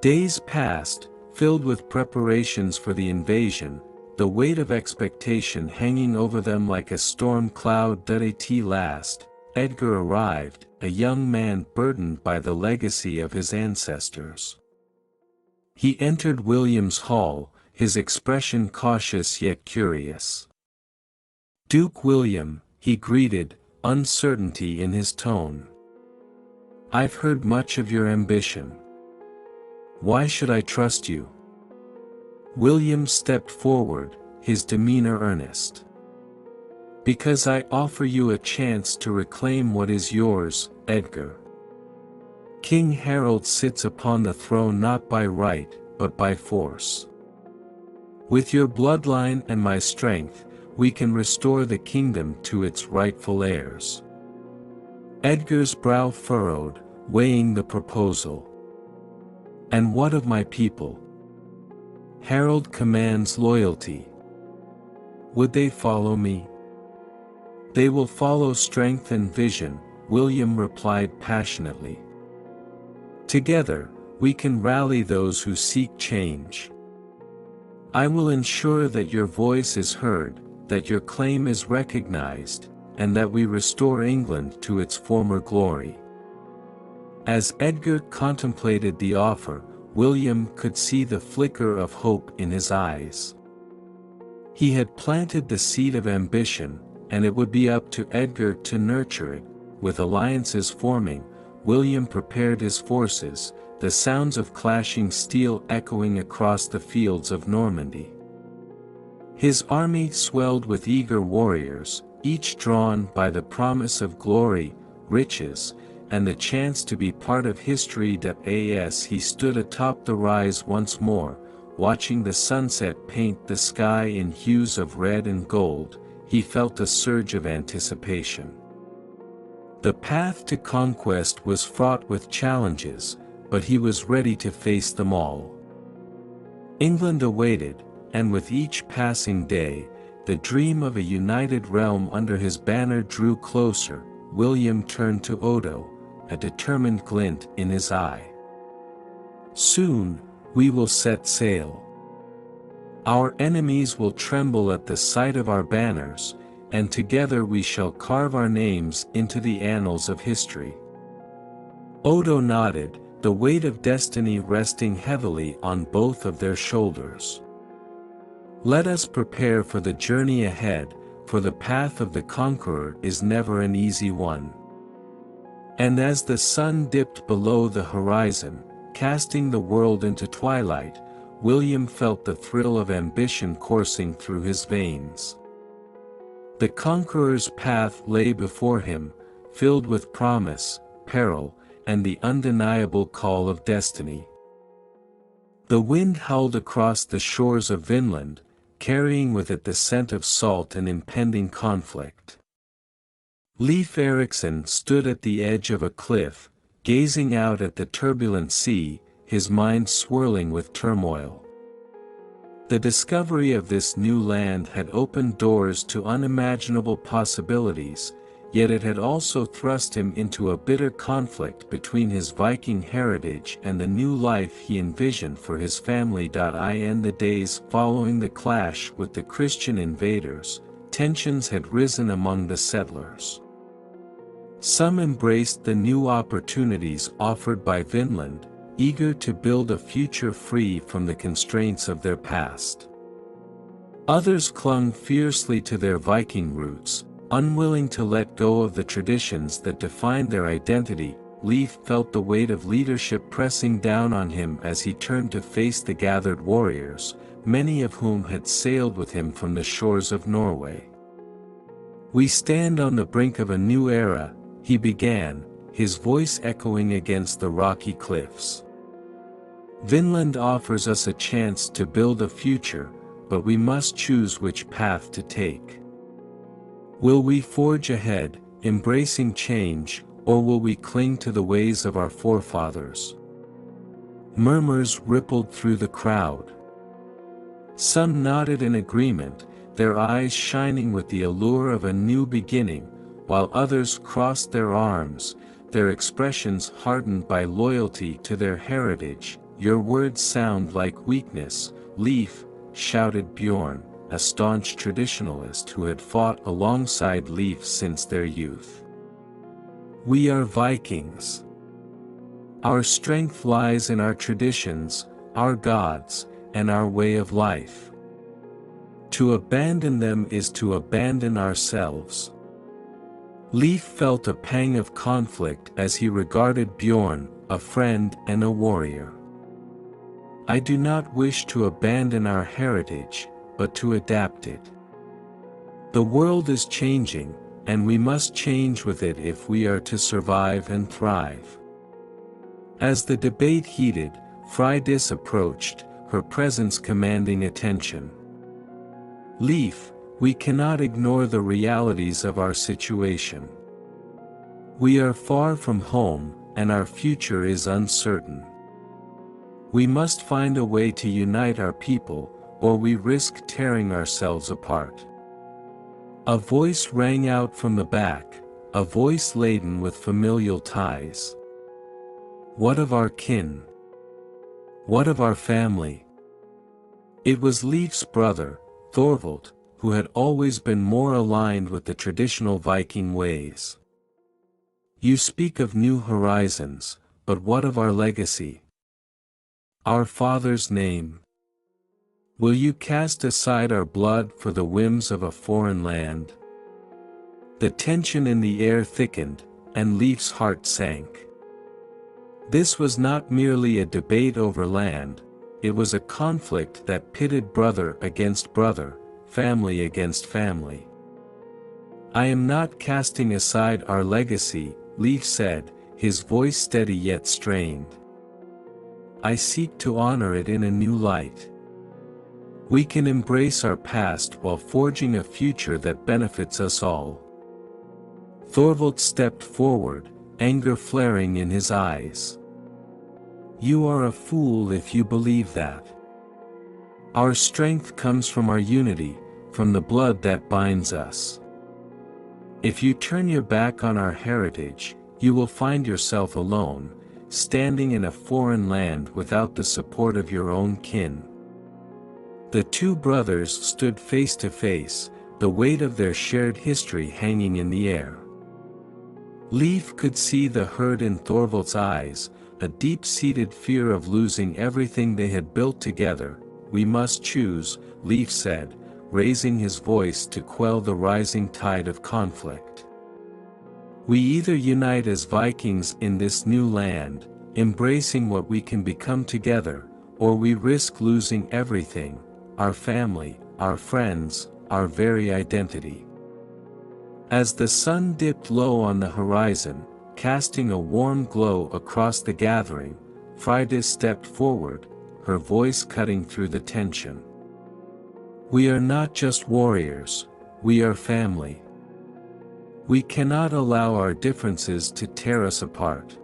Days passed, filled with preparations for the invasion, the weight of expectation hanging over them like a storm cloud. At last, Edgar arrived, a young man burdened by the legacy of his ancestors. He entered William's hall, his expression cautious yet curious. "Duke William," he greeted, uncertainty in his tone. "I've heard much of your ambition. Why should I trust you?" William stepped forward, his demeanor earnest. "Because I offer you a chance to reclaim what is yours, Edgar. King Harold sits upon the throne not by right, but by force. With your bloodline and my strength, we can restore the kingdom to its rightful heirs." Edgar's brow furrowed, weighing the proposal. "And what of my people? Harold commands loyalty. Would they follow me?" "They will follow strength and vision," William replied passionately. "Together, we can rally those who seek change. I will ensure that your voice is heard, that your claim is recognized, and that we restore England to its former glory." As Edgar contemplated the offer, William could see the flicker of hope in his eyes. He had planted the seed of ambition, and it would be up to Edgar to nurture it. With alliances forming, William prepared his forces, the sounds of clashing steel echoing across the fields of Normandy. His army swelled with eager warriors, each drawn by the promise of glory, riches, and the chance to be part of history. As he stood atop the rise once more, watching the sunset paint the sky in hues of red and gold, he felt a surge of anticipation. The path to conquest was fraught with challenges, but he was ready to face them all. England awaited, and with each passing day, the dream of a united realm under his banner drew closer. William turned to Odo, a determined glint in his eye. "Soon, we will set sail. Our enemies will tremble at the sight of our banners, and together we shall carve our names into the annals of history." Odo nodded, the weight of destiny resting heavily on both of their shoulders. "Let us prepare for the journey ahead, for the path of the conqueror is never an easy one." And as the sun dipped below the horizon, casting the world into twilight, William felt the thrill of ambition coursing through his veins. The conqueror's path lay before him, filled with promise, peril, and the undeniable call of destiny. The wind howled across the shores of Vinland, carrying with it the scent of salt and impending conflict. Leif Eriksson stood at the edge of a cliff, gazing out at the turbulent sea, his mind swirling with turmoil. The discovery of this new land had opened doors to unimaginable possibilities, yet it had also thrust him into a bitter conflict between his Viking heritage and the new life he envisioned for his family. In the days following the clash with the Christian invaders, tensions had risen among the settlers. Some embraced the new opportunities offered by Vinland, eager to build a future free from the constraints of their past. Others clung fiercely to their Viking roots, unwilling to let go of the traditions that defined their identity. Leif felt the weight of leadership pressing down on him as he turned to face the gathered warriors, many of whom had sailed with him from the shores of Norway. "We stand on the brink of a new era," he began, his voice echoing against the rocky cliffs. "Vinland offers us a chance to build a future, but we must choose which path to take. Will we forge ahead, embracing change, or will we cling to the ways of our forefathers?" Murmurs rippled through the crowd. Some nodded in agreement, their eyes shining with the allure of a new beginning, while others crossed their arms, their expressions hardened by loyalty to their heritage. "Your words sound like weakness, Leif," shouted Bjorn, a staunch traditionalist who had fought alongside Leif since their youth. "We are Vikings. Our strength lies in our traditions, our gods, and our way of life. To abandon them is to abandon ourselves." Leif felt a pang of conflict as he regarded Bjorn, a friend and a warrior. "I do not wish to abandon our heritage, but to adapt it. The world is changing, and we must change with it if we are to survive and thrive." As the debate heated, Freydis approached, her presence commanding attention. "Leif, we cannot ignore the realities of our situation. We are far from home, and our future is uncertain. We must find a way to unite our people, or we risk tearing ourselves apart." A voice rang out from the back, a voice laden with familial ties. "What of our kin? What of our family?" It was Leif's brother, Thorvald, who had always been more aligned with the traditional Viking ways. "You speak of new horizons, but what of our legacy? Our father's name? Will you cast aside our blood for the whims of a foreign land?" The tension in the air thickened, and Leif's heart sank. This was not merely a debate over land, it was a conflict that pitted brother against brother, family against family. I am not casting aside our legacy, Leif said, his voice steady yet strained. I seek to honor it in a new light. We can embrace our past while forging a future that benefits us all. Thorvald stepped forward, anger flaring in his eyes. You are a fool if you believe that. Our strength comes from our unity, from the blood that binds us. If you turn your back on our heritage, you will find yourself alone, standing in a foreign land without the support of your own kin. The two brothers stood face to face, the weight of their shared history hanging in the air. Leif could see the hurt in Thorvald's eyes, a deep-seated fear of losing everything they had built together. We must choose, Leif said, raising his voice to quell the rising tide of conflict. We either unite as Vikings in this new land, embracing what we can become together, or we risk losing everything, our family, our friends, our very identity. As the sun dipped low on the horizon, casting a warm glow across the gathering, Freydis stepped forward, her voice cutting through the tension. We are not just warriors, we are family. We cannot allow our differences to tear us apart.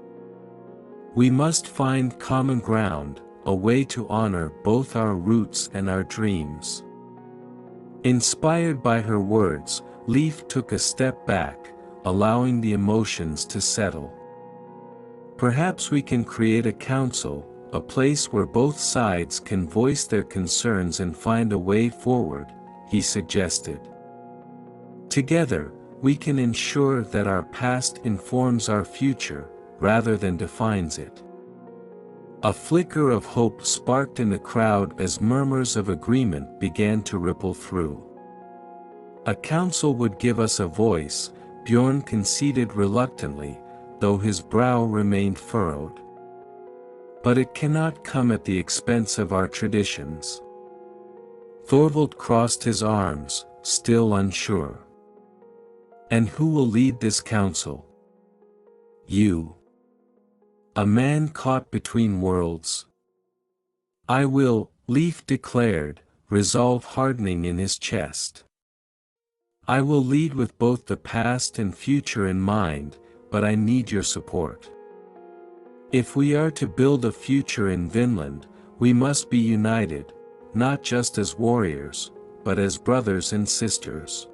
We must find common ground, a way to honor both our roots and our dreams. Inspired by her words, Leif took a step back, allowing the emotions to settle. Perhaps we can create a council, a place where both sides can voice their concerns and find a way forward, he suggested. Together, we can ensure that our past informs our future, rather than defines it. A flicker of hope sparked in the crowd as murmurs of agreement began to ripple through. A council would give us a voice, Bjorn conceded reluctantly, though his brow remained furrowed. But it cannot come at the expense of our traditions. Thorvald crossed his arms, still unsure. And who will lead this council? You. A man caught between worlds. I will, Leif declared, resolve hardening in his chest. I will lead with both the past and future in mind, but I need your support. If we are to build a future in Vinland, we must be united, not just as warriors, but as brothers and sisters.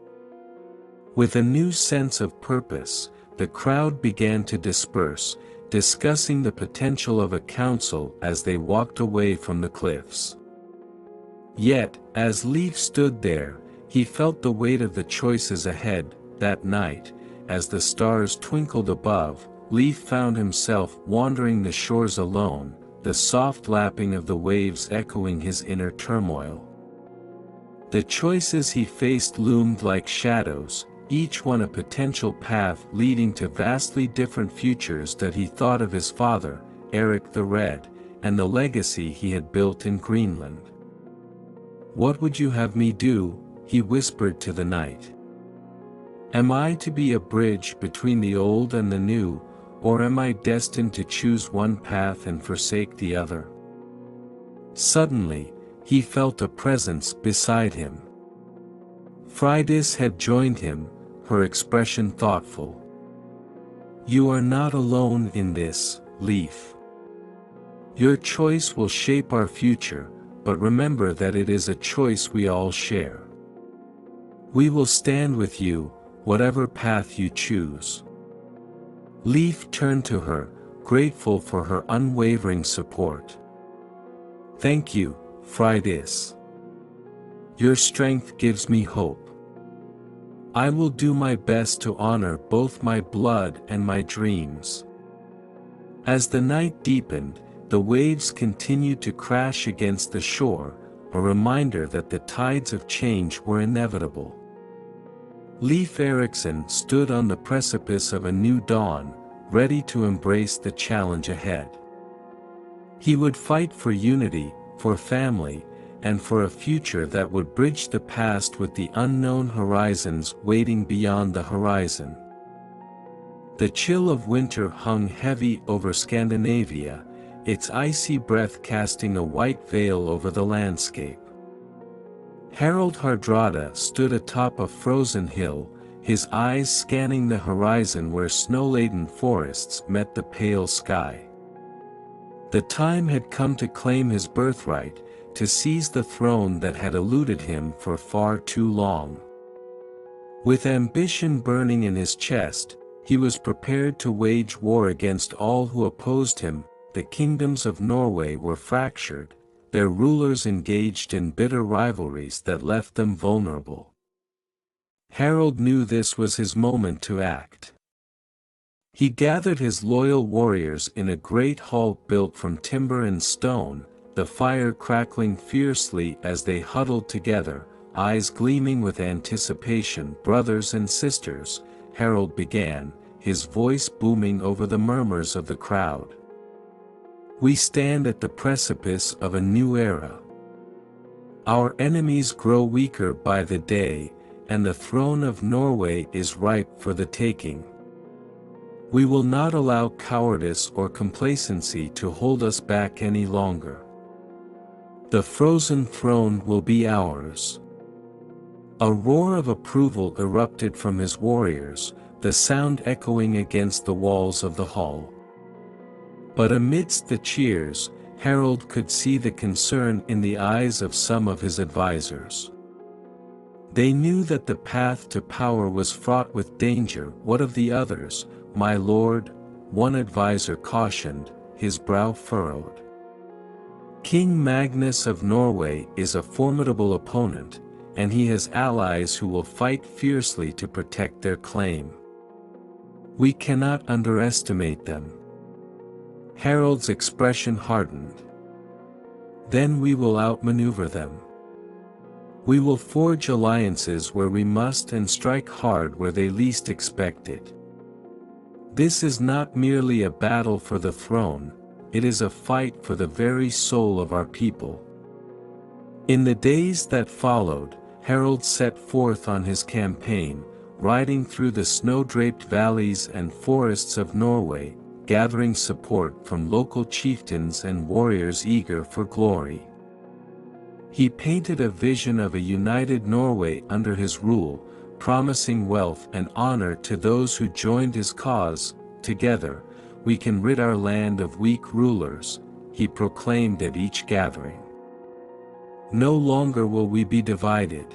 With a new sense of purpose, the crowd began to disperse, discussing the potential of a council as they walked away from the cliffs. Yet, as Leif stood there, he felt the weight of the choices ahead. That night, as the stars twinkled above, Leif found himself wandering the shores alone, the soft lapping of the waves echoing his inner turmoil. The choices he faced loomed like shadows, each one a potential path leading to vastly different futures that he thought of his father, Eric the Red, and the legacy he had built in Greenland. What would you have me do? He whispered to the night. Am I to be a bridge between the old and the new, or am I destined to choose one path and forsake the other? Suddenly, he felt a presence beside him. Freydis had joined him, her expression thoughtful. You are not alone in this, Leif. Your choice will shape our future, but remember that it is a choice we all share. We will stand with you, whatever path you choose. Leif turned to her, grateful for her unwavering support. Thank you, Freydis. Your strength gives me hope. I will do my best to honor both my blood and my dreams. As the night deepened, the waves continued to crash against the shore, a reminder that the tides of change were inevitable. Leif Eriksson stood on the precipice of a new dawn, ready to embrace the challenge ahead. He would fight for unity, for family, and for a future that would bridge the past with the unknown horizons waiting beyond the horizon. The chill of winter hung heavy over Scandinavia, its icy breath casting a white veil over the landscape. Harald Hardrada stood atop a frozen hill, his eyes scanning the horizon where snow-laden forests met the pale sky. The time had come to claim his birthright, to seize the throne that had eluded him for far too long. With ambition burning in his chest, he was prepared to wage war against all who opposed him. The kingdoms of Norway were fractured, their rulers engaged in bitter rivalries that left them vulnerable. Harald knew this was his moment to act. He gathered his loyal warriors in a great hall built from timber and stone, the fire crackling fiercely as they huddled together, eyes gleaming with anticipation. "Brothers and sisters," Harald began, his voice booming over the murmurs of the crowd. "We stand at the precipice of a new era. Our enemies grow weaker by the day, and the throne of Norway is ripe for the taking. We will not allow cowardice or complacency to hold us back any longer. The frozen throne will be ours." A roar of approval erupted from his warriors, the sound echoing against the walls of the hall. But amidst the cheers, Harald could see the concern in the eyes of some of his advisors. They knew that the path to power was fraught with danger. "What of the others, my lord?" one advisor cautioned, his brow furrowed. "King Magnus of Norway is a formidable opponent, and he has allies who will fight fiercely to protect their claim. We cannot underestimate them." Harald's expression hardened. "Then we will outmaneuver them. We will forge alliances where we must and strike hard where they least expect it. This is not merely a battle for the throne, it is a fight for the very soul of our people." In the days that followed, Harald set forth on his campaign, riding through the snow-draped valleys and forests of Norway, gathering support from local chieftains and warriors eager for glory. He painted a vision of a united Norway under his rule, promising wealth and honor to those who joined his cause. "Together, we can rid our land of weak rulers," he proclaimed at each gathering. "No longer will we be divided.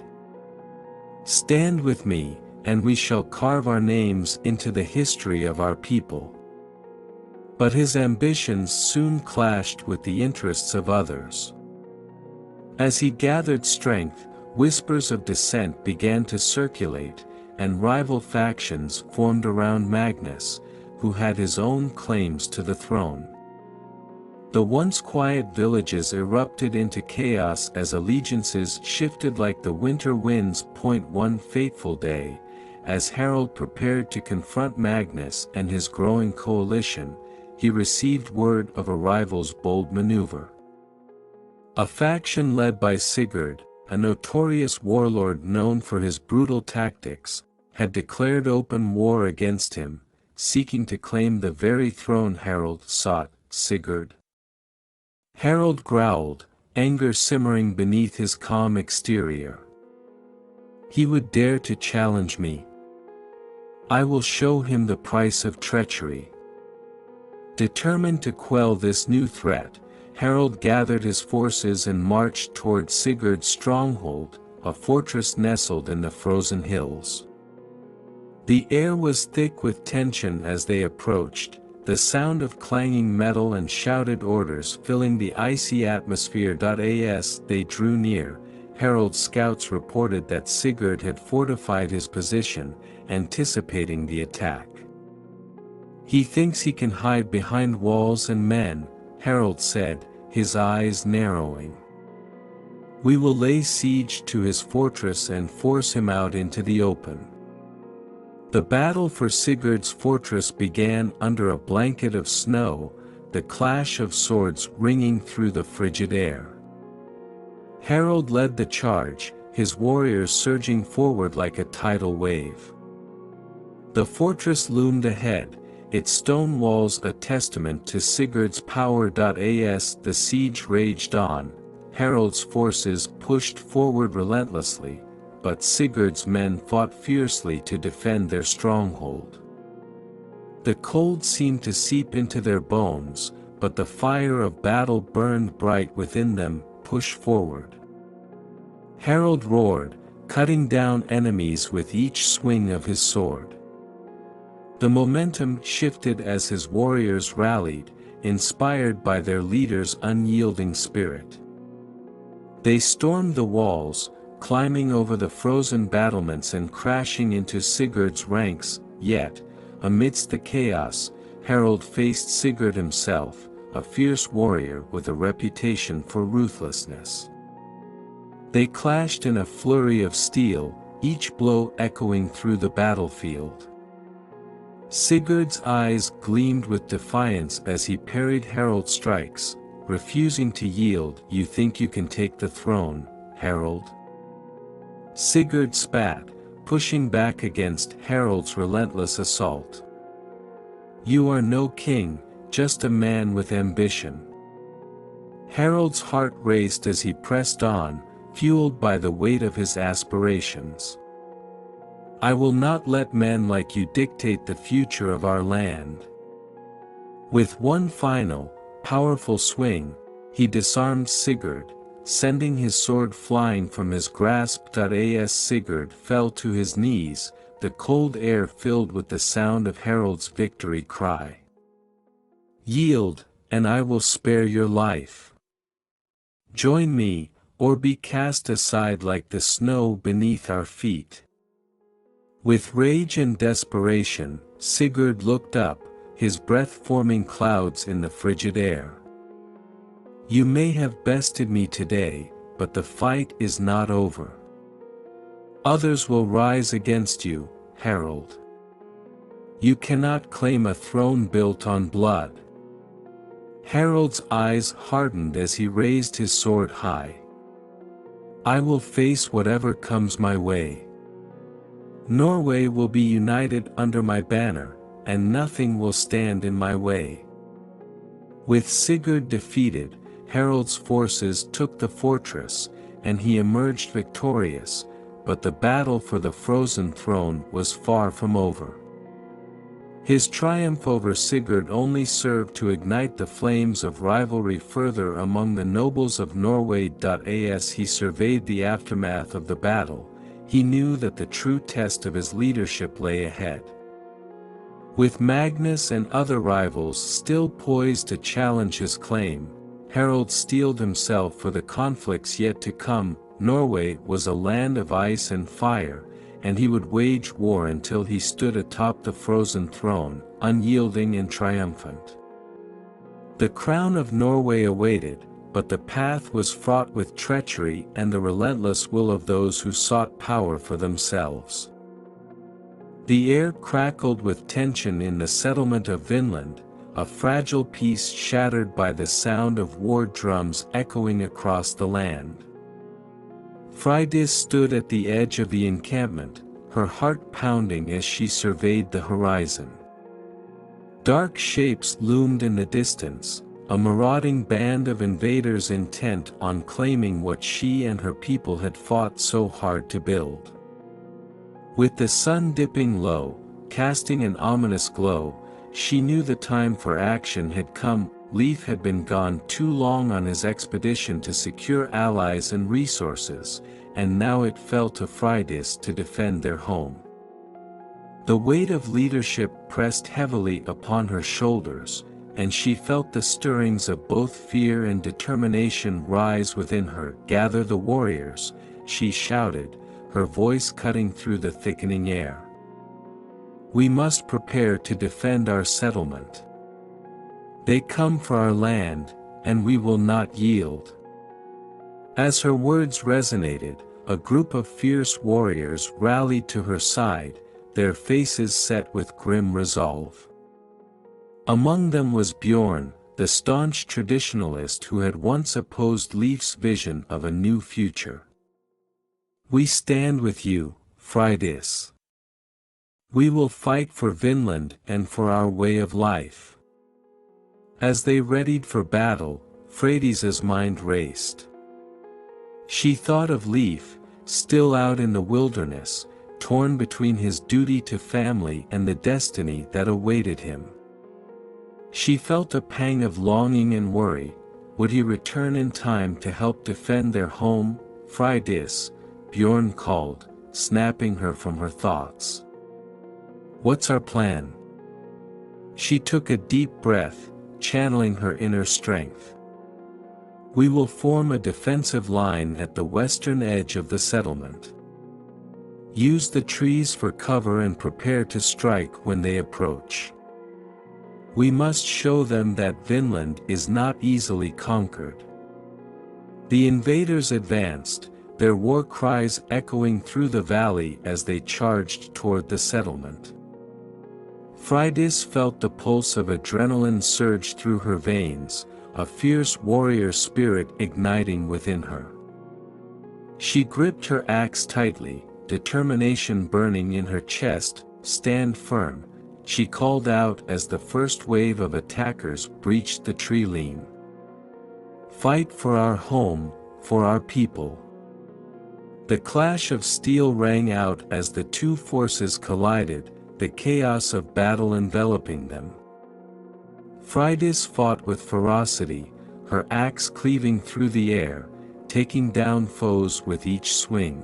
Stand with me, and we shall carve our names into the history of our people." But his ambitions soon clashed with the interests of others. As he gathered strength, whispers of dissent began to circulate, and rival factions formed around Magnus, who had his own claims to the throne. The once quiet villages erupted into chaos as allegiances shifted like the winter winds. One fateful day, as Harald prepared to confront Magnus and his growing coalition, he received word of a rival's bold maneuver. A faction led by Sigurd, a notorious warlord known for his brutal tactics, had declared open war against him, seeking to claim the very throne Harald sought. "Sigurd?" Harald growled, anger simmering beneath his calm exterior. "He would dare to challenge me. I will show him the price of treachery." Determined to quell this new threat, Harald gathered his forces and marched toward Sigurd's stronghold, a fortress nestled in the frozen hills. The air was thick with tension as they approached, the sound of clanging metal and shouted orders filling the icy atmosphere. As they drew near, Harald's scouts reported that Sigurd had fortified his position, anticipating the attack. "He thinks he can hide behind walls and men," Harald said, his eyes narrowing. "We will lay siege to his fortress and force him out into the open." The battle for Sigurd's fortress began under a blanket of snow, the clash of swords ringing through the frigid air. Harald led the charge, his warriors surging forward like a tidal wave. The fortress loomed ahead, its stone walls a testament to Sigurd's power. As the siege raged on, Harald's forces pushed forward relentlessly, but Sigurd's men fought fiercely to defend their stronghold. The cold seemed to seep into their bones, but the fire of battle burned bright within them. Push forward. Harald roared, cutting down enemies with each swing of his sword. The momentum shifted as his warriors rallied, inspired by their leader's unyielding spirit. They stormed the walls, climbing over the frozen battlements and crashing into Sigurd's ranks. Yet, amidst the chaos, Harald faced Sigurd himself, a fierce warrior with a reputation for ruthlessness. They clashed in a flurry of steel, each blow echoing through the battlefield. Sigurd's eyes gleamed with defiance as he parried Harald's strikes, refusing to yield. "You think you can take the throne, Harald?" Sigurd spat, pushing back against Harald's relentless assault. "You are no king, just a man with ambition." Harald's heart raced as he pressed on, fueled by the weight of his aspirations. "I will not let men like you dictate the future of our land." With one final, powerful swing, he disarmed Sigurd, sending his sword flying from his grasp. As Sigurd fell to his knees, the cold air filled with the sound of Harald's victory cry. "Yield, and I will spare your life. Join me, or be cast aside like the snow beneath our feet." With rage and desperation, Sigurd looked up, his breath forming clouds in the frigid air. "You may have bested me today, but the fight is not over. Others will rise against you, Harald. You cannot claim a throne built on blood." Harald's eyes hardened as he raised his sword high. "I will face whatever comes my way. Norway will be united under my banner, and nothing will stand in my way." With Sigurd defeated, Harald's forces took the fortress, and he emerged victorious, but the battle for the frozen throne was far from over. His triumph over Sigurd only served to ignite the flames of rivalry further among the nobles of Norway. As he surveyed the aftermath of the battle, he knew that the true test of his leadership lay ahead. With Magnus and other rivals still poised to challenge his claim, Harald steeled himself for the conflicts yet to come. Norway was a land of ice and fire, and he would wage war until he stood atop the frozen throne, unyielding and triumphant. The crown of Norway awaited, but the path was fraught with treachery and the relentless will of those who sought power for themselves. The air crackled with tension in the settlement of Vinland, a fragile peace shattered by the sound of war drums echoing across the land. Freydis stood at the edge of the encampment, her heart pounding as she surveyed the horizon. Dark shapes loomed in the distance, a marauding band of invaders intent on claiming what she and her people had fought so hard to build. With the sun dipping low, casting an ominous glow, she knew the time for action had come. Leif had been gone too long on his expedition to secure allies and resources, and now it fell to Freydis to defend their home. The weight of leadership pressed heavily upon her shoulders, and she felt the stirrings of both fear and determination rise within her. "Gather the warriors," she shouted, her voice cutting through the thickening air. "We must prepare to defend our settlement. They come for our land, and we will not yield." As her words resonated, a group of fierce warriors rallied to her side, their faces set with grim resolve. Among them was Bjorn, the staunch traditionalist who had once opposed Leif's vision of a new future. "We stand with you, Freydis. We will fight for Vinland and for our way of life." As they readied for battle, Freydis's mind raced. She thought of Leif, still out in the wilderness, torn between his duty to family and the destiny that awaited him. She felt a pang of longing and worry. Would he return in time to help defend their home? "Freydis," Bjorn called, snapping her from her thoughts. "What's our plan?" She took a deep breath, channeling her inner strength. "We will form a defensive line at the western edge of the settlement. Use the trees for cover and prepare to strike when they approach. We must show them that Vinland is not easily conquered." The invaders advanced, their war cries echoing through the valley as they charged toward the settlement. Freydis felt the pulse of adrenaline surge through her veins, a fierce warrior spirit igniting within her. She gripped her axe tightly, determination burning in her chest. "Stand firm," she called out as the first wave of attackers breached the tree line. "Fight for our home, for our people." The clash of steel rang out as the two forces collided, the chaos of battle enveloping them. Freydis fought with ferocity, her axe cleaving through the air, taking down foes with each swing.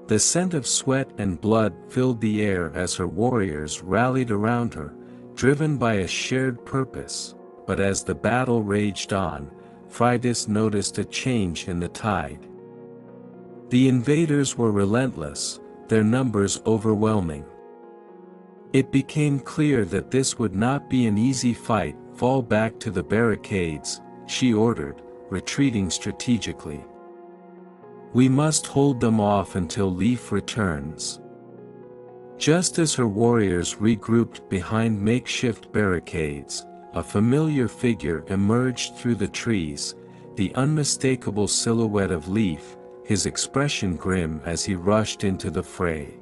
The scent of sweat and blood filled the air as her warriors rallied around her, driven by a shared purpose. But as the battle raged on, Freydis noticed a change in the tide. The invaders were relentless, their numbers overwhelming. It became clear that this would not be an easy fight. "Fall back to the barricades," she ordered, retreating strategically. "We must hold them off until Leif returns." Just as her warriors regrouped behind makeshift barricades, a familiar figure emerged through the trees, the unmistakable silhouette of Leif, his expression grim as he rushed into the fray.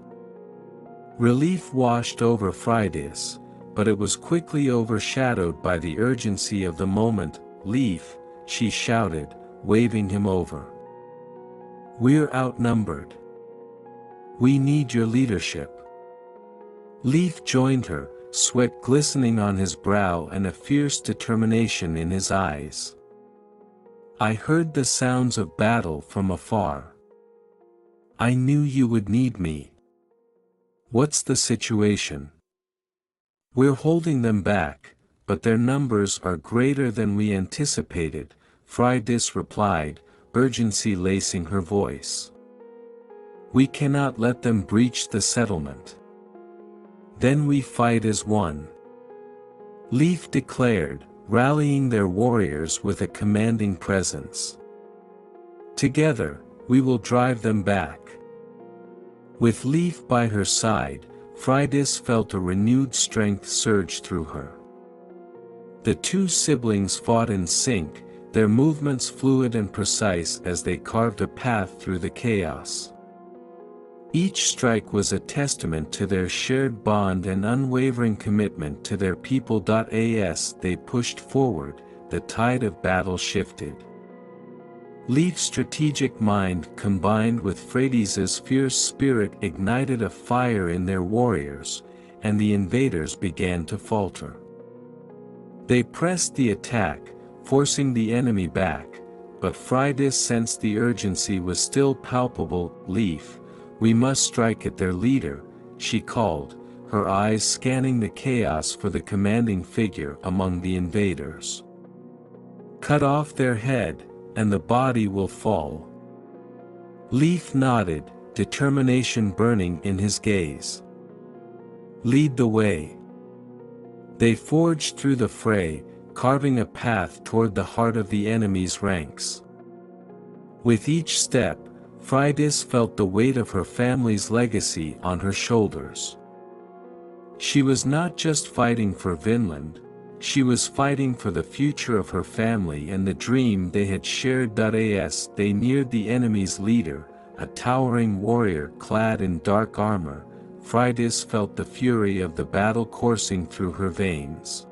Relief washed over Freydis, but it was quickly overshadowed by the urgency of the moment. "Leif," she shouted, waving him over. "We're outnumbered. We need your leadership." Leif joined her, sweat glistening on his brow and a fierce determination in his eyes. "I heard the sounds of battle from afar. I knew you would need me. What's the situation?" "We're holding them back, but their numbers are greater than we anticipated," Freydis replied, urgency lacing her voice. "We cannot let them breach the settlement. Then we fight as one," Leif declared, rallying their warriors with a commanding presence. "Together, we will drive them back." With Leif by her side, Freydis felt a renewed strength surge through her. The two siblings fought in sync, their movements fluid and precise as they carved a path through the chaos. Each strike was a testament to their shared bond and unwavering commitment to their people. As they pushed forward, the tide of battle shifted. Leif's strategic mind combined with Freydis's fierce spirit ignited a fire in their warriors, and the invaders began to falter. They pressed the attack, forcing the enemy back, but Freydis sensed the urgency was still palpable. "Leif, we must strike at their leader," she called, her eyes scanning the chaos for the commanding figure among the invaders. "Cut off their head, and the body will fall." Leif nodded, determination burning in his gaze. "Lead the way." They forged through the fray, carving a path toward the heart of the enemy's ranks. With each step, Freydis felt the weight of her family's legacy on her shoulders. She was not just fighting for Vinland, She was fighting for the future of her family and the dream they had shared. As they neared the enemy's leader, a towering warrior clad in dark armor, Freydis felt the fury of the battle coursing through her veins.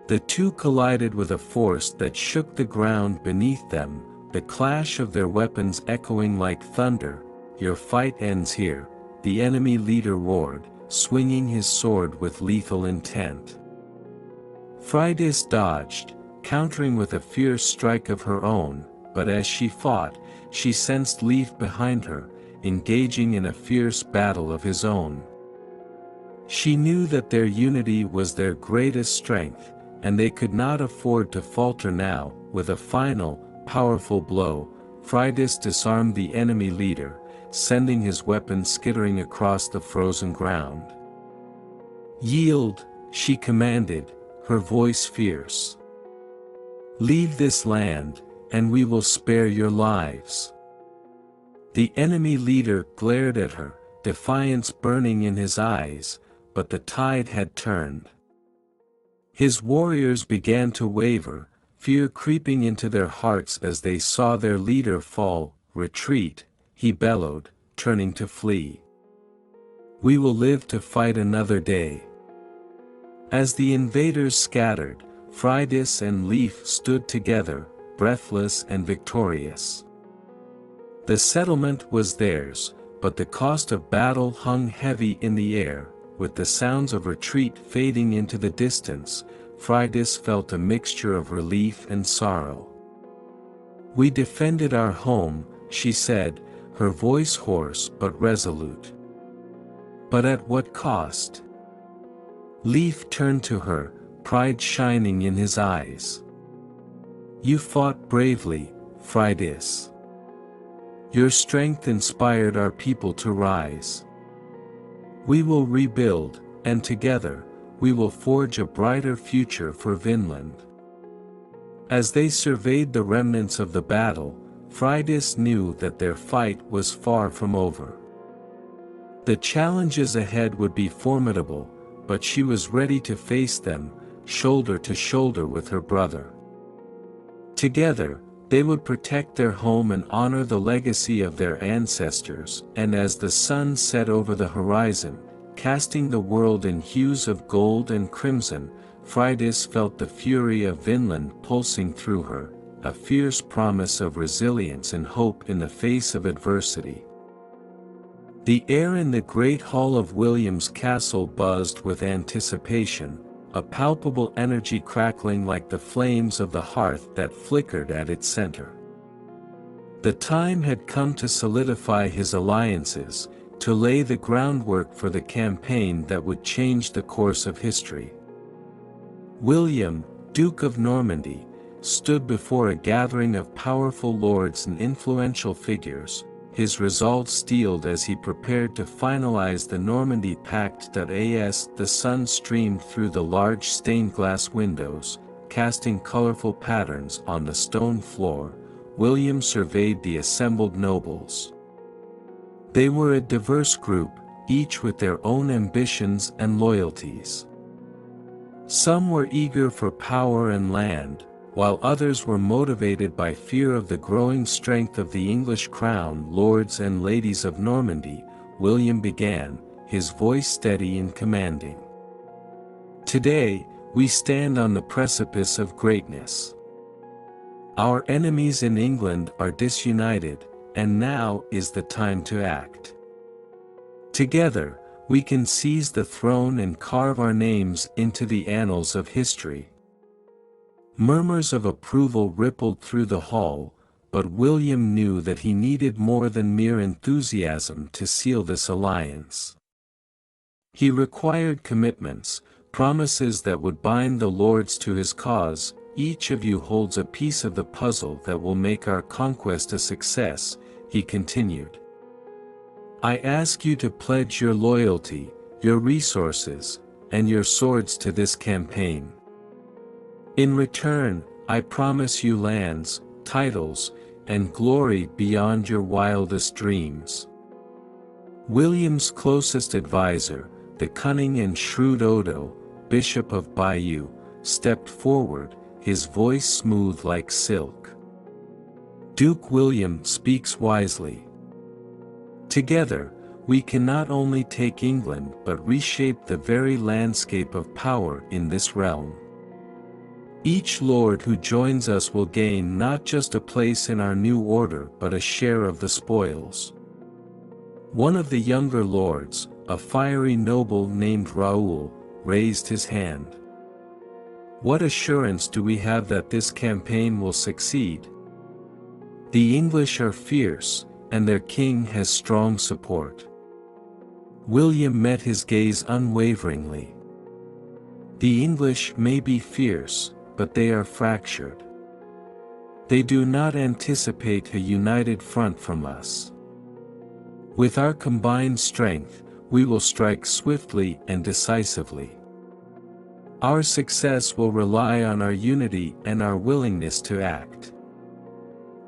The two collided with a force that shook the ground beneath them, the clash of their weapons echoing like thunder. "Your fight ends here," the enemy leader roared, swinging his sword with lethal intent. Freydis dodged, countering with a fierce strike of her own, but as she fought, she sensed Leif behind her, engaging in a fierce battle of his own. She knew that their unity was their greatest strength, and they could not afford to falter now. With a final, powerful blow, Freydis disarmed the enemy leader, sending his weapon skittering across the frozen ground. "Yield," she commanded, her voice fierce. "Leave this land, and we will spare your lives." The enemy leader glared at her, defiance burning in his eyes, but the tide had turned. His warriors began to waver, fear creeping into their hearts as they saw their leader fall. "Retreat," he bellowed, turning to flee. "We will live to fight another day." As the invaders scattered, Freydis and Leif stood together, breathless and victorious. The settlement was theirs, but the cost of battle hung heavy in the air. With the sounds of retreat fading into the distance, Freydis felt a mixture of relief and sorrow. "We defended our home," she said, her voice hoarse but resolute. "But at what cost?" Leif turned to her, pride shining in his eyes. "You fought bravely, Freydis. Your strength inspired our people to rise. We will rebuild, and together, we will forge a brighter future for Vinland." As they surveyed the remnants of the battle, Freydis knew that their fight was far from over. The challenges ahead would be formidable, but she was ready to face them, shoulder to shoulder with her brother. Together, they would protect their home and honor the legacy of their ancestors. And as the sun set over the horizon, casting the world in hues of gold and crimson, Freydis felt the fury of Vinland pulsing through her, a fierce promise of resilience and hope in the face of adversity. The air in the great hall of William's castle buzzed with anticipation, a palpable energy crackling like the flames of the hearth that flickered at its center. The time had come to solidify his alliances, to lay the groundwork for the campaign that would change the course of history. William, Duke of Normandy, stood before a gathering of powerful lords and influential figures, his resolve steeled as he prepared to finalize the Normandy Pact. As the sun streamed through the large stained-glass windows, casting colorful patterns on the stone floor, William surveyed the assembled nobles. They were a diverse group, each with their own ambitions and loyalties. Some were eager for power and land, while others were motivated by fear of the growing strength of the English crown. "Lords and ladies of Normandy," William began, his voice steady and commanding. "Today, we stand on the precipice of greatness. Our enemies in England are disunited, and now is the time to act. Together, we can seize the throne and carve our names into the annals of history." Murmurs of approval rippled through the hall, but William knew that he needed more than mere enthusiasm to seal this alliance. He required commitments, promises that would bind the lords to his cause. "Each of you holds a piece of the puzzle that will make our conquest a success," he continued. "I ask you to pledge your loyalty, your resources, and your swords to this campaign. In return, I promise you lands, titles, and glory beyond your wildest dreams." William's closest advisor, the cunning and shrewd Odo, Bishop of Bayeux, stepped forward, his voice smooth like silk. "Duke William speaks wisely. Together, we can not only take England but reshape the very landscape of power in this realm. Each lord who joins us will gain not just a place in our new order but a share of the spoils." One of the younger lords, a fiery noble named Raoul, raised his hand. "What assurance do we have that this campaign will succeed? The English are fierce, and their king has strong support." William met his gaze unwaveringly. "The English may be fierce, but they are fractured. They do not anticipate a united front from us. With our combined strength, we will strike swiftly and decisively. Our success will rely on our unity and our willingness to act."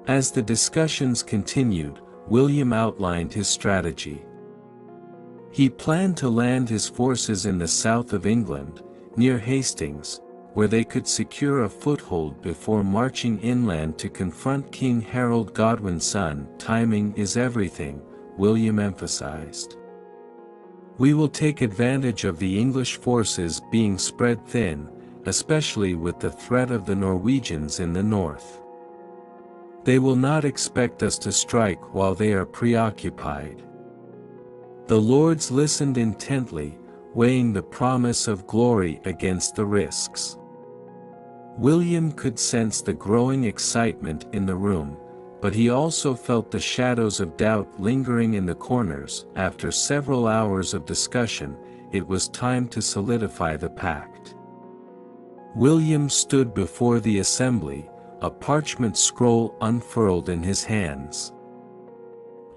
As the discussions continued, William outlined his strategy. He planned to land his forces in the south of England, near Hastings, where they could secure a foothold before marching inland to confront King Harold Godwin's son. "Timing is everything," William emphasized. "We will take advantage of the English forces being spread thin, especially with the threat of the Norwegians in the north. They will not expect us to strike while they are preoccupied." The lords listened intently, weighing the promise of glory against the risks. William could sense the growing excitement in the room, but he also felt the shadows of doubt lingering in the corners. After several hours of discussion, it was time to solidify the pact. William stood before the assembly, a parchment scroll unfurled in his hands.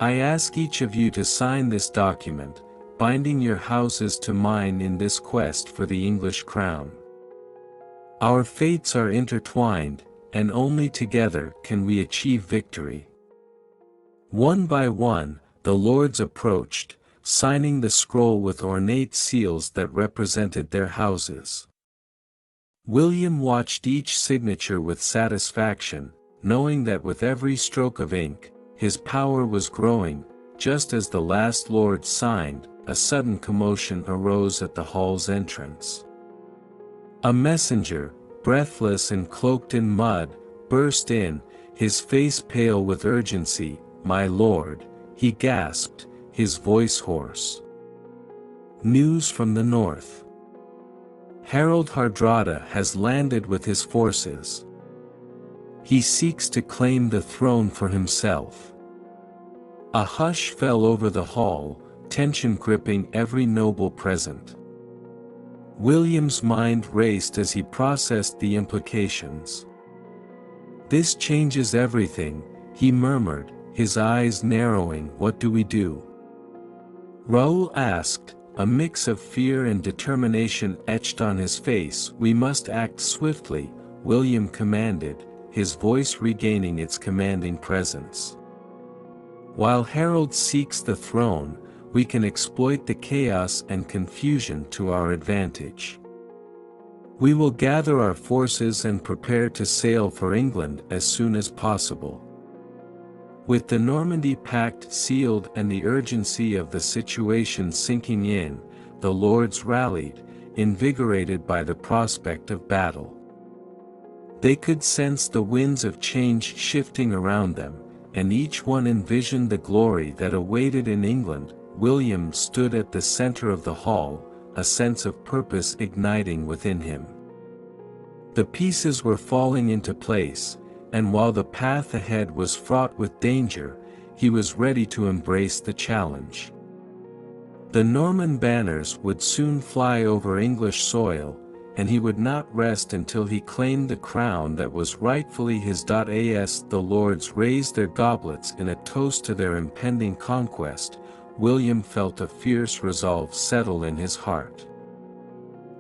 "I ask each of you to sign this document, binding your houses to mine in this quest for the English crown. Our fates are intertwined, and only together can we achieve victory." One by one, the lords approached, signing the scroll with ornate seals that represented their houses. William watched each signature with satisfaction, knowing that with every stroke of ink, his power was growing. Just as the last lord signed, a sudden commotion arose at the hall's entrance. A messenger, breathless and cloaked in mud, burst in, his face pale with urgency. "My lord," he gasped, his voice hoarse. "News from the north. Harald Hardrada has landed with his forces. He seeks to claim the throne for himself." A hush fell over the hall, tension gripping every noble present. William's mind raced as he processed the implications. "This changes everything," he murmured, his eyes narrowing. "What do we do?" Raoul asked, a mix of fear and determination etched on his face. "We must act swiftly," William commanded, his voice regaining its commanding presence. "While Harold seeks the throne, we can exploit the chaos and confusion to our advantage. We will gather our forces and prepare to sail for England as soon as possible." With the Normandy Pact sealed and the urgency of the situation sinking in, the lords rallied, invigorated by the prospect of battle. They could sense the winds of change shifting around them, and each one envisioned the glory that awaited in England. William stood at the center of the hall, a sense of purpose igniting within him. The pieces were falling into place, and while the path ahead was fraught with danger, he was ready to embrace the challenge. The Norman banners would soon fly over English soil, and he would not rest until he claimed the crown that was rightfully his. As the lords raised their goblets in a toast to their impending conquest, William felt a fierce resolve settle in his heart.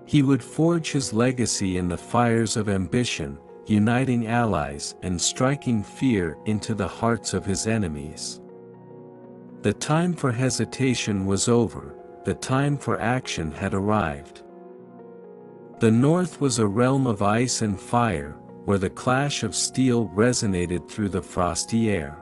He would forge his legacy in the fires of ambition, uniting allies and striking fear into the hearts of his enemies. The time for hesitation was over, the time for action had arrived. The north was a realm of ice and fire, where the clash of steel resonated through the frosty air.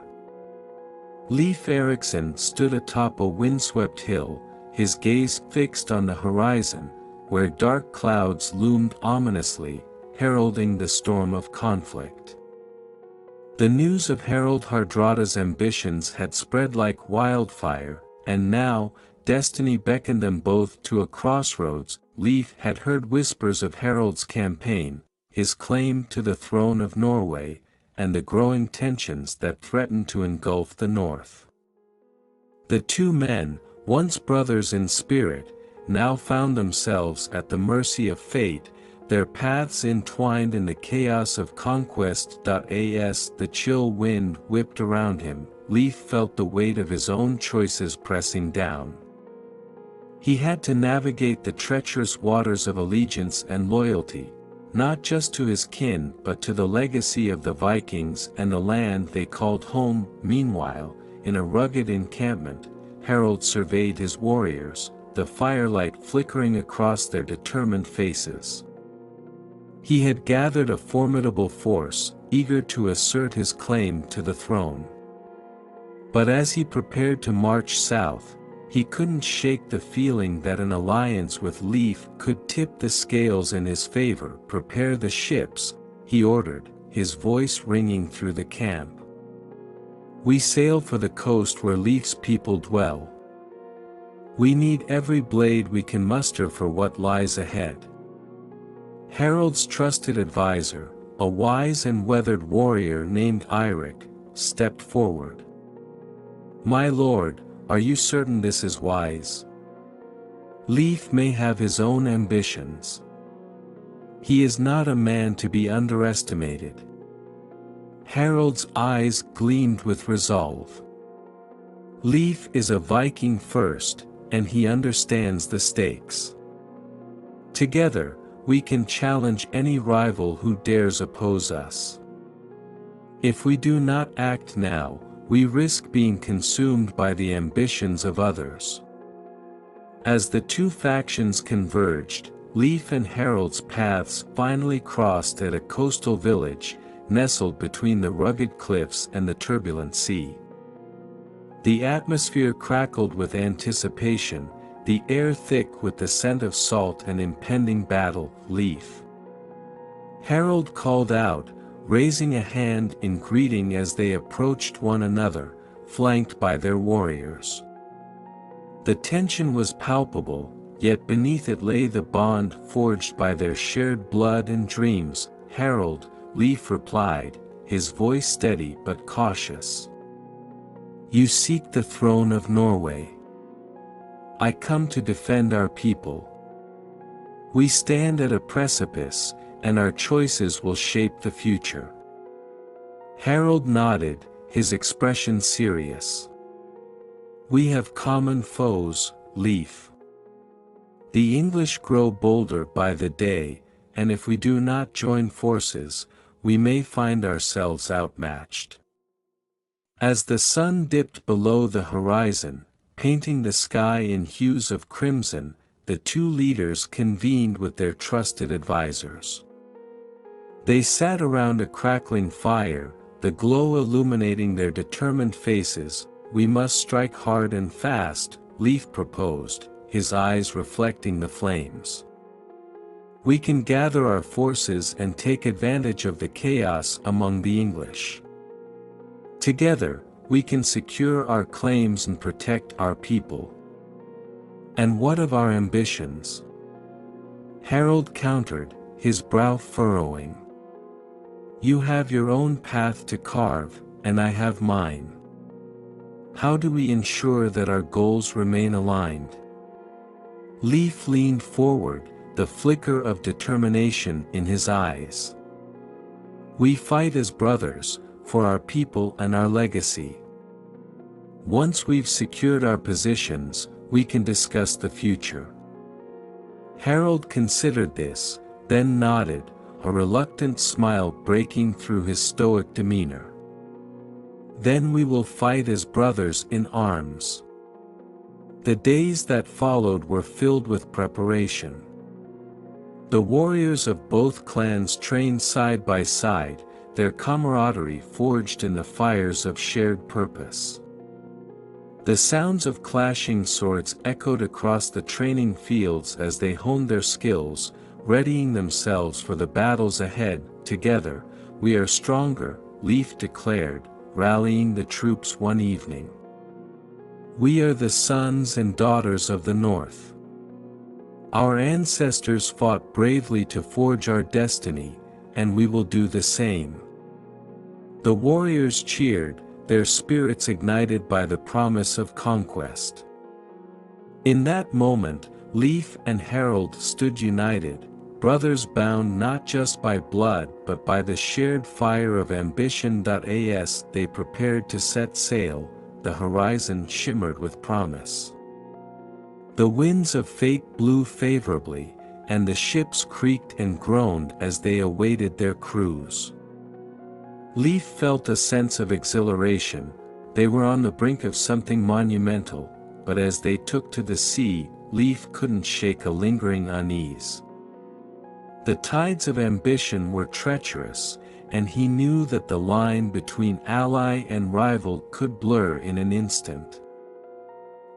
Leif Eriksson stood atop a windswept hill, his gaze fixed on the horizon, where dark clouds loomed ominously, heralding the storm of conflict. The news of Harald Hardrada's ambitions had spread like wildfire, and now, destiny beckoned them both to a crossroads. Leif had heard whispers of Harald's campaign, his claim to the throne of Norway, and the growing tensions that threatened to engulf the north. The two men, once brothers in spirit, now found themselves at the mercy of fate, their paths entwined in the chaos of conquest. As the chill wind whipped around him, Leif felt the weight of his own choices pressing down. He had to navigate the treacherous waters of allegiance and loyalty, not just to his kin but to the legacy of the Vikings and the land they called home. Meanwhile, in a rugged encampment, Harald surveyed his warriors, the firelight flickering across their determined faces. He had gathered a formidable force, eager to assert his claim to the throne. But as he prepared to march south, he couldn't shake the feeling that an alliance with Leif could tip the scales in his favor. "Prepare the ships," he ordered, his voice ringing through the camp. "We sail for the coast where Leif's people dwell. We need every blade we can muster for what lies ahead." Harald's trusted advisor, a wise and weathered warrior named Eirik, stepped forward. "My lord, are you certain this is wise? Leif may have his own ambitions. He is not a man to be underestimated." Harald's eyes gleamed with resolve. "Leif is a Viking first, and he understands the stakes. Together, we can challenge any rival who dares oppose us. If we do not act now, we risk being consumed by the ambitions of others." As the two factions converged, Leif and Harald's paths finally crossed at a coastal village, nestled between the rugged cliffs and the turbulent sea. The atmosphere crackled with anticipation, the air thick with the scent of salt and impending battle. "Leif!" Harald called out, raising a hand in greeting as they approached one another, flanked by their warriors. The tension was palpable, yet beneath it lay the bond forged by their shared blood and dreams. "Harald," Leif replied, his voice steady but cautious. "You seek the throne of Norway. I come to defend our people. We stand at a precipice, and our choices will shape the future." Harald nodded, his expression serious. "We have common foes, Leif. The English grow bolder by the day, and if we do not join forces, we may find ourselves outmatched." As the sun dipped below the horizon, painting the sky in hues of crimson, the two leaders convened with their trusted advisors. They sat around a crackling fire, the glow illuminating their determined faces. "We must strike hard and fast," Leif proposed, his eyes reflecting the flames. "We can gather our forces and take advantage of the chaos among the English. Together, we can secure our claims and protect our people." "And what of our ambitions?" Harald countered, his brow furrowing. "You have your own path to carve, and I have mine. How do we ensure that our goals remain aligned?" Leif leaned forward, the flicker of determination in his eyes. "We fight as brothers, for our people and our legacy. Once we've secured our positions, we can discuss the future." Harald considered this, then nodded, a reluctant smile breaking through his stoic demeanor. "Then we will fight as brothers in arms." The days that followed were filled with preparation. The warriors of both clans trained side by side, their camaraderie forged in the fires of shared purpose. The sounds of clashing swords echoed across the training fields as they honed their skills, readying themselves for the battles ahead. Together, we are stronger, Leif declared, rallying the troops one evening. We are the sons and daughters of the North. Our ancestors fought bravely to forge our destiny, and we will do the same. The warriors cheered, their spirits ignited by the promise of conquest. In that moment, Leif and Harald stood united, brothers bound not just by blood but by the shared fire of ambition. As they prepared to set sail, the horizon shimmered with promise. The winds of fate blew favorably, and the ships creaked and groaned as they awaited their crews. Leif felt a sense of exhilaration. They were on the brink of something monumental, but as they took to the sea, Leif couldn't shake a lingering unease. The tides of ambition were treacherous, and he knew that the line between ally and rival could blur in an instant.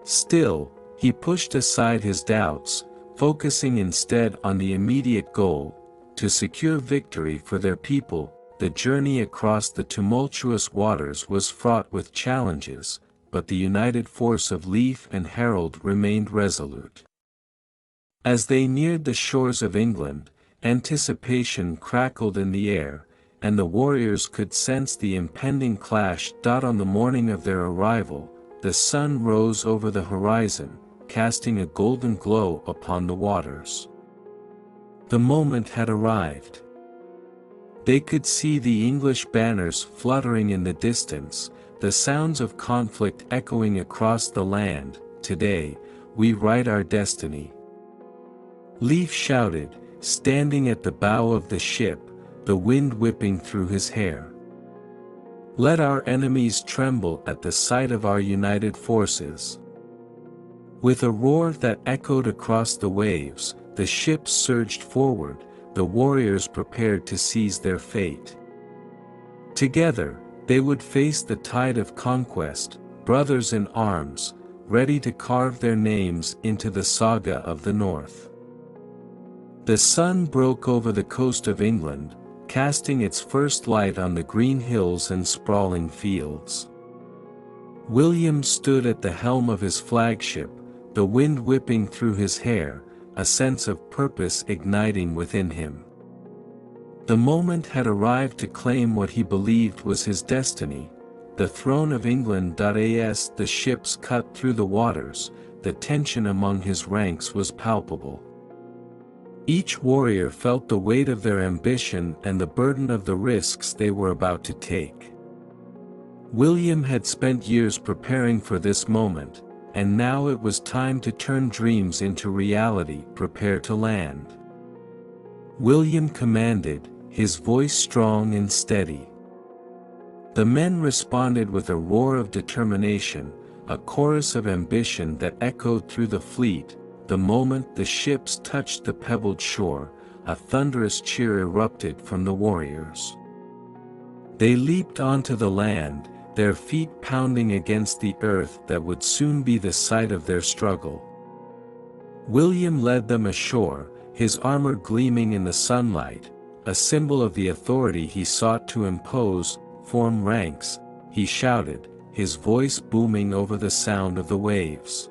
Still, he pushed aside his doubts, focusing instead on the immediate goal, to secure victory for their people. The journey across the tumultuous waters was fraught with challenges, but the united force of Leif and Harald remained resolute. As they neared the shores of England, anticipation crackled in the air, and the warriors could sense the impending clash. On the morning of their arrival, the sun rose over the horizon, casting a golden glow upon the waters. The moment had arrived. They could see the English banners fluttering in the distance, the sounds of conflict echoing across the land. Today, we write our destiny. Leif shouted, standing at the bow of the ship, the wind whipping through his hair. Let our enemies tremble at the sight of our united forces. With a roar that echoed across the waves, the ships surged forward, the warriors prepared to seize their fate. Together, they would face the tide of conquest, brothers in arms, ready to carve their names into the saga of the North. The sun broke over the coast of England, casting its first light on the green hills and sprawling fields. William stood at the helm of his flagship, the wind whipping through his hair, a sense of purpose igniting within him. The moment had arrived to claim what he believed was his destiny, the throne of England. As the ships cut through the waters, the tension among his ranks was palpable. Each warrior felt the weight of their ambition and the burden of the risks they were about to take. William had spent years preparing for this moment, and now it was time to turn dreams into reality. Prepare to land. William commanded, his voice strong and steady. The men responded with a roar of determination, a chorus of ambition that echoed through the fleet. The moment the ships touched the pebbled shore, a thunderous cheer erupted from the warriors. They leaped onto the land, their feet pounding against the earth that would soon be the site of their struggle. William led them ashore, his armor gleaming in the sunlight, a symbol of the authority he sought to impose. Form ranks, he shouted, his voice booming over the sound of the waves.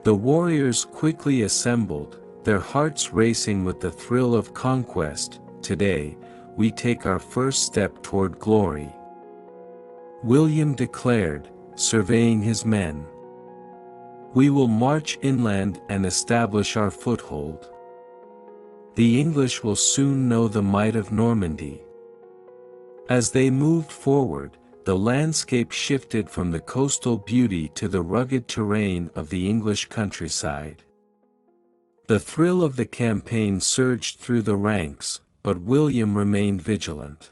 The warriors quickly assembled, their hearts racing with the thrill of conquest. Today, we take our first step toward glory, William declared, surveying his men. We will march inland and establish our foothold. The English will soon know the might of Normandy. As they moved forward, the landscape shifted from the coastal beauty to the rugged terrain of the English countryside. The thrill of the campaign surged through the ranks, but William remained vigilant.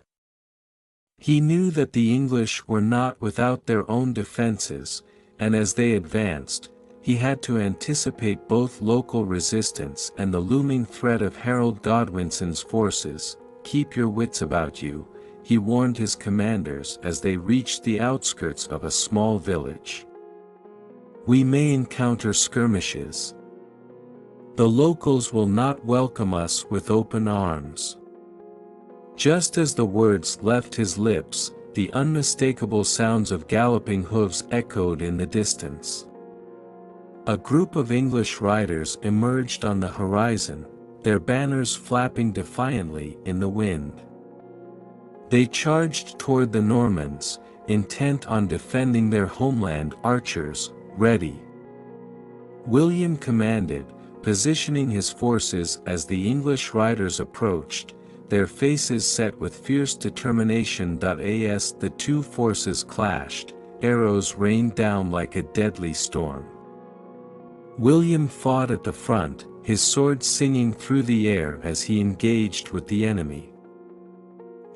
He knew that the English were not without their own defenses, and as they advanced, he had to anticipate both local resistance and the looming threat of Harold Godwinson's forces. "Keep your wits about you," he warned his commanders as they reached the outskirts of a small village. "We may encounter skirmishes. The locals will not welcome us with open arms." Just as the words left his lips, the unmistakable sounds of galloping hooves echoed in the distance. A group of English riders emerged on the horizon, their banners flapping defiantly in the wind. They charged toward the Normans, intent on defending their homeland. "Archers, ready!" William commanded, positioning his forces as the English riders approached, their faces set with fierce determination. As the two forces clashed, arrows rained down like a deadly storm. William fought at the front, his sword singing through the air as he engaged with the enemy.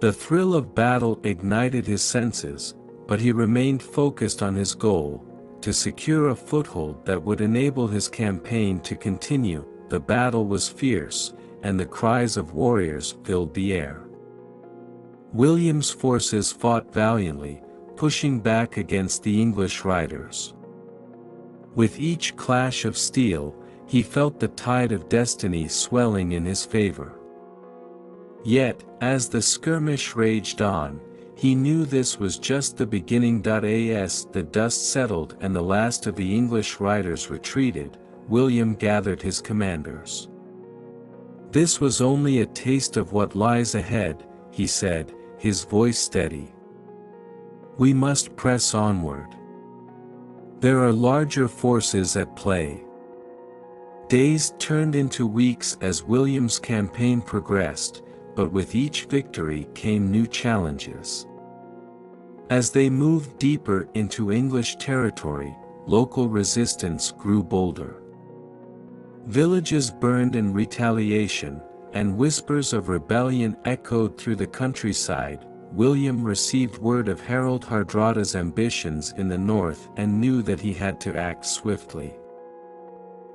The thrill of battle ignited his senses, but he remained focused on his goal, to secure a foothold that would enable his campaign to continue. The battle was fierce, and the cries of warriors filled the air. William's forces fought valiantly, pushing back against the English riders. With each clash of steel, he felt the tide of destiny swelling in his favor. Yet, as the skirmish raged on, he knew this was just the beginning. As the dust settled and the last of the English riders retreated, William gathered his commanders. "This was only a taste of what lies ahead," he said, his voice steady. "We must press onward. There are larger forces at play." Days turned into weeks as William's campaign progressed, but with each victory came new challenges. As they moved deeper into English territory, local resistance grew bolder. Villages burned in retaliation, and whispers of rebellion echoed through the countryside. William received word of Harald Hardrada's ambitions in the north and knew that he had to act swiftly.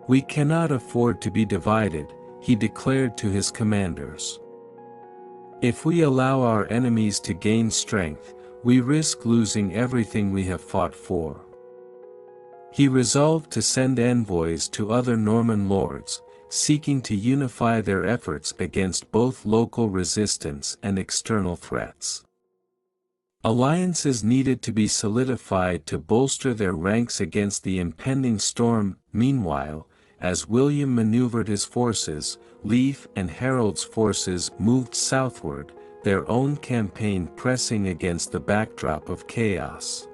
"We cannot afford to be divided," he declared to his commanders. "If we allow our enemies to gain strength, we risk losing everything we have fought for." He resolved to send envoys to other Norman lords, seeking to unify their efforts against both local resistance and external threats. Alliances needed to be solidified to bolster their ranks against the impending storm. Meanwhile, as William maneuvered his forces, Leif and Harold's forces moved southward, their own campaign pressing against the backdrop of chaos.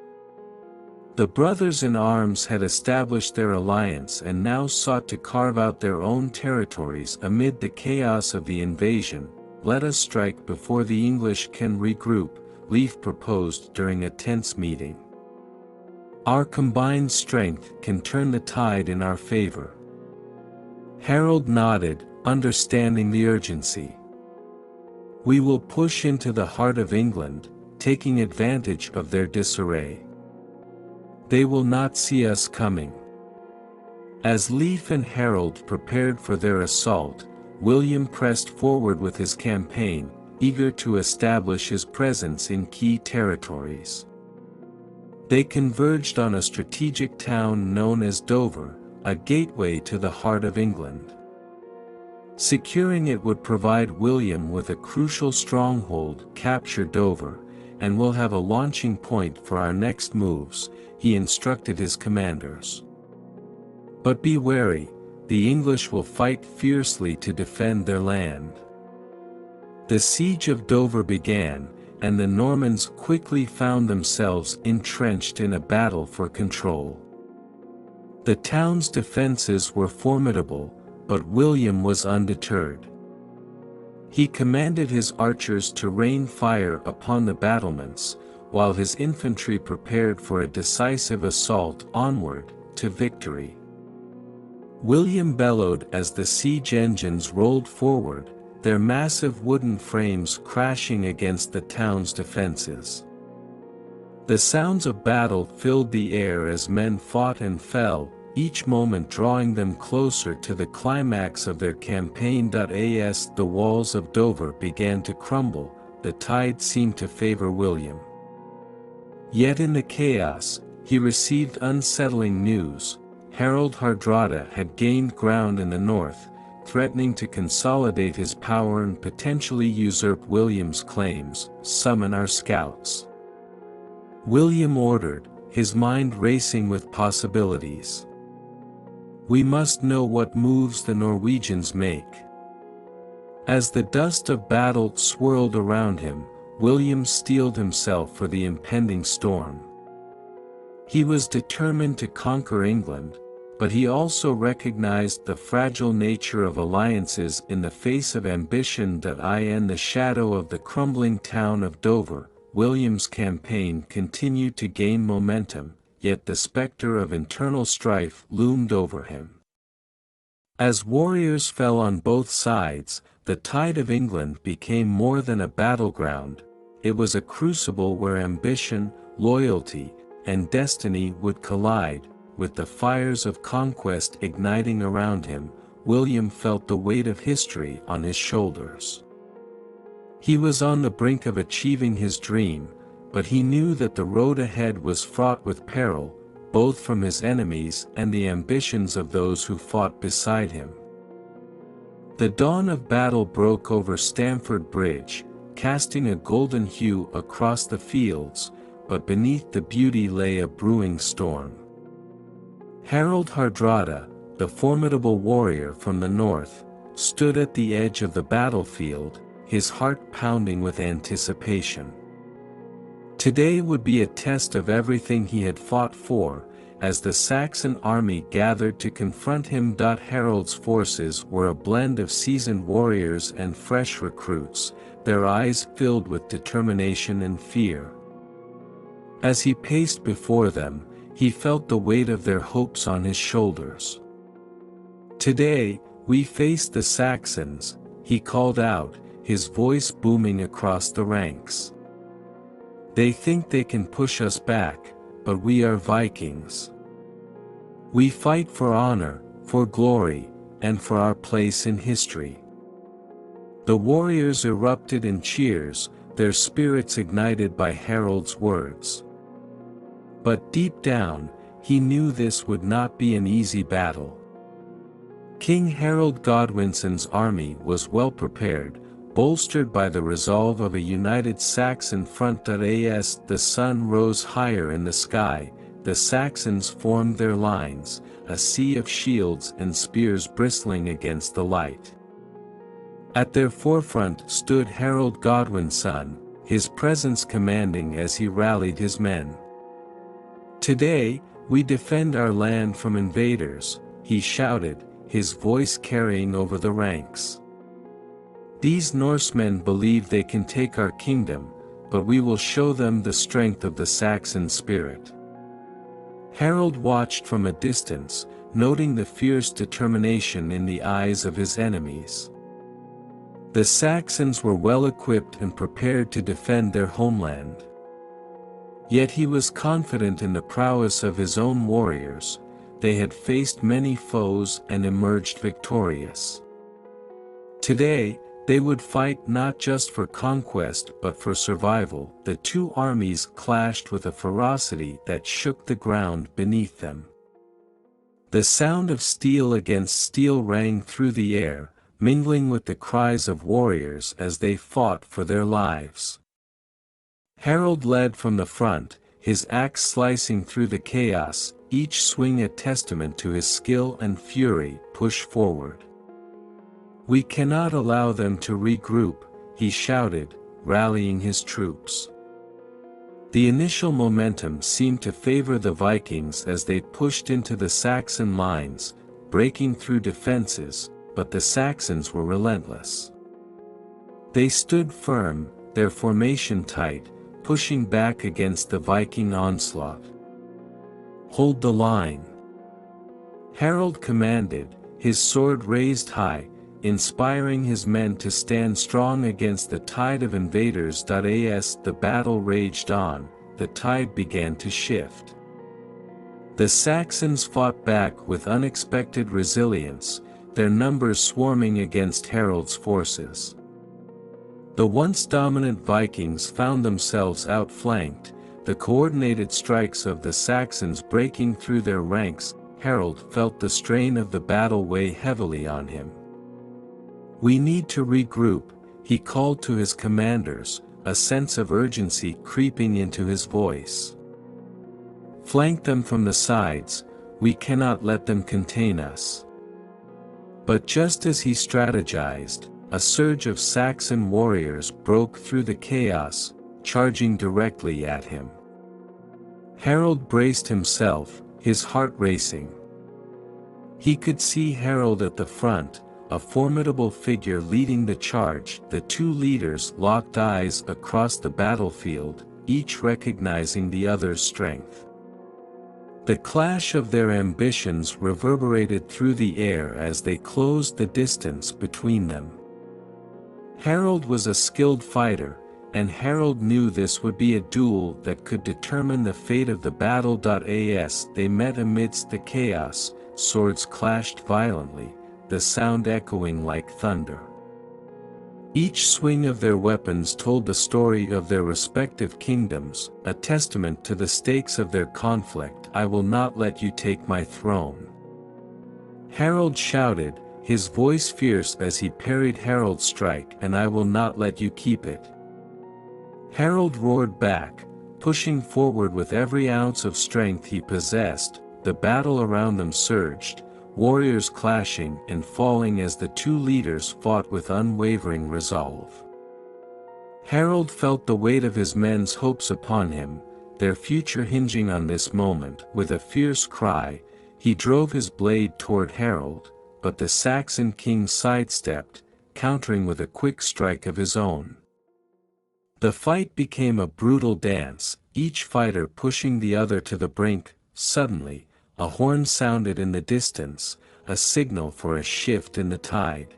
The brothers-in-arms had established their alliance and now sought to carve out their own territories amid the chaos of the invasion. "Let us strike before the English can regroup," Leif proposed during a tense meeting. "Our combined strength can turn the tide in our favor." Harold nodded, understanding the urgency. "We will push into the heart of England, taking advantage of their disarray. They will not see us coming." As Leif and Harold prepared for their assault, William pressed forward with his campaign, eager to establish his presence in key territories. They converged on a strategic town known as Dover, a gateway to the heart of England. Securing it would provide William with a crucial stronghold. "Capture Dover, and we'll have a launching point for our next moves," he instructed his commanders. "But be wary, the English will fight fiercely to defend their land." The siege of Dover began, and the Normans quickly found themselves entrenched in a battle for control. The town's defenses were formidable, but William was undeterred. He commanded his archers to rain fire upon the battlements, while his infantry prepared for a decisive assault onward, to victory. William bellowed as the siege engines rolled forward, their massive wooden frames crashing against the town's defenses. The sounds of battle filled the air as men fought and fell, each moment drawing them closer to the climax of their campaign. As the walls of Dover began to crumble, the tide seemed to favor William. Yet in the chaos, he received unsettling news. Harald Hardrada had gained ground in the north, threatening to consolidate his power and potentially usurp William's claims. "Summon our scouts," William ordered, his mind racing with possibilities. "We must know what moves the Norwegians make." As the dust of battle swirled around him, William steeled himself for the impending storm. He was determined to conquer England, but he also recognized the fragile nature of alliances in the face of ambition. In the shadow of the crumbling town of Dover, William's campaign continued to gain momentum, yet the specter of internal strife loomed over him. As warriors fell on both sides, the tide of England became more than a battleground. It was a crucible where ambition, loyalty, and destiny would collide. With the fires of conquest igniting around him, William felt the weight of history on his shoulders. He was on the brink of achieving his dream, but he knew that the road ahead was fraught with peril, both from his enemies and the ambitions of those who fought beside him. The dawn of battle broke over Stamford Bridge, casting a golden hue across the fields, but beneath the beauty lay a brewing storm. Harald Hardrada, the formidable warrior from the north, stood at the edge of the battlefield, his heart pounding with anticipation. Today would be a test of everything he had fought for, as the Saxon army gathered to confront him. Harald's forces were a blend of seasoned warriors and fresh recruits, their eyes filled with determination and fear. As he paced before them, he felt the weight of their hopes on his shoulders. "Today, we face the Saxons," he called out, his voice booming across the ranks. "They think they can push us back, but we are Vikings. We fight for honor, for glory, and for our place in history." The warriors erupted in cheers, their spirits ignited by Harald's words. But deep down, he knew this would not be an easy battle. King Harald Godwinson's army was well prepared, bolstered by the resolve of a united Saxon front. As the sun rose higher in the sky, the Saxons formed their lines, a sea of shields and spears bristling against the light. At their forefront stood Harald Godwinson, his presence commanding as he rallied his men. "Today, we defend our land from invaders," he shouted, his voice carrying over the ranks. "These Norsemen believe they can take our kingdom, but we will show them the strength of the Saxon spirit." Harald watched from a distance, noting the fierce determination in the eyes of his enemies. The Saxons were well equipped and prepared to defend their homeland. Yet he was confident in the prowess of his own warriors. They had faced many foes and emerged victorious. Today, they would fight not just for conquest but for survival. The two armies clashed with a ferocity that shook the ground beneath them. The sound of steel against steel rang through the air, mingling with the cries of warriors as they fought for their lives. Harald led from the front, his axe slicing through the chaos, each swing a testament to his skill and fury. "Push forward. We cannot allow them to regroup," he shouted, rallying his troops. The initial momentum seemed to favor the Vikings as they pushed into the Saxon lines, breaking through defenses, but the Saxons were relentless. They stood firm, their formation tight, pushing back against the Viking onslaught. "Hold the line," Harald commanded, his sword raised high, inspiring his men to stand strong against the tide of invaders. As the battle raged on, the tide began to shift. The Saxons fought back with unexpected resilience, their numbers swarming against Harold's forces. The once dominant Vikings found themselves outflanked, the coordinated strikes of the Saxons breaking through their ranks. Harold felt the strain of the battle weigh heavily on him. "We need to regroup," he called to his commanders, a sense of urgency creeping into his voice. "Flank them from the sides, we cannot let them contain us." But just as he strategized, a surge of Saxon warriors broke through the chaos, charging directly at him. Harold braced himself, his heart racing. He could see Harold at the front, a formidable figure leading the charge. The two leaders locked eyes across the battlefield, each recognizing the other's strength. The clash of their ambitions reverberated through the air as they closed the distance between them. Harold was a skilled fighter, and Harold knew this would be a duel that could determine the fate of the battle. As they met amidst the chaos, swords clashed violently, the sound echoing like thunder. Each swing of their weapons told the story of their respective kingdoms, a testament to the stakes of their conflict. "I will not let you take my throne," Harold shouted, his voice fierce as he parried Harold's strike. "And I will not let you keep it." Harold roared back, pushing forward with every ounce of strength he possessed. The battle around them surged, warriors clashing and falling as the two leaders fought with unwavering resolve. Harold felt the weight of his men's hopes upon him, their future hinging on this moment. With a fierce cry, he drove his blade toward Harold, but the Saxon king sidestepped, countering with a quick strike of his own. The fight became a brutal dance, each fighter pushing the other to the brink. Suddenly, a horn sounded in the distance, a signal for a shift in the tide.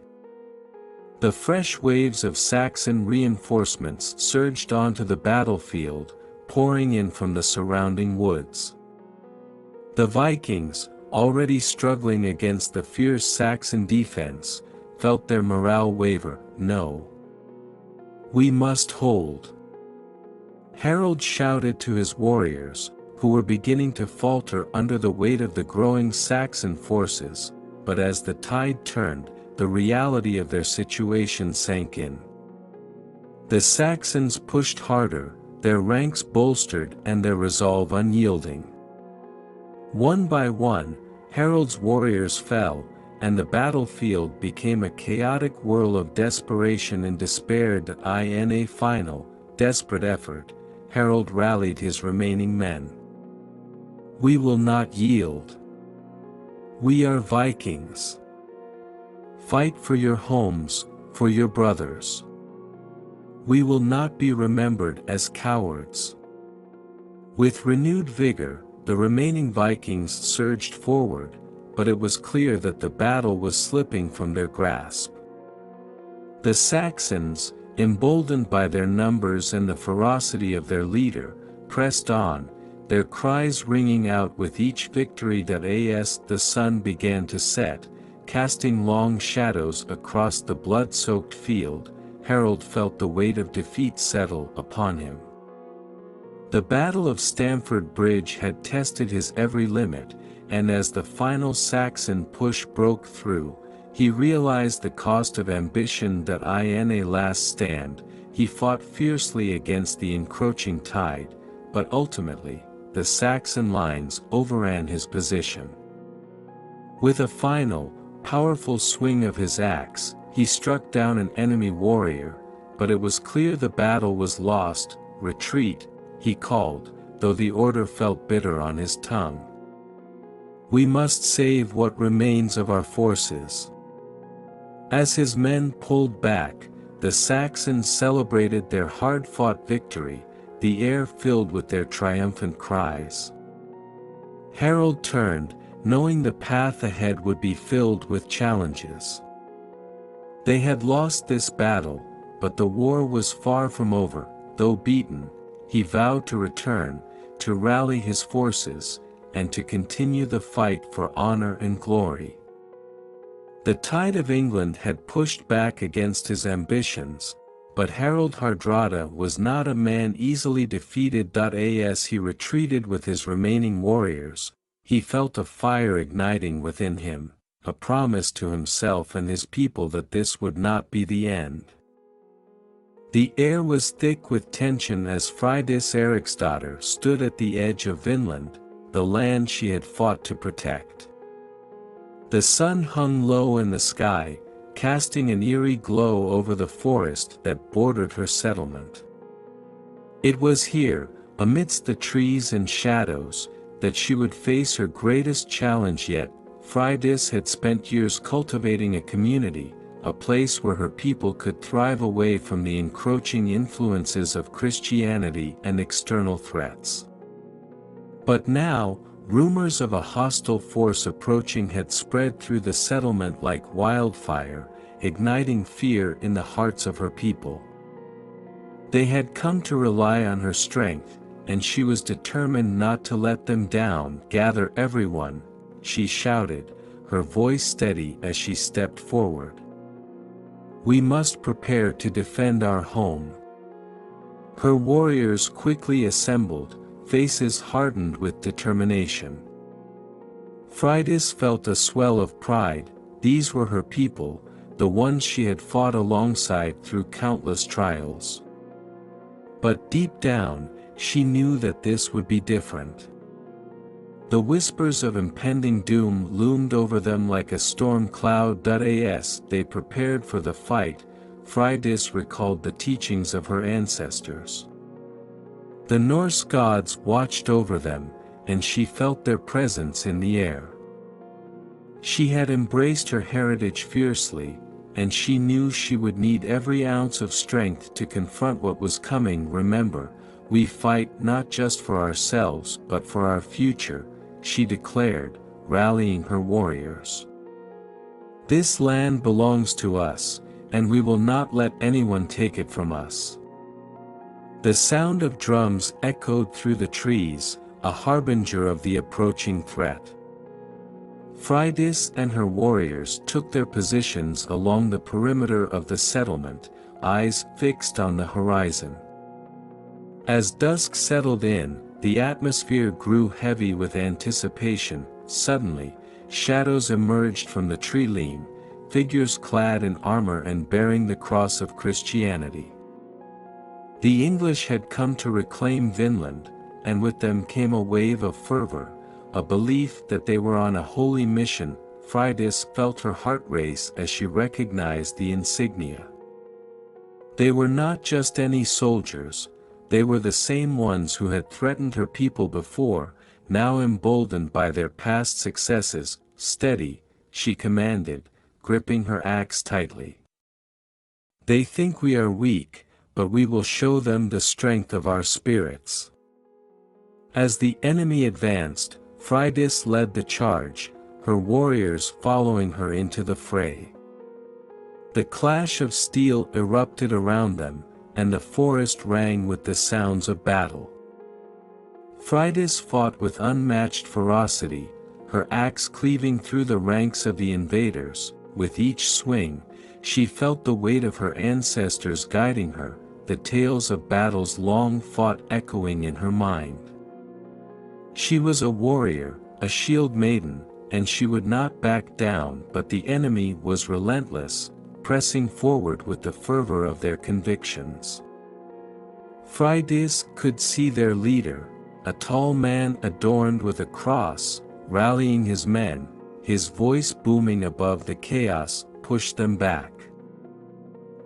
The fresh waves of Saxon reinforcements surged onto the battlefield, pouring in from the surrounding woods. The Vikings, already struggling against the fierce Saxon defense, felt their morale waver. "No. We must hold," Harold shouted to his warriors, who were beginning to falter under the weight of the growing Saxon forces. But as the tide turned, the reality of their situation sank in. The Saxons pushed harder, their ranks bolstered and their resolve unyielding. One by one, Harold's warriors fell, and the battlefield became a chaotic whirl of desperation and despair. In a final, desperate effort, Harold rallied his remaining men. "We will not yield. We are Vikings. Fight for your homes, for your brothers. We will not be remembered as cowards." With renewed vigor, the remaining Vikings surged forward, but it was clear that the battle was slipping from their grasp. The Saxons, emboldened by their numbers and the ferocity of their leader, pressed on, their cries ringing out with each victory. As the sun began to set, casting long shadows across the blood-soaked field, Harold felt the weight of defeat settle upon him. The Battle of Stamford Bridge had tested his every limit, and as the final Saxon push broke through, he realized the cost of ambition. In a last stand, he fought fiercely against the encroaching tide, but ultimately, the Saxon lines overran his position. With a final, powerful swing of his axe, he struck down an enemy warrior, but it was clear the battle was lost. "Retreat," he called, though the order felt bitter on his tongue. "We must save what remains of our forces." As his men pulled back, the Saxons celebrated their hard-fought victory, the air filled with their triumphant cries. Harold turned, knowing the path ahead would be filled with challenges. They had lost this battle, but the war was far from over. Though beaten, he vowed to return, to rally his forces, and to continue the fight for honor and glory. The tide of England had pushed back against his ambitions, but Harald Hardrada was not a man easily defeated. As he retreated with his remaining warriors, he felt a fire igniting within him, a promise to himself and his people that this would not be the end. The air was thick with tension as Freydis Eriksdotter stood at the edge of Vinland, the land she had fought to protect. The sun hung low in the sky, casting an eerie glow over the forest that bordered her settlement. It was here, amidst the trees and shadows, that she would face her greatest challenge yet. Freydis had spent years cultivating a community, a place where her people could thrive away from the encroaching influences of Christianity and external threats. But now, rumors of a hostile force approaching had spread through the settlement like wildfire, igniting fear in the hearts of her people. They had come to rely on her strength, and she was determined not to let them down. "Gather everyone," she shouted, her voice steady as she stepped forward. "We must prepare to defend our home." Her warriors quickly assembled, faces hardened with determination. Freydis felt a swell of pride. These were her people, the ones she had fought alongside through countless trials. But deep down, she knew that this would be different. The whispers of impending doom loomed over them like a storm cloud. As they prepared for the fight, Freydis recalled the teachings of her ancestors. The Norse gods watched over them, and she felt their presence in the air. She had embraced her heritage fiercely, and she knew she would need every ounce of strength to confront what was coming. "Remember, we fight not just for ourselves but for our future," she declared, rallying her warriors. "This land belongs to us, and we will not let anyone take it from us." The sound of drums echoed through the trees, a harbinger of the approaching threat. Freydis and her warriors took their positions along the perimeter of the settlement, eyes fixed on the horizon. As dusk settled in, the atmosphere grew heavy with anticipation. Suddenly, shadows emerged from the tree-line, figures clad in armor and bearing the cross of Christianity. The English had come to reclaim Vinland, and with them came a wave of fervor, a belief that they were on a holy mission. Freydis felt her heart race as she recognized the insignia. They were not just any soldiers, they were the same ones who had threatened her people before, now emboldened by their past successes. "Steady," she commanded, gripping her axe tightly. "They think we are weak, but we will show them the strength of our spirits." As the enemy advanced, Freydis led the charge, her warriors following her into the fray. The clash of steel erupted around them, and the forest rang with the sounds of battle. Freydis fought with unmatched ferocity, her axe cleaving through the ranks of the invaders. With each swing, she felt the weight of her ancestors guiding her, the tales of battles long fought echoing in her mind. She was a warrior, a shield maiden, and she would not back down. But the enemy was relentless, pressing forward with the fervor of their convictions. Freydis could see their leader, a tall man adorned with a cross, rallying his men, his voice booming above the chaos, pushed them back.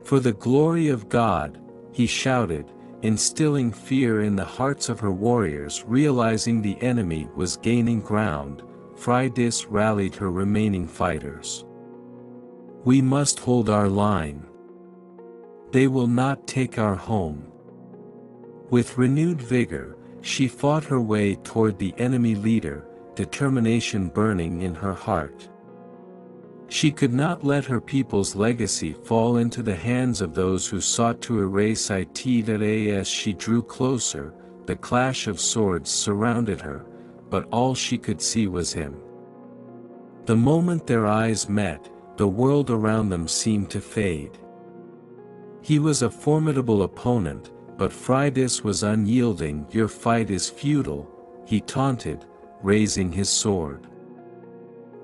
"For the glory of God," he shouted, instilling fear in the hearts of her warriors. Realizing the enemy was gaining ground, Freydis rallied her remaining fighters. "We must hold our line. They will not take our home." With renewed vigor, she fought her way toward the enemy leader, determination burning in her heart. She could not let her people's legacy fall into the hands of those who sought to erase it. As she drew closer, the clash of swords surrounded her, but all she could see was him. The moment their eyes met, the world around them seemed to fade. He was a formidable opponent, but Freydis was unyielding. "Your fight is futile," he taunted, raising his sword.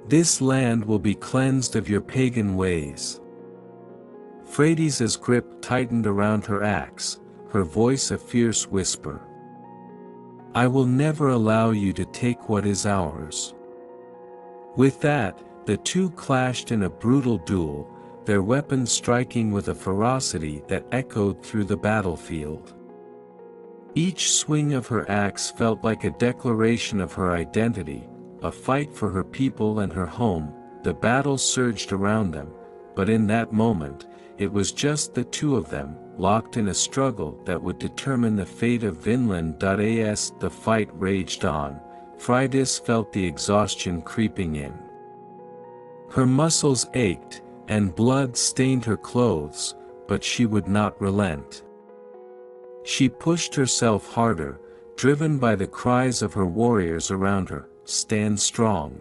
"This land will be cleansed of your pagan ways." Freydis's grip tightened around her axe, her voice a fierce whisper. "I will never allow you to take what is ours." With that, the two clashed in a brutal duel, their weapons striking with a ferocity that echoed through the battlefield. Each swing of her axe felt like a declaration of her identity, a fight for her people and her home. The battle surged around them, but in that moment, it was just the two of them, locked in a struggle that would determine the fate of Vinland. As the fight raged on, Freydis felt the exhaustion creeping in. Her muscles ached, and blood stained her clothes, but she would not relent. She pushed herself harder, driven by the cries of her warriors around her, "Stand strong.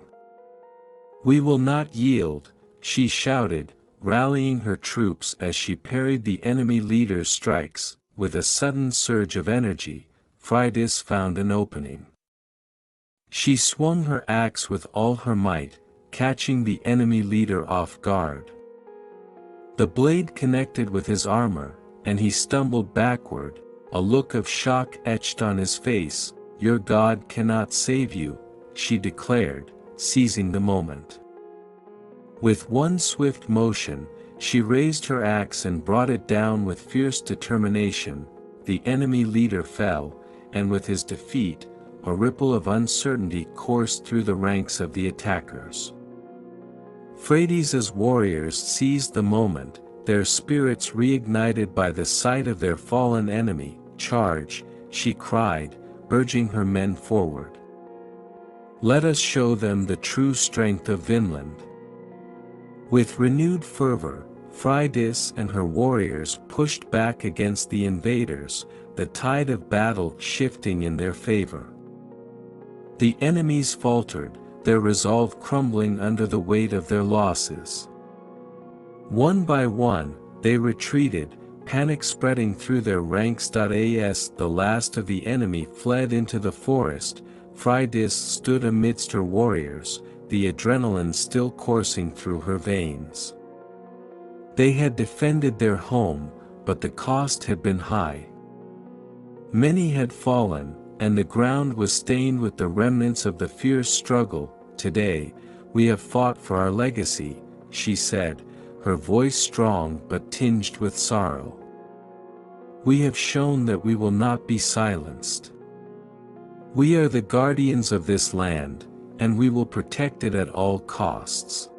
We will not yield," she shouted, rallying her troops as she parried the enemy leader's strikes. With a sudden surge of energy, Freydis found an opening. She swung her axe with all her might, catching the enemy leader off guard. The blade connected with his armor, and he stumbled backward, a look of shock etched on his face. "Your god cannot save you," she declared, seizing the moment. With one swift motion, she raised her axe and brought it down with fierce determination. The enemy leader fell, and with his defeat, a ripple of uncertainty coursed through the ranks of the attackers. Freydis's warriors seized the moment, their spirits reignited by the sight of their fallen enemy. "Charge," she cried, urging her men forward. "Let us show them the true strength of Vinland." With renewed fervor, Freydis and her warriors pushed back against the invaders, the tide of battle shifting in their favor. The enemies faltered, their resolve crumbling under the weight of their losses. One by one, they retreated, panic spreading through their ranks. As the last of the enemy fled into the forest, Freydis stood amidst her warriors, the adrenaline still coursing through her veins. They had defended their home, but the cost had been high. Many had fallen, and the ground was stained with the remnants of the fierce struggle. "Today, we have fought for our legacy," she said, her voice strong but tinged with sorrow. "We have shown that we will not be silenced. We are the guardians of this land, and we will protect it at all costs."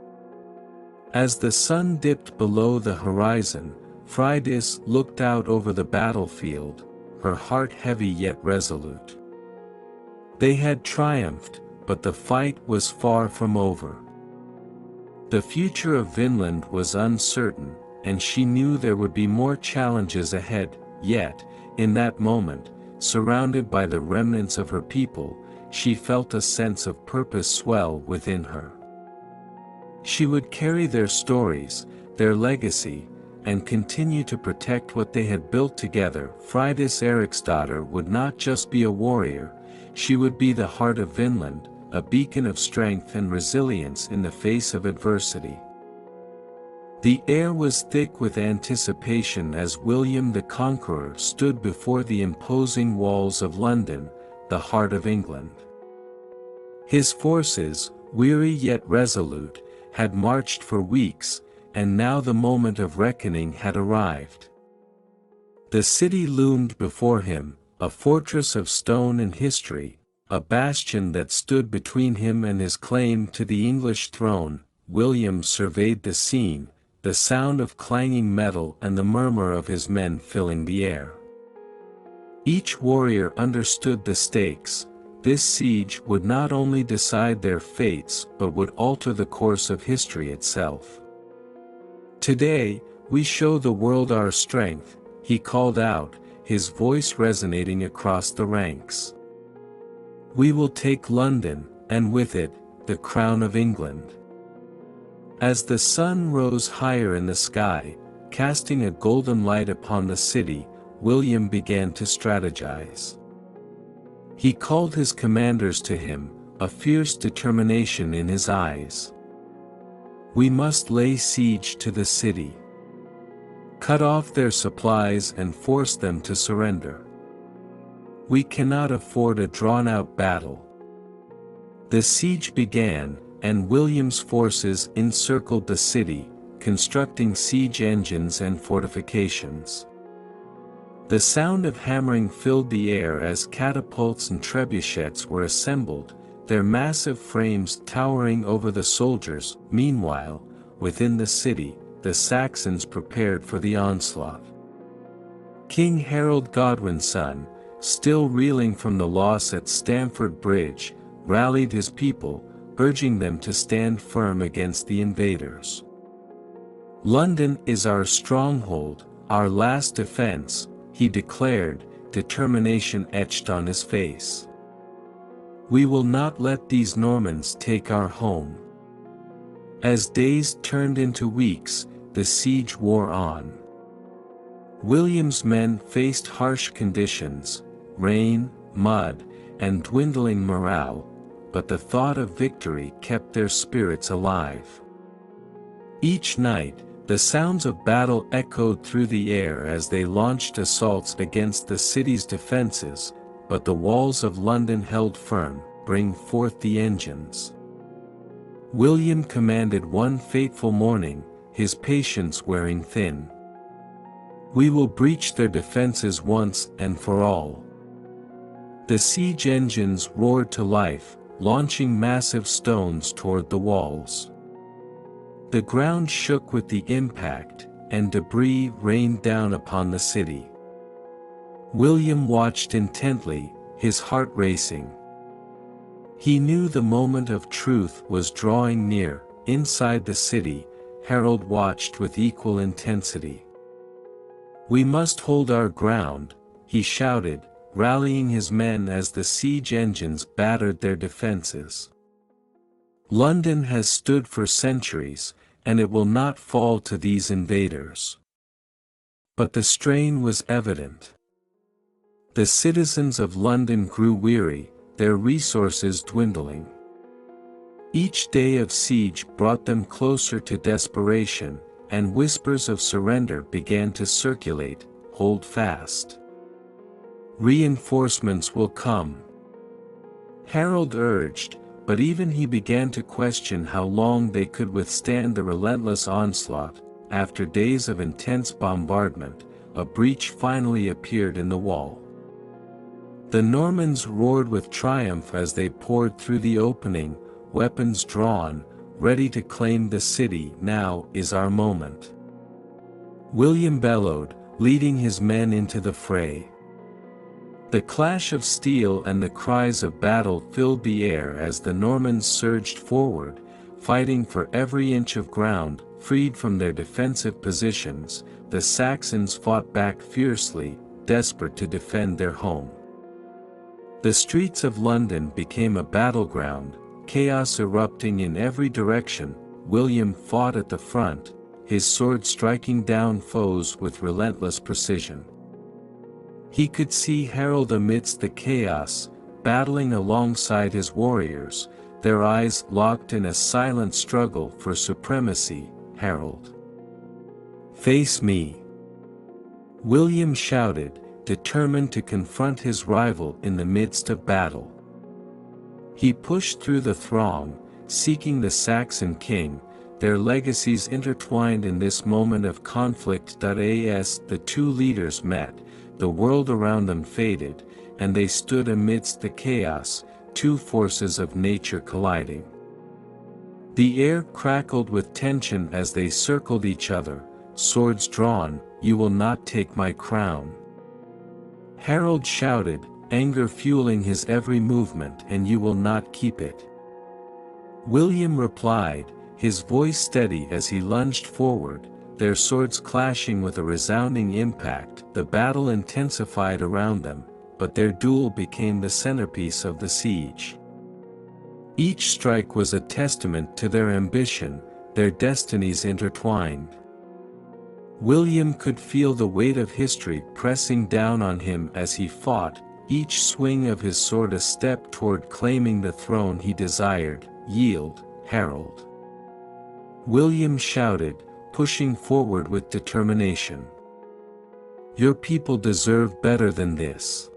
As the sun dipped below the horizon, Freydis looked out over the battlefield, her heart heavy yet resolute. They had triumphed, but the fight was far from over. The future of Vinland was uncertain, and she knew there would be more challenges ahead. Yet, in that moment, surrounded by the remnants of her people, she felt a sense of purpose swell within her. She would carry their stories, their legacy, and continue to protect what they had built together. Freydis Eriksdotter would not just be a warrior, she would be the heart of Vinland, a beacon of strength and resilience in the face of adversity. The air was thick with anticipation as William the Conqueror stood before the imposing walls of London, the heart of England. His forces, weary yet resolute, had marched for weeks, and now the moment of reckoning had arrived. The city loomed before him, a fortress of stone and history, a bastion that stood between him and his claim to the English throne. William surveyed the scene, the sound of clanging metal and the murmur of his men filling the air. Each warrior understood the stakes. This siege would not only decide their fates but would alter the course of history itself. "Today, we show the world our strength," he called out, his voice resonating across the ranks. We will take London, and with it, the crown of England." As the sun rose higher in the sky, casting a golden light upon the city, William began to strategize. He called his commanders to him, a fierce determination in his eyes. "We must lay siege to the city. Cut off their supplies and force them to surrender. We cannot afford a drawn-out battle." The siege began, and William's forces encircled the city, constructing siege engines and fortifications. The sound of hammering filled the air as catapults and trebuchets were assembled, their massive frames towering over the soldiers. Meanwhile, within the city, the Saxons prepared for the onslaught. King Harold Godwin's son, still reeling from the loss at Stamford Bridge, rallied his people, urging them to stand firm against the invaders. "London is our stronghold, our last defense," he declared, determination etched on his face. "We will not let these Normans take our home." As days turned into weeks, the siege wore on. William's men faced harsh conditions, rain, mud, and dwindling morale, but the thought of victory kept their spirits alive. Each night, the sounds of battle echoed through the air as they launched assaults against the city's defenses, but the walls of London held firm, bringing forth the engines. William commanded one fateful morning, his patience wearing thin. "We will breach their defenses once and for all." The siege engines roared to life, launching massive stones toward the walls. The ground shook with the impact, and debris rained down upon the city. William watched intently, his heart racing. He knew the moment of truth was drawing near. Inside the city, Harold watched with equal intensity. "We must hold our ground," he shouted, rallying his men as the siege engines battered their defenses. "London has stood for centuries, and it will not fall to these invaders." But the strain was evident. The citizens of London grew weary, their resources dwindling. Each day of siege brought them closer to desperation, and whispers of surrender began to circulate. "Hold fast. Reinforcements will come," Harold urged, but even he began to question how long they could withstand the relentless onslaught. After days of intense bombardment, a breach finally appeared in the wall. The Normans roared with triumph as they poured through the opening, weapons drawn, ready to claim the city. "Now is our moment," William bellowed, leading his men into the fray. The clash of steel and the cries of battle filled the air as the Normans surged forward, fighting for every inch of ground. Freed from their defensive positions, the Saxons fought back fiercely, desperate to defend their home. The streets of London became a battleground, chaos erupting in every direction. William fought at the front, his sword striking down foes with relentless precision. He could see Harold amidst the chaos, battling alongside his warriors, their eyes locked in a silent struggle for supremacy. "Harold, face me," William shouted, determined to confront his rival in the midst of battle. He pushed through the throng, seeking the Saxon king, their legacies intertwined in this moment of conflict. As the two leaders met, the world around them faded, and they stood amidst the chaos, two forces of nature colliding. The air crackled with tension as they circled each other, swords drawn. "You will not take my crown," Harold shouted, anger fueling his every movement. "And you will not keep it," William replied, his voice steady as he lunged forward, their swords clashing with a resounding impact. The battle intensified around them, but their duel became the centerpiece of the siege. Each strike was a testament to their ambition, their destinies intertwined. William could feel the weight of history pressing down on him as he fought, each swing of his sword a step toward claiming the throne he desired. "Yield, Harold!" William shouted, pushing forward with determination. "Your people deserve better than this."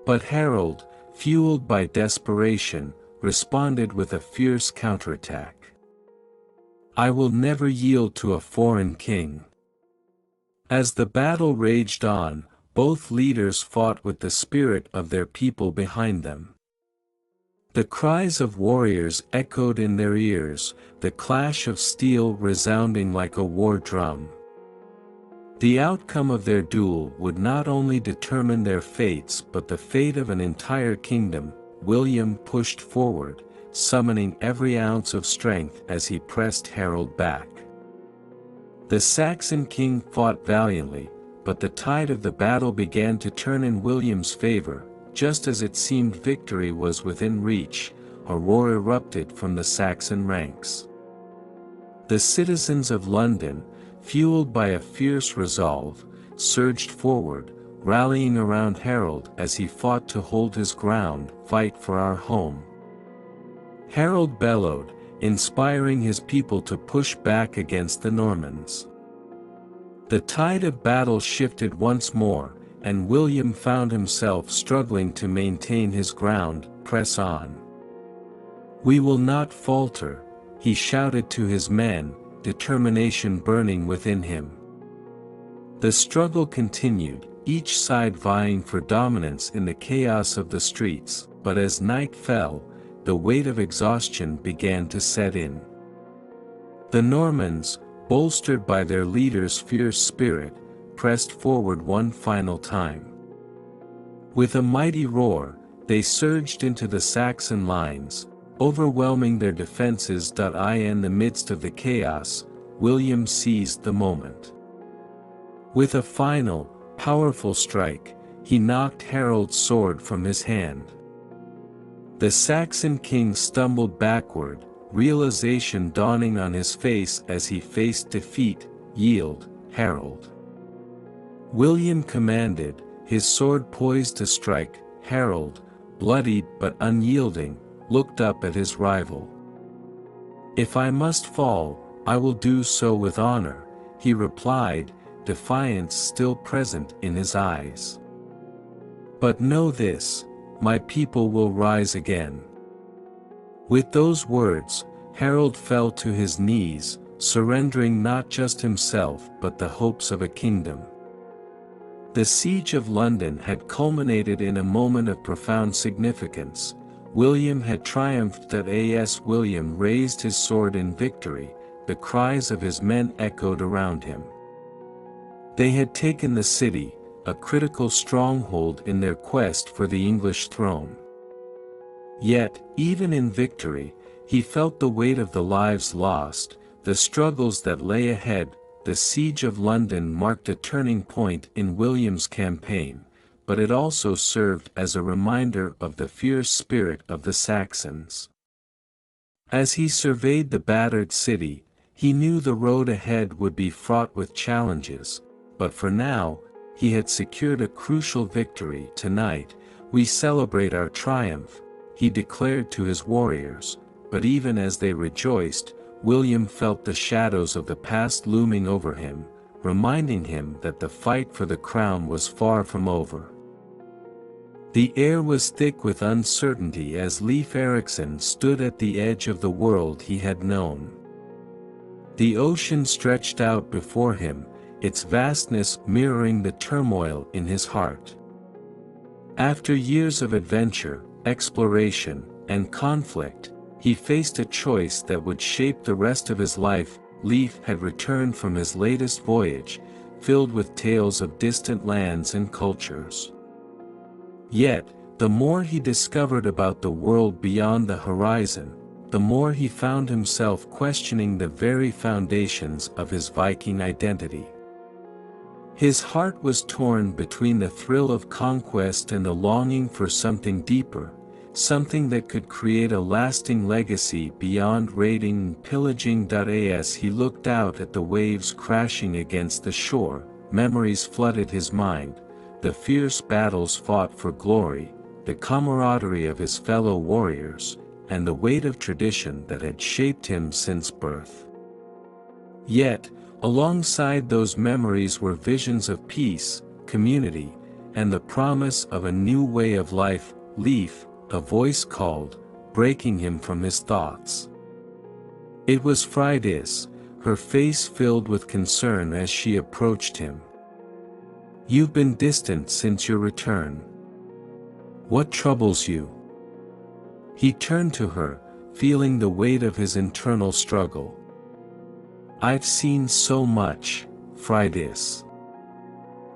But Harold, fueled by desperation, responded with a fierce counterattack. "I will never yield to a foreign king." As the battle raged on, both leaders fought with the spirit of their people behind them. The cries of warriors echoed in their ears, the clash of steel resounding like a war drum. The outcome of their duel would not only determine their fates but the fate of an entire kingdom. William pushed forward, summoning every ounce of strength as he pressed Harold back. The Saxon king fought valiantly, but the tide of the battle began to turn in William's favor. Just as it seemed victory was within reach, a roar erupted from the Saxon ranks. The citizens of London, fueled by a fierce resolve, surged forward, rallying around Harold as he fought to hold his ground. "Fight for our home!" Harold bellowed, inspiring his people to push back against the Normans. The tide of battle shifted once more, and William found himself struggling to maintain his ground. "Press on! We will not falter," he shouted to his men, determination burning within him. The struggle continued, each side vying for dominance in the chaos of the streets, but as night fell, the weight of exhaustion began to set in. The Normans, bolstered by their leader's fierce spirit, pressed forward one final time. With a mighty roar, they surged into the Saxon lines, overwhelming their defenses. In the midst of the chaos, William seized the moment. With a final, powerful strike, he knocked Harold's sword from his hand. The Saxon king stumbled backward, realization dawning on his face as he faced defeat. "Yield, Harold!" William commanded, his sword poised to strike. Harold, bloodied but unyielding, looked up at his rival. "If I must fall, I will do so with honor," he replied, defiance still present in his eyes. "But know this, my people will rise again." With those words, Harold fell to his knees, surrendering not just himself but the hopes of a kingdom. The siege of London had culminated in a moment of profound significance. William had triumphed. As William raised his sword in victory, the cries of his men echoed around him. They had taken the city, a critical stronghold in their quest for the English throne. Yet, even in victory, he felt the weight of the lives lost, the struggles that lay ahead. The siege of London marked a turning point in William's campaign, but it also served as a reminder of the fierce spirit of the Saxons. As he surveyed the battered city, he knew the road ahead would be fraught with challenges, but for now, he had secured a crucial victory. "Tonight, we celebrate our triumph," he declared to his warriors, but even as they rejoiced, William felt the shadows of the past looming over him, reminding him that the fight for the crown was far from over. The air was thick with uncertainty as Leif Eriksson stood at the edge of the world he had known. The ocean stretched out before him, its vastness mirroring the turmoil in his heart. After years of adventure, exploration, and conflict, he faced a choice that would shape the rest of his life. Leif had returned from his latest voyage, filled with tales of distant lands and cultures. Yet, the more he discovered about the world beyond the horizon, the more he found himself questioning the very foundations of his Viking identity. His heart was torn between the thrill of conquest and the longing for something deeper, something that could create a lasting legacy beyond raiding and pillaging. As he looked out at the waves crashing against the shore, memories flooded his mind, the fierce battles fought for glory, the camaraderie of his fellow warriors, and the weight of tradition that had shaped him since birth. Yet, alongside those memories were visions of peace, community, and the promise of a new way of life. Leif, a voice called, breaking him from his thoughts. It was Freydis, her face filled with concern as she approached him. "You've been distant since your return. What troubles you?" He turned to her, feeling the weight of his internal struggle. "I've seen so much, Freydis.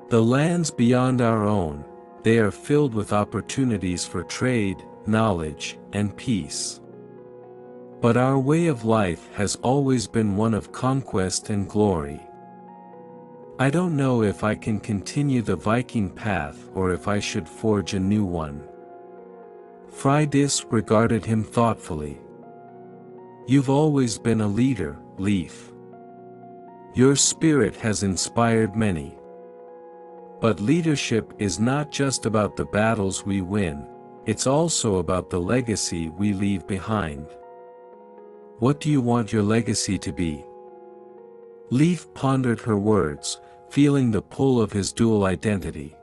The lands beyond our own, they are filled with opportunities for trade, knowledge, and peace. But our way of life has always been one of conquest and glory. I don't know if I can continue the Viking path or if I should forge a new one." Freydis regarded him thoughtfully. "You've always been a leader, Leif. Your spirit has inspired many. But leadership is not just about the battles we win, it's also about the legacy we leave behind. What do you want your legacy to be?" Leif pondered her words, feeling the pull of his dual identity.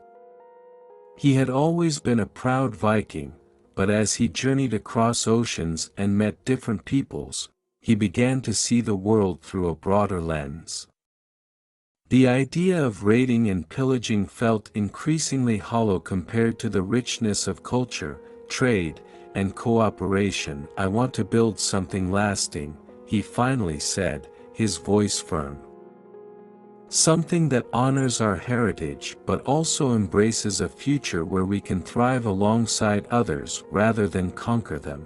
He had always been a proud Viking, but as he journeyed across oceans and met different peoples, he began to see the world through a broader lens. The idea of raiding and pillaging felt increasingly hollow compared to the richness of culture, trade, and cooperation. "I want to build something lasting," he finally said, his voice firm. "Something that honors our heritage but also embraces a future where we can thrive alongside others rather than conquer them."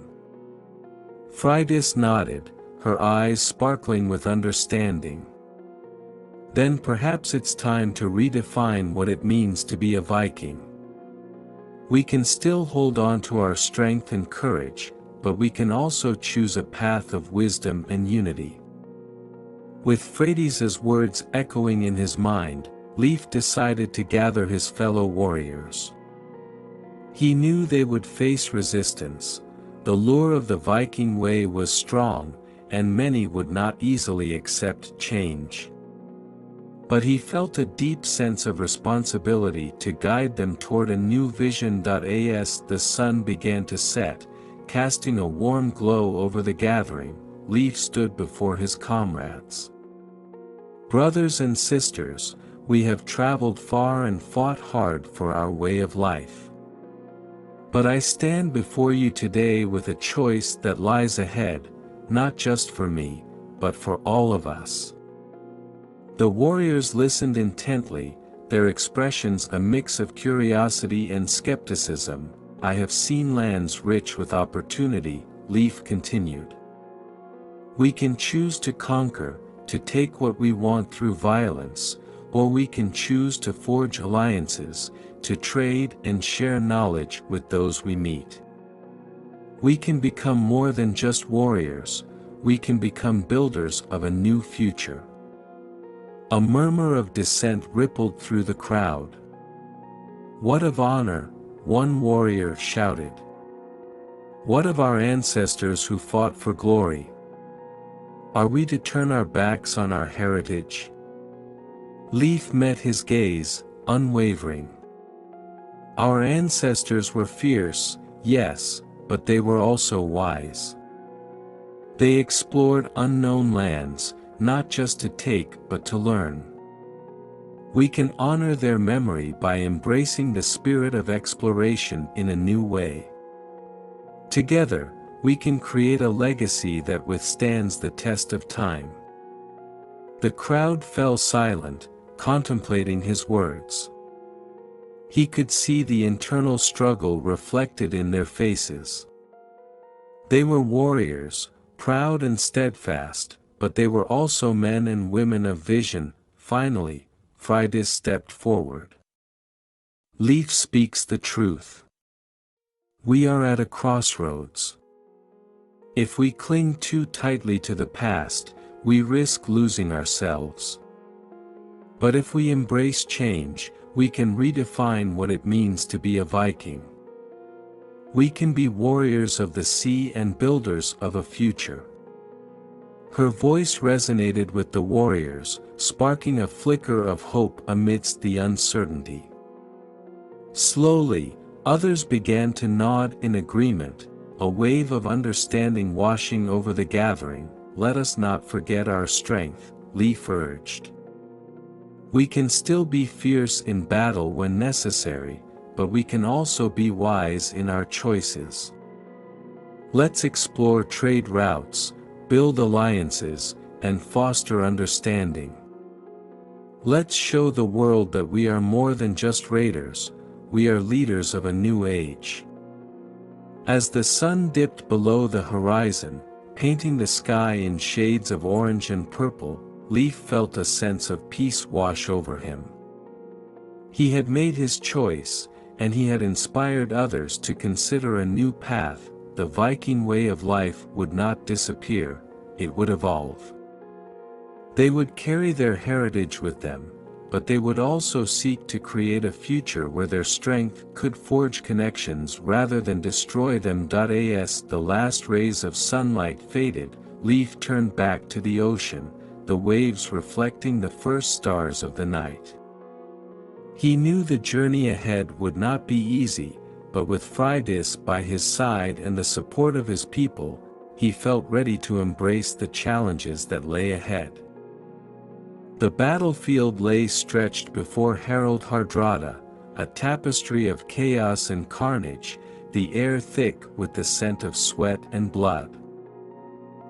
Freydis nodded, her eyes sparkling with understanding. "Then perhaps it's time to redefine what it means to be a Viking. We can still hold on to our strength and courage, but we can also choose a path of wisdom and unity." With Freydis's words echoing in his mind, Leif decided to gather his fellow warriors. He knew they would face resistance. The lure of the Viking way was strong, and many would not easily accept change. But he felt a deep sense of responsibility to guide them toward a new vision. As the sun began to set, casting a warm glow over the gathering, Leif stood before his comrades. "Brothers and sisters, we have traveled far and fought hard for our way of life. But I stand before you today with a choice that lies ahead, not just for me, but for all of us." The warriors listened intently, their expressions a mix of curiosity and skepticism. "I have seen lands rich with opportunity," Leif continued. "We can choose to conquer, to take what we want through violence, or we can choose to forge alliances, to trade and share knowledge with those we meet. We can become more than just warriors, we can become builders of a new future." A murmur of dissent rippled through the crowd. "What of honor?" one warrior shouted. "What of our ancestors who fought for glory? Are we to turn our backs on our heritage?" Leif met his gaze, unwavering. "Our ancestors were fierce, yes, but they were also wise. They explored unknown lands, not just to take but to learn. We can honor their memory by embracing the spirit of exploration in a new way. Together, we can create a legacy that withstands the test of time." The crowd fell silent, contemplating his words. He could see the internal struggle reflected in their faces. They were warriors, proud and steadfast, but they were also men and women of vision. Finally, Freydis stepped forward. Leif speaks the truth. We are at a crossroads. If we cling too tightly to the past, we risk losing ourselves. But if we embrace change, we can redefine what it means to be a Viking. We can be warriors of the sea and builders of a future. Her voice resonated with the warriors, sparking a flicker of hope amidst the uncertainty. Slowly, others began to nod in agreement, a wave of understanding washing over the gathering. Let us not forget our strength, Leif urged. We can still be fierce in battle when necessary, but we can also be wise in our choices. Let's explore trade routes, build alliances, and foster understanding. Let's show the world that we are more than just raiders, we are leaders of a new age. As the sun dipped below the horizon, painting the sky in shades of orange and purple, Leif felt a sense of peace wash over him. He had made his choice, and he had inspired others to consider a new path. The Viking way of life would not disappear, it would evolve. They would carry their heritage with them, but they would also seek to create a future where their strength could forge connections rather than destroy them. As the last rays of sunlight faded, Leif turned back to the ocean, the waves reflecting the first stars of the night. He knew the journey ahead would not be easy, but with Freydis by his side and the support of his people, he felt ready to embrace the challenges that lay ahead. The battlefield lay stretched before Harald Hardrada, a tapestry of chaos and carnage, the air thick with the scent of sweat and blood.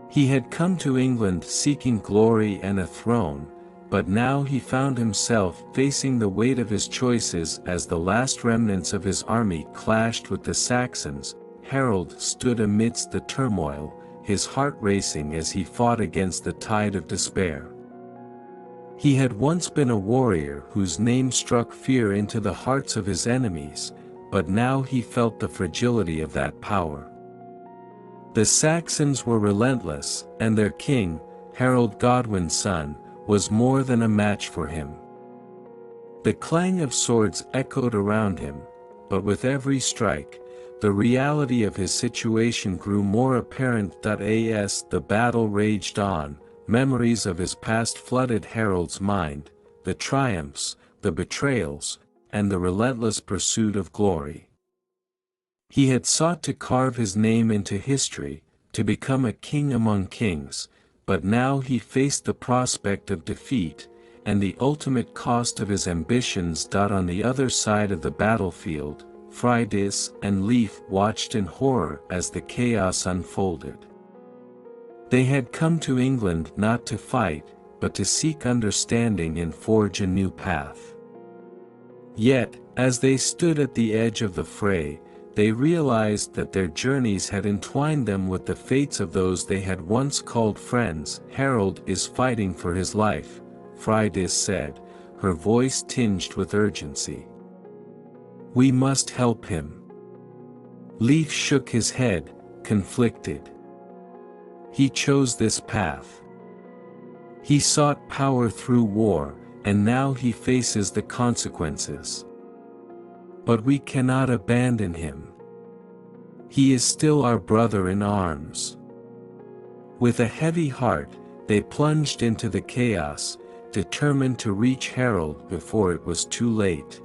He had come to England seeking glory and a throne, but now he found himself facing the weight of his choices as the last remnants of his army clashed with the Saxons. Harald stood amidst the turmoil, his heart racing as he fought against the tide of despair. He had once been a warrior whose name struck fear into the hearts of his enemies, but now he felt the fragility of that power. The Saxons were relentless, and their king, Harald Godwin's son, was more than a match for him. The clang of swords echoed around him, but with every strike, the reality of his situation grew more apparent. As the battle raged on, memories of his past flooded Harald's mind, the triumphs, the betrayals, and the relentless pursuit of glory. He had sought to carve his name into history, to become a king among kings, but now he faced the prospect of defeat, and the ultimate cost of his ambitions. On the other side of the battlefield, Freydis and Leif watched in horror as the chaos unfolded. They had come to England not to fight, but to seek understanding and forge a new path. Yet, as they stood at the edge of the fray, they realized that their journeys had entwined them with the fates of those they had once called friends. Harald is fighting for his life, Freydis said, her voice tinged with urgency. We must help him. Leif shook his head, conflicted. He chose this path. He sought power through war, and now he faces the consequences. But we cannot abandon him. He is still our brother in arms. With a heavy heart, they plunged into the chaos, determined to reach Harald before it was too late.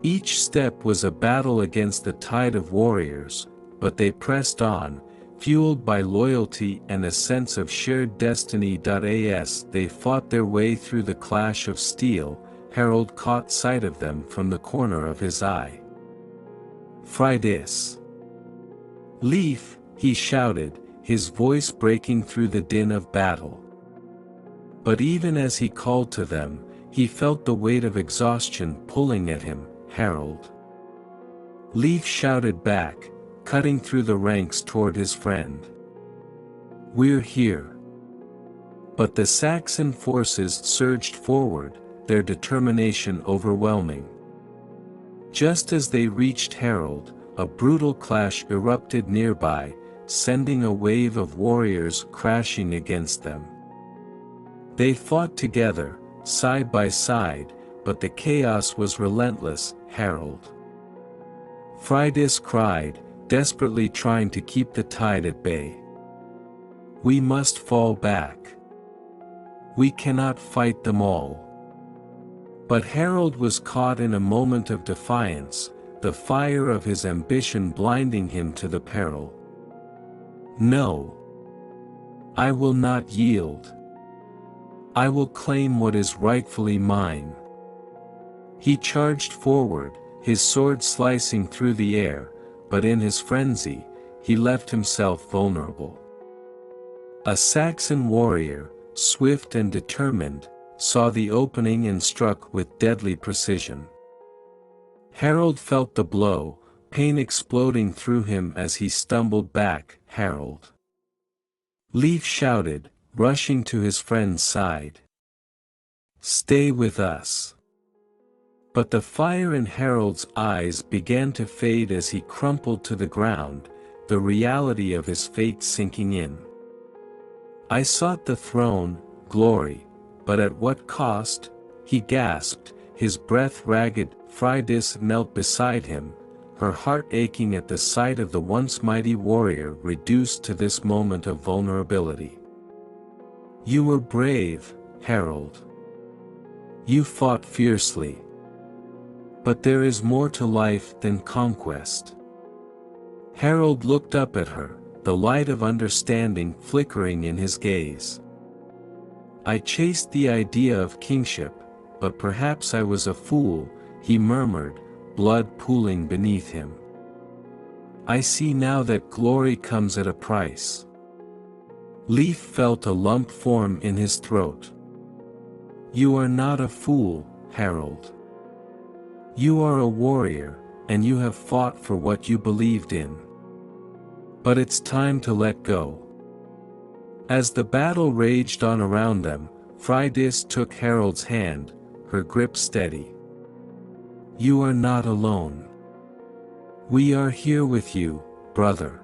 Each step was a battle against the tide of warriors, but they pressed on, fueled by loyalty and a sense of shared destiny. As they fought their way through the clash of steel, Harald caught sight of them from the corner of his eye. Freydis. Leif, he shouted, his voice breaking through the din of battle. But even as he called to them, he felt the weight of exhaustion pulling at him. Harald. Leif shouted back, cutting through the ranks toward his friend. We're here. But the Saxon forces surged forward, their determination overwhelming. Just as they reached Harald, a brutal clash erupted nearby, sending a wave of warriors crashing against them. They fought together, side by side, but the chaos was relentless. Harald, Freydis cried, desperately trying to keep the tide at bay. We must fall back. We cannot fight them all. But Harald was caught in a moment of defiance, the fire of his ambition blinding him to the peril. No. I will not yield. I will claim what is rightfully mine. He charged forward, his sword slicing through the air, but in his frenzy, he left himself vulnerable. A Saxon warrior, swift and determined, saw the opening and struck with deadly precision. Harald felt the blow, pain exploding through him as he stumbled back. Harald! Leif shouted, rushing to his friend's side. Stay with us. But the fire in Harald's eyes began to fade as he crumpled to the ground, the reality of his fate sinking in. I sought the throne, glory, but at what cost? He gasped, his breath ragged. Freydis knelt beside him, her heart aching at the sight of the once mighty warrior reduced to this moment of vulnerability. You were brave, Harald. You fought fiercely. But there is more to life than conquest. Harald looked up at her, the light of understanding flickering in his gaze. I chased the idea of kingship, but perhaps I was a fool, he murmured, blood pooling beneath him. I see now that glory comes at a price. Leif felt a lump form in his throat. You are not a fool, Harald. You are a warrior, and you have fought for what you believed in. But it's time to let go. As the battle raged on around them, Freydis took Harald's hand, her grip steady. You are not alone. We are here with you, brother.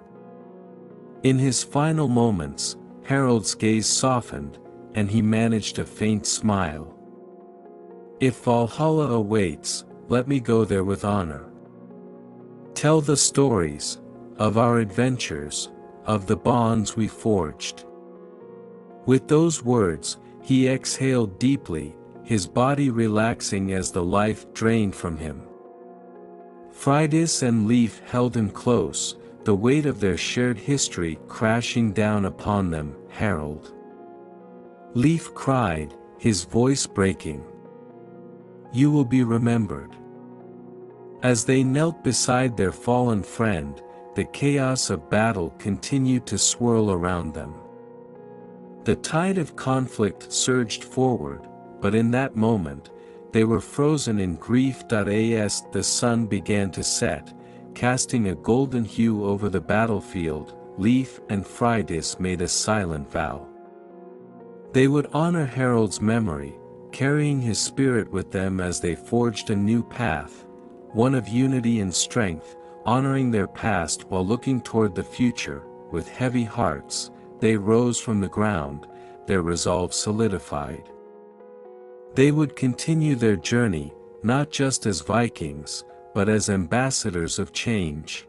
In his final moments, Harald's gaze softened, and he managed a faint smile. If Valhalla awaits, let me go there with honor. Tell the stories, of our adventures, of the bonds we forged. With those words, he exhaled deeply, his body relaxing as the life drained from him. Freydis and Leif held him close, the weight of their shared history crashing down upon them. Harald! Leif cried, his voice breaking. You will be remembered. As they knelt beside their fallen friend, the chaos of battle continued to swirl around them. The tide of conflict surged forward, but in that moment, they were frozen in grief. As the sun began to set, casting a golden hue over the battlefield, Leif and Freydis made a silent vow. They would honor Harald's memory, carrying his spirit with them as they forged a new path, one of unity and strength, honoring their past while looking toward the future. With heavy hearts, they rose from the ground, their resolve solidified. They would continue their journey, not just as Vikings, but as ambassadors of change.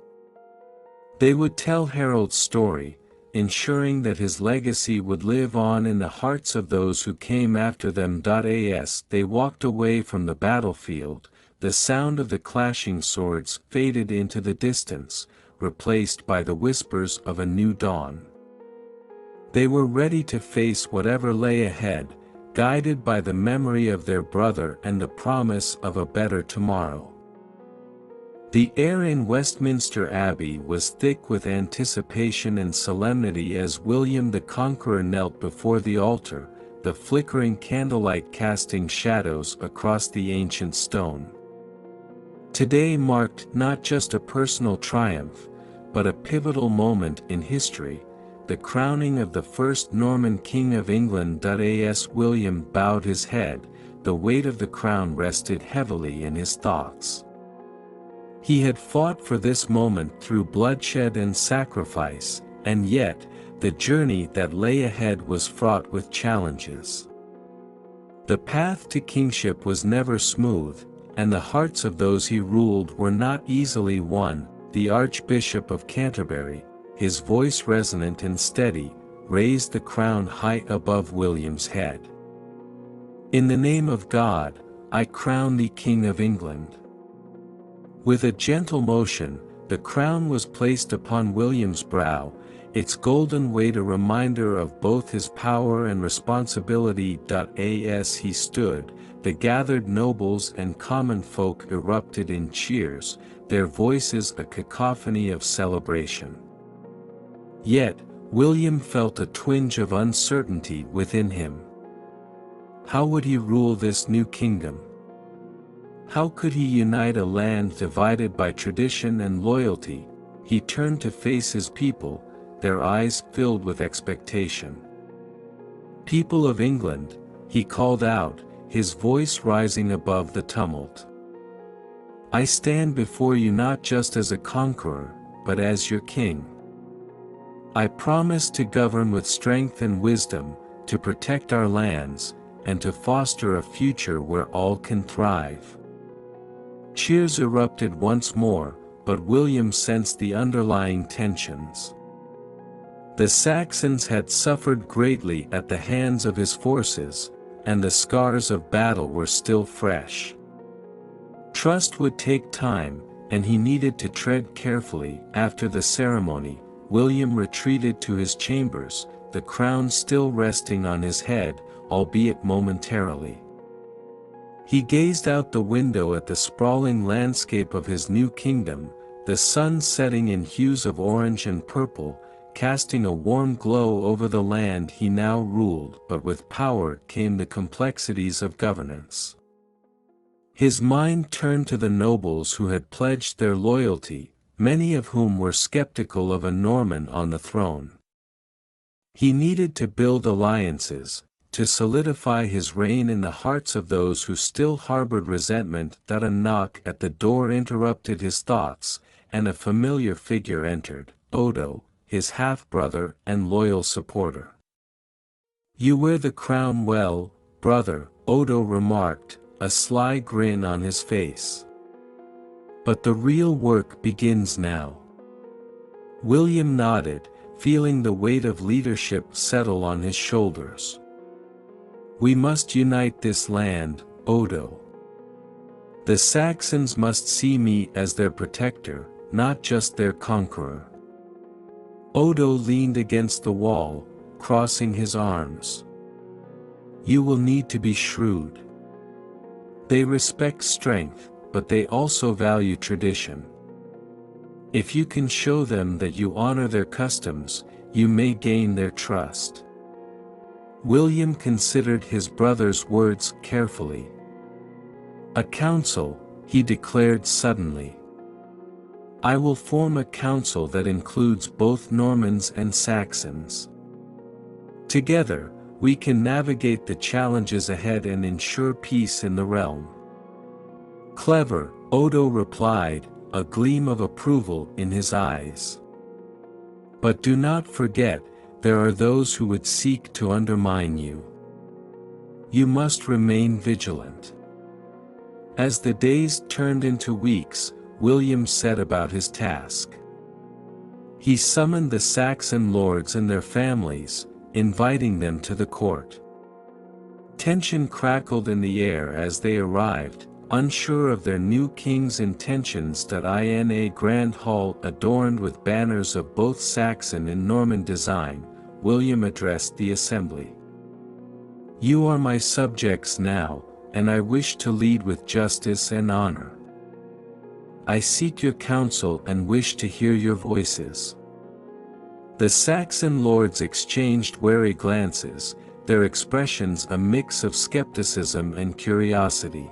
They would tell Harald's story, ensuring that his legacy would live on in the hearts of those who came after them. As they walked away from the battlefield, the sound of the clashing swords faded into the distance, replaced by the whispers of a new dawn. They were ready to face whatever lay ahead, guided by the memory of their brother and the promise of a better tomorrow. The air in Westminster Abbey was thick with anticipation and solemnity as William the Conqueror knelt before the altar, the flickering candlelight casting shadows across the ancient stone. Today marked not just a personal triumph, but a pivotal moment in history, the crowning of the first Norman King of England. As William bowed his head, the weight of the crown rested heavily in his thoughts. He had fought for this moment through bloodshed and sacrifice, and yet, the journey that lay ahead was fraught with challenges. The path to kingship was never smooth, and the hearts of those he ruled were not easily won. The Archbishop of Canterbury, his voice resonant and steady, raised the crown high above William's head. "In the name of God, I crown thee King of England." With a gentle motion, the crown was placed upon William's brow, its golden weight a reminder of both his power and responsibility. As he stood, the gathered nobles and common folk erupted in cheers, their voices a cacophony of celebration. Yet, William felt a twinge of uncertainty within him. How would he rule this new kingdom? How could he unite a land divided by tradition and loyalty? He turned to face his people, their eyes filled with expectation. "People of England," he called out, his voice rising above the tumult. "I stand before you not just as a conqueror, but as your king. I promise to govern with strength and wisdom, to protect our lands, and to foster a future where all can thrive." Cheers erupted once more, but William sensed the underlying tensions. The Saxons had suffered greatly at the hands of his forces, and the scars of battle were still fresh. Trust would take time, and he needed to tread carefully. After the ceremony, William retreated to his chambers, the crown still resting on his head, albeit momentarily. He gazed out the window at the sprawling landscape of his new kingdom, the sun setting in hues of orange and purple, casting a warm glow over the land he now ruled. But with power came the complexities of governance. His mind turned to the nobles who had pledged their loyalty, many of whom were skeptical of a Norman on the throne. He needed to build alliances, to solidify his reign in the hearts of those who still harbored resentment. That a knock at the door interrupted his thoughts, and a familiar figure entered, Odo, his half-brother and loyal supporter. "You wear the crown well, brother," Odo remarked, a sly grin on his face. "But the real work begins now." William nodded, feeling the weight of leadership settle on his shoulders. "We must unite this land, Odo. The Saxons must see me as their protector, not just their conqueror." Odo leaned against the wall, crossing his arms. "You will need to be shrewd. They respect strength, but they also value tradition. If you can show them that you honor their customs, you may gain their trust." William considered his brother's words carefully. "A council," he declared suddenly. "I will form a council that includes both Normans and Saxons. Together, we can navigate the challenges ahead and ensure peace in the realm." "Clever," Odo replied, a gleam of approval in his eyes. "But do not forget, there are those who would seek to undermine you. You must remain vigilant." As the days turned into weeks, William set about his task. He summoned the Saxon lords and their families, inviting them to the court. Tension crackled in the air as they arrived, unsure of their new king's intentions. In a grand hall adorned with banners of both Saxon and Norman design, William addressed the assembly. "You are my subjects now, and I wish to lead with justice and honor. I seek your counsel and wish to hear your voices." The Saxon lords exchanged wary glances, their expressions a mix of skepticism and curiosity.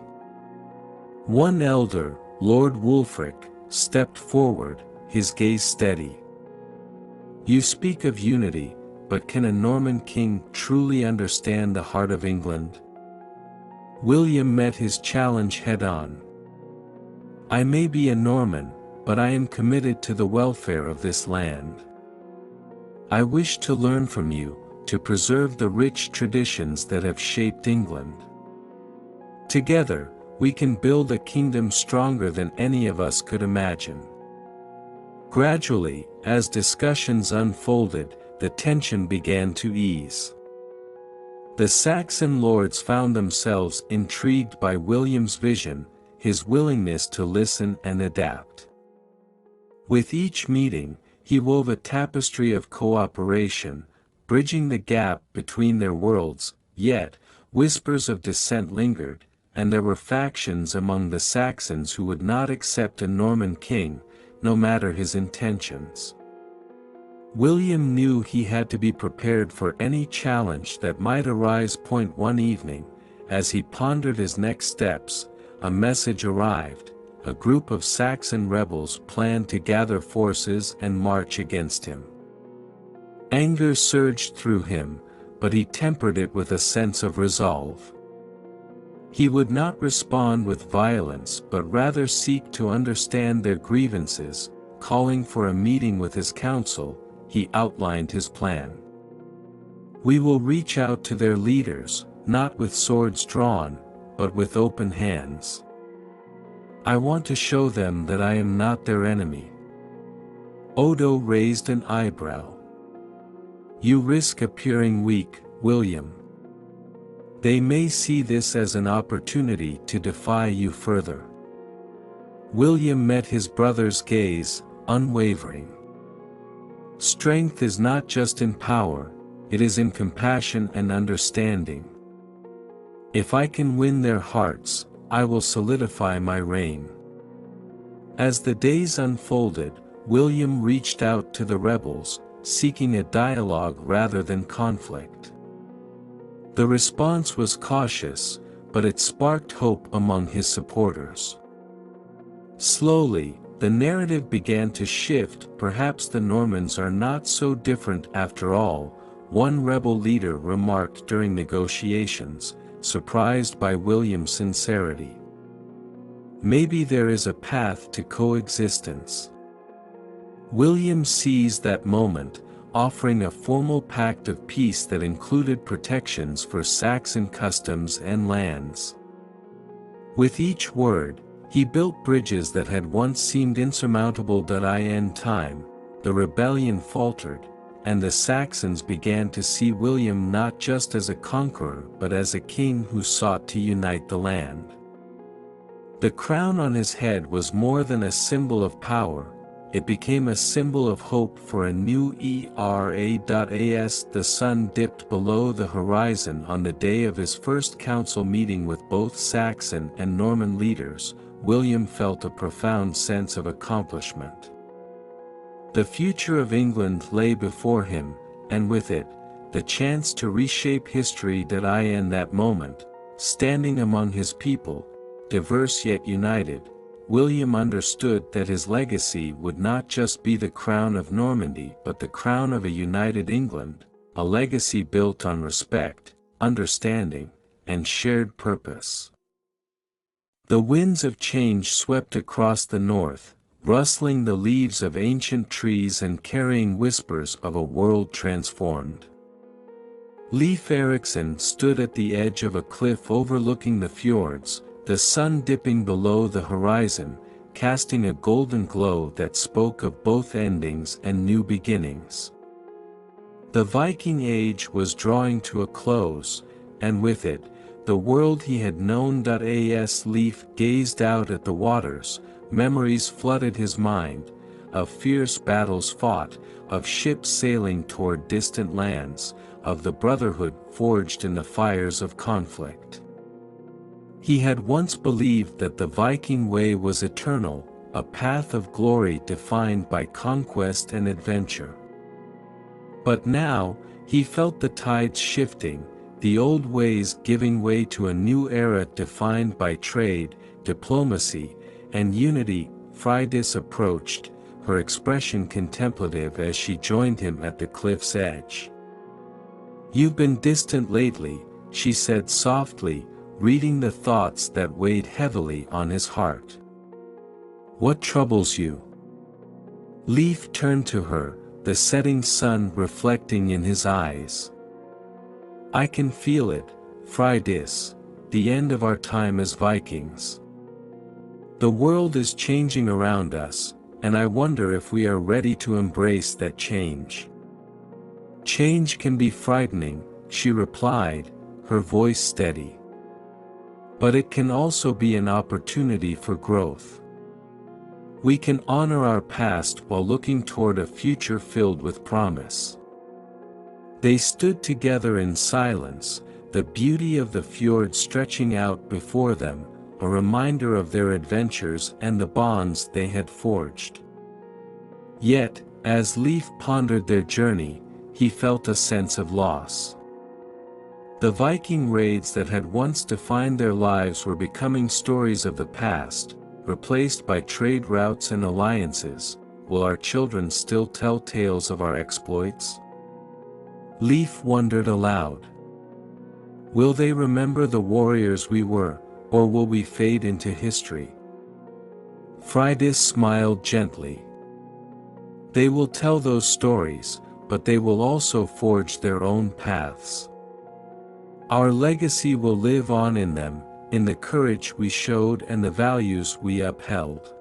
One elder, Lord Wulfric, stepped forward, his gaze steady. "You speak of unity, but can a Norman king truly understand the heart of England?" William met his challenge head-on. "I may be a Norman, but I am committed to the welfare of this land. I wish to learn from you, to preserve the rich traditions that have shaped England. Together, we can build a kingdom stronger than any of us could imagine." Gradually, as discussions unfolded, the tension began to ease. The Saxon lords found themselves intrigued by William's vision, his willingness to listen and adapt. With each meeting, he wove a tapestry of cooperation, bridging the gap between their worlds, yet, whispers of dissent lingered, and there were factions among the Saxons who would not accept a Norman king, no matter his intentions. William knew he had to be prepared for any challenge that might arise. One evening, as he pondered his next steps, a message arrived. A group of Saxon rebels planned to gather forces and march against him. Anger surged through him, but he tempered it with a sense of resolve. He would not respond with violence but rather seek to understand their grievances. Calling for a meeting with his council, he outlined his plan. "We will reach out to their leaders, not with swords drawn, but with open hands. I want to show them that I am not their enemy." Odo raised an eyebrow. "You risk appearing weak, William. They may see this as an opportunity to defy you further." William met his brother's gaze, unwavering. "Strength is not just in power, it is in compassion and understanding. If I can win their hearts, I will solidify my reign." As the days unfolded, William reached out to the rebels, seeking a dialogue rather than conflict. The response was cautious, but it sparked hope among his supporters. Slowly, the narrative began to shift. "Perhaps the Normans are not so different after all," one rebel leader remarked during negotiations, surprised by William's sincerity. "Maybe there is a path to coexistence." William seized that moment, offering a formal pact of peace that included protections for Saxon customs and lands. With each word, he built bridges that had once seemed insurmountable. In time, the rebellion faltered, and the Saxons began to see William not just as a conqueror but as a king who sought to unite the land. The crown on his head was more than a symbol of power, it became a symbol of hope for a new era. As the sun dipped below the horizon on the day of his first council meeting with both Saxon and Norman leaders, William felt a profound sense of accomplishment. The future of England lay before him, and with it, the chance to reshape history. In that moment, standing among his people, diverse yet united, William understood that his legacy would not just be the crown of Normandy but the crown of a united England, a legacy built on respect, understanding, and shared purpose. The winds of change swept across the north, rustling the leaves of ancient trees and carrying whispers of a world transformed. Leif Eriksson stood at the edge of a cliff overlooking the fjords, the sun dipping below the horizon, casting a golden glow that spoke of both endings and new beginnings. The Viking Age was drawing to a close, and with it, the world he had known. As Leif gazed out at the waters, memories flooded his mind, of fierce battles fought, of ships sailing toward distant lands, of the brotherhood forged in the fires of conflict. He had once believed that the Viking way was eternal, a path of glory defined by conquest and adventure. But now, he felt the tides shifting, the old ways giving way to a new era defined by trade, diplomacy, and unity. Freydis approached, her expression contemplative as she joined him at the cliff's edge. "You've been distant lately," she said softly, reading the thoughts that weighed heavily on his heart. "What troubles you?" Leif turned to her, the setting sun reflecting in his eyes. "I can feel it, Freydis, the end of our time as Vikings. The world is changing around us, and I wonder if we are ready to embrace that change." "Change can be frightening," she replied, her voice steady. "But it can also be an opportunity for growth. We can honor our past while looking toward a future filled with promise." They stood together in silence, the beauty of the fjord stretching out before them, a reminder of their adventures and the bonds they had forged. Yet, as Leif pondered their journey, he felt a sense of loss. The Viking raids that had once defined their lives were becoming stories of the past, replaced by trade routes and alliances. Will our children still tell tales of our exploits? Leif wondered aloud. Will they remember the warriors we were, or will we fade into history? Freydis smiled gently. They will tell those stories, but they will also forge their own paths. Our legacy will live on in them, in the courage we showed and the values we upheld.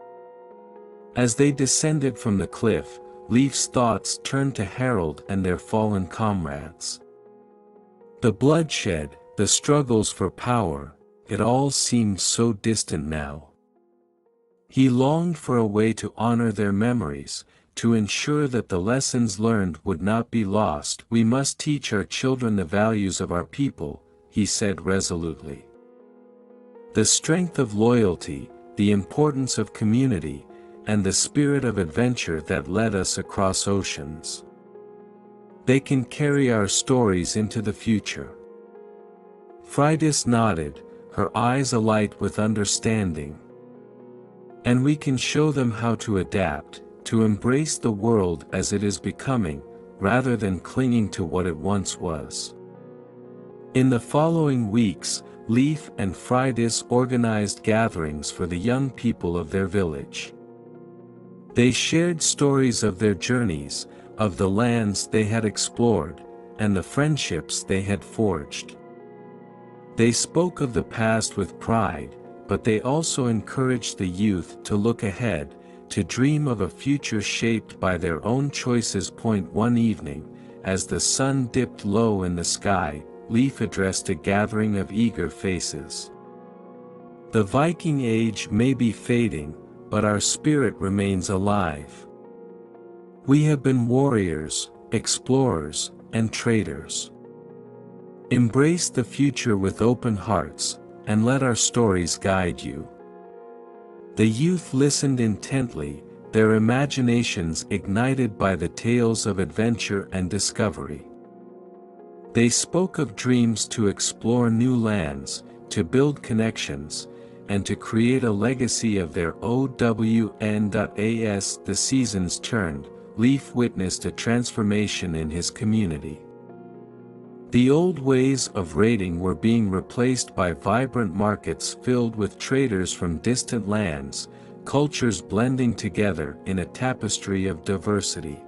As they descended from the cliff, Leif's thoughts turned to Harald and their fallen comrades. The bloodshed, the struggles for power, it all seemed so distant now. He longed for a way to honor their memories, to ensure that the lessons learned would not be lost. "We must teach our children the values of our people," he said resolutely. "The strength of loyalty, the importance of community, and the spirit of adventure that led us across oceans. They can carry our stories into the future." Freydis nodded, her eyes alight with understanding. "And we can show them how to adapt, to embrace the world as it is becoming, rather than clinging to what it once was." In the following weeks, Leif and Freydis organized gatherings for the young people of their village. They shared stories of their journeys, of the lands they had explored, and the friendships they had forged. They spoke of the past with pride, but they also encouraged the youth to look ahead, to dream of a future shaped by their own choices. One evening, as the sun dipped low in the sky, Leif addressed a gathering of eager faces. "The Viking Age may be fading, but our spirit remains alive. We have been warriors, explorers, and traders. Embrace the future with open hearts, and let our stories guide you." The youth listened intently, their imaginations ignited by the tales of adventure and discovery. They spoke of dreams to explore new lands, to build connections, and to create a legacy of their own. As the seasons turned, Leif witnessed a transformation in his community. The old ways of raiding were being replaced by vibrant markets filled with traders from distant lands, cultures blending together in a tapestry of diversity.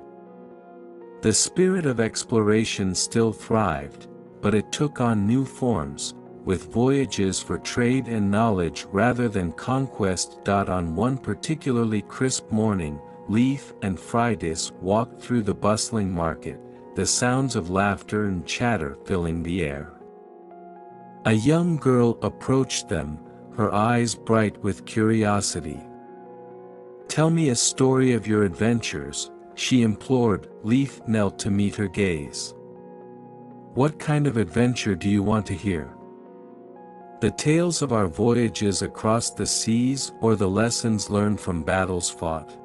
The spirit of exploration still thrived, but it took on new forms, with voyages for trade and knowledge rather than conquest. On one particularly crisp morning, Leif and Freydis walked through the bustling market, the sounds of laughter and chatter filling the air. A young girl approached them, her eyes bright with curiosity. "Tell me a story of your adventures," she implored. Leif knelt to meet her gaze. "What kind of adventure do you want to hear? The tales of our voyages across the seas or the lessons learned from battles fought?"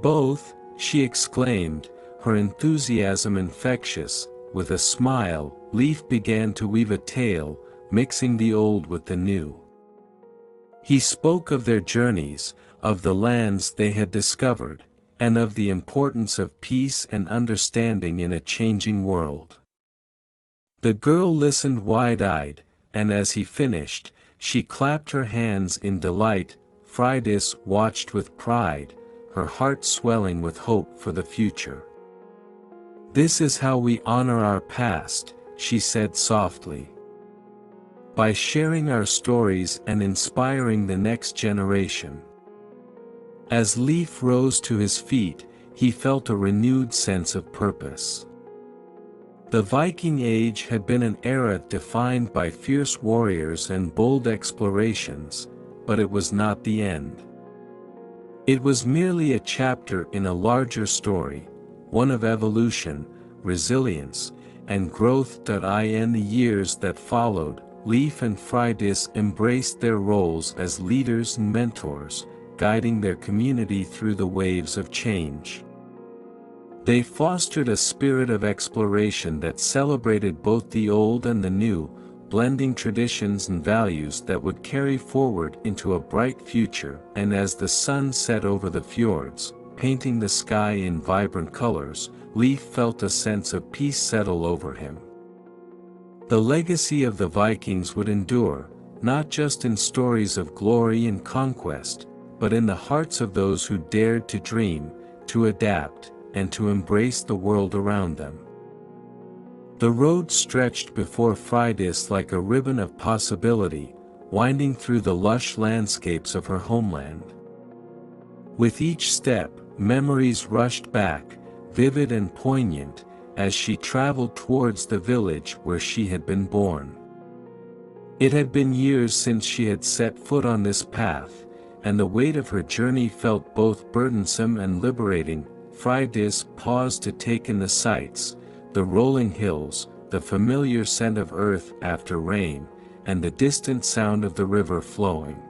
"Both," she exclaimed, her enthusiasm infectious. With a smile, Leif began to weave a tale, mixing the old with the new. He spoke of their journeys, of the lands they had discovered, and of the importance of peace and understanding in a changing world. The girl listened wide-eyed, and as he finished, she clapped her hands in delight. Freydis watched with pride, her heart swelling with hope for the future. "This is how we honor our past," she said softly. "By sharing our stories and inspiring the next generation." As Leif rose to his feet, he felt a renewed sense of purpose. The Viking Age had been an era defined by fierce warriors and bold explorations, but it was not the end. It was merely a chapter in a larger story, one of evolution, resilience, and growth. In the years that followed, Leif and Freydis embraced their roles as leaders and mentors, guiding their community through the waves of change. They fostered a spirit of exploration that celebrated both the old and the new, blending traditions and values that would carry forward into a bright future. And as the sun set over the fjords, painting the sky in vibrant colors, Leif felt a sense of peace settle over him. The legacy of the Vikings would endure, not just in stories of glory and conquest, but in the hearts of those who dared to dream, to adapt, and to embrace the world around them. The road stretched before Freydis like a ribbon of possibility, winding through the lush landscapes of her homeland. With each step, memories rushed back, vivid and poignant, as she traveled towards the village where she had been born. It had been years since she had set foot on this path, and the weight of her journey felt both burdensome and liberating. Freydis paused to take in the sights, the rolling hills, the familiar scent of earth after rain, and the distant sound of the river flowing.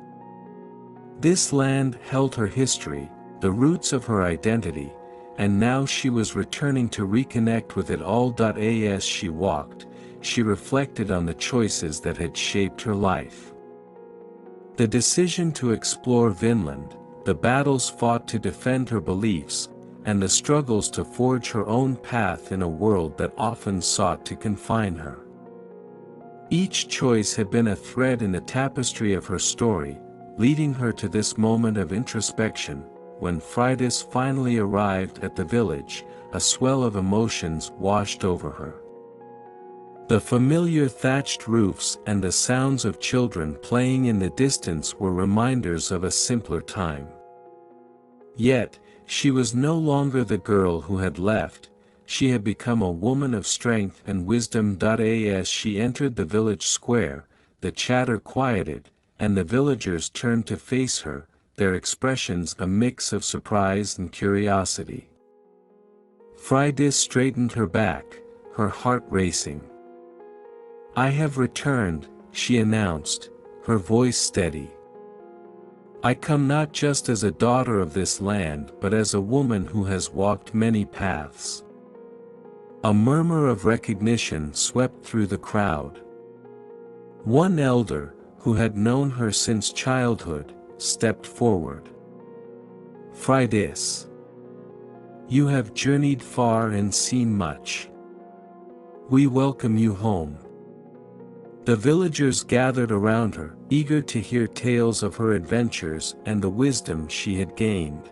This land held her history, the roots of her identity, and now she was returning to reconnect with it all. As she walked, she reflected on the choices that had shaped her life. The decision to explore Vinland, the battles fought to defend her beliefs, and the struggles to forge her own path in a world that often sought to confine her. Each choice had been a thread in the tapestry of her story, leading her to this moment of introspection. When Freydis finally arrived at the village, a swell of emotions washed over her. The familiar thatched roofs and the sounds of children playing in the distance were reminders of a simpler time. Yet, she was no longer the girl who had left, she had become a woman of strength and wisdom. As she entered the village square, the chatter quieted, and the villagers turned to face her, their expressions a mix of surprise and curiosity. Freydis straightened her back, her heart racing. "I have returned," she announced, her voice steady. "I come not just as a daughter of this land but as a woman who has walked many paths." A murmur of recognition swept through the crowd. One elder, who had known her since childhood, stepped forward. "Freydis, you have journeyed far and seen much. We welcome you home." The villagers gathered around her, eager to hear tales of her adventures and the wisdom she had gained.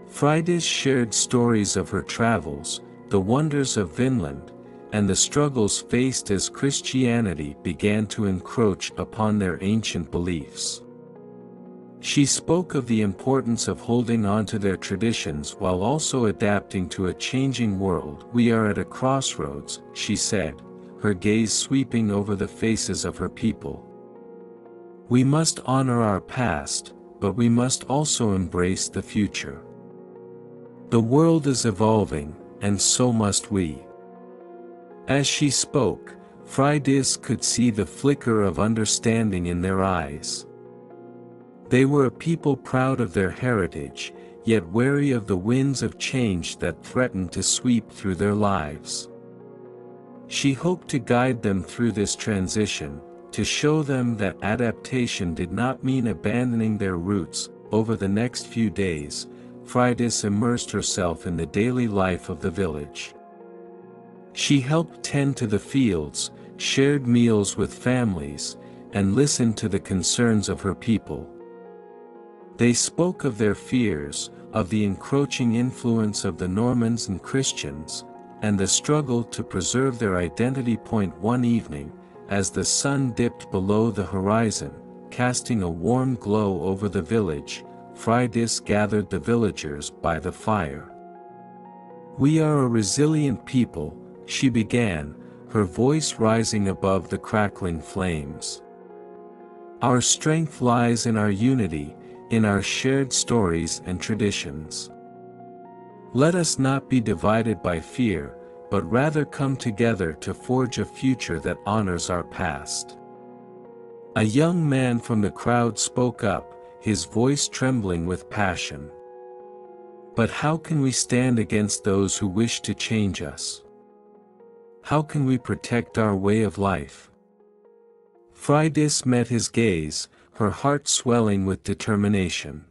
Freydis shared stories of her travels, the wonders of Vinland, and the struggles faced as Christianity began to encroach upon their ancient beliefs. She spoke of the importance of holding on to their traditions while also adapting to a changing world. "We are at a crossroads," she said, her gaze sweeping over the faces of her people. "We must honor our past, but we must also embrace the future. The world is evolving, and so must we." As she spoke, Freydis could see the flicker of understanding in their eyes. They were a people proud of their heritage, yet wary of the winds of change that threatened to sweep through their lives. She hoped to guide them through this transition, to show them that adaptation did not mean abandoning their roots. Over the next few days, Freydis immersed herself in the daily life of the village. She helped tend to the fields, shared meals with families, and listened to the concerns of her people. They spoke of their fears, of the encroaching influence of the Normans and Christians, and the struggle to preserve their identity. One evening, as the sun dipped below the horizon, casting a warm glow over the village, Freydis gathered the villagers by the fire. "We are a resilient people," she began, her voice rising above the crackling flames. "Our strength lies in our unity, in our shared stories and traditions. Let us not be divided by fear, but rather come together to forge a future that honors our past." A young man from the crowd spoke up, his voice trembling with passion. "But how can we stand against those who wish to change us? How can we protect our way of life?" Freydis met his gaze, her heart swelling with determination.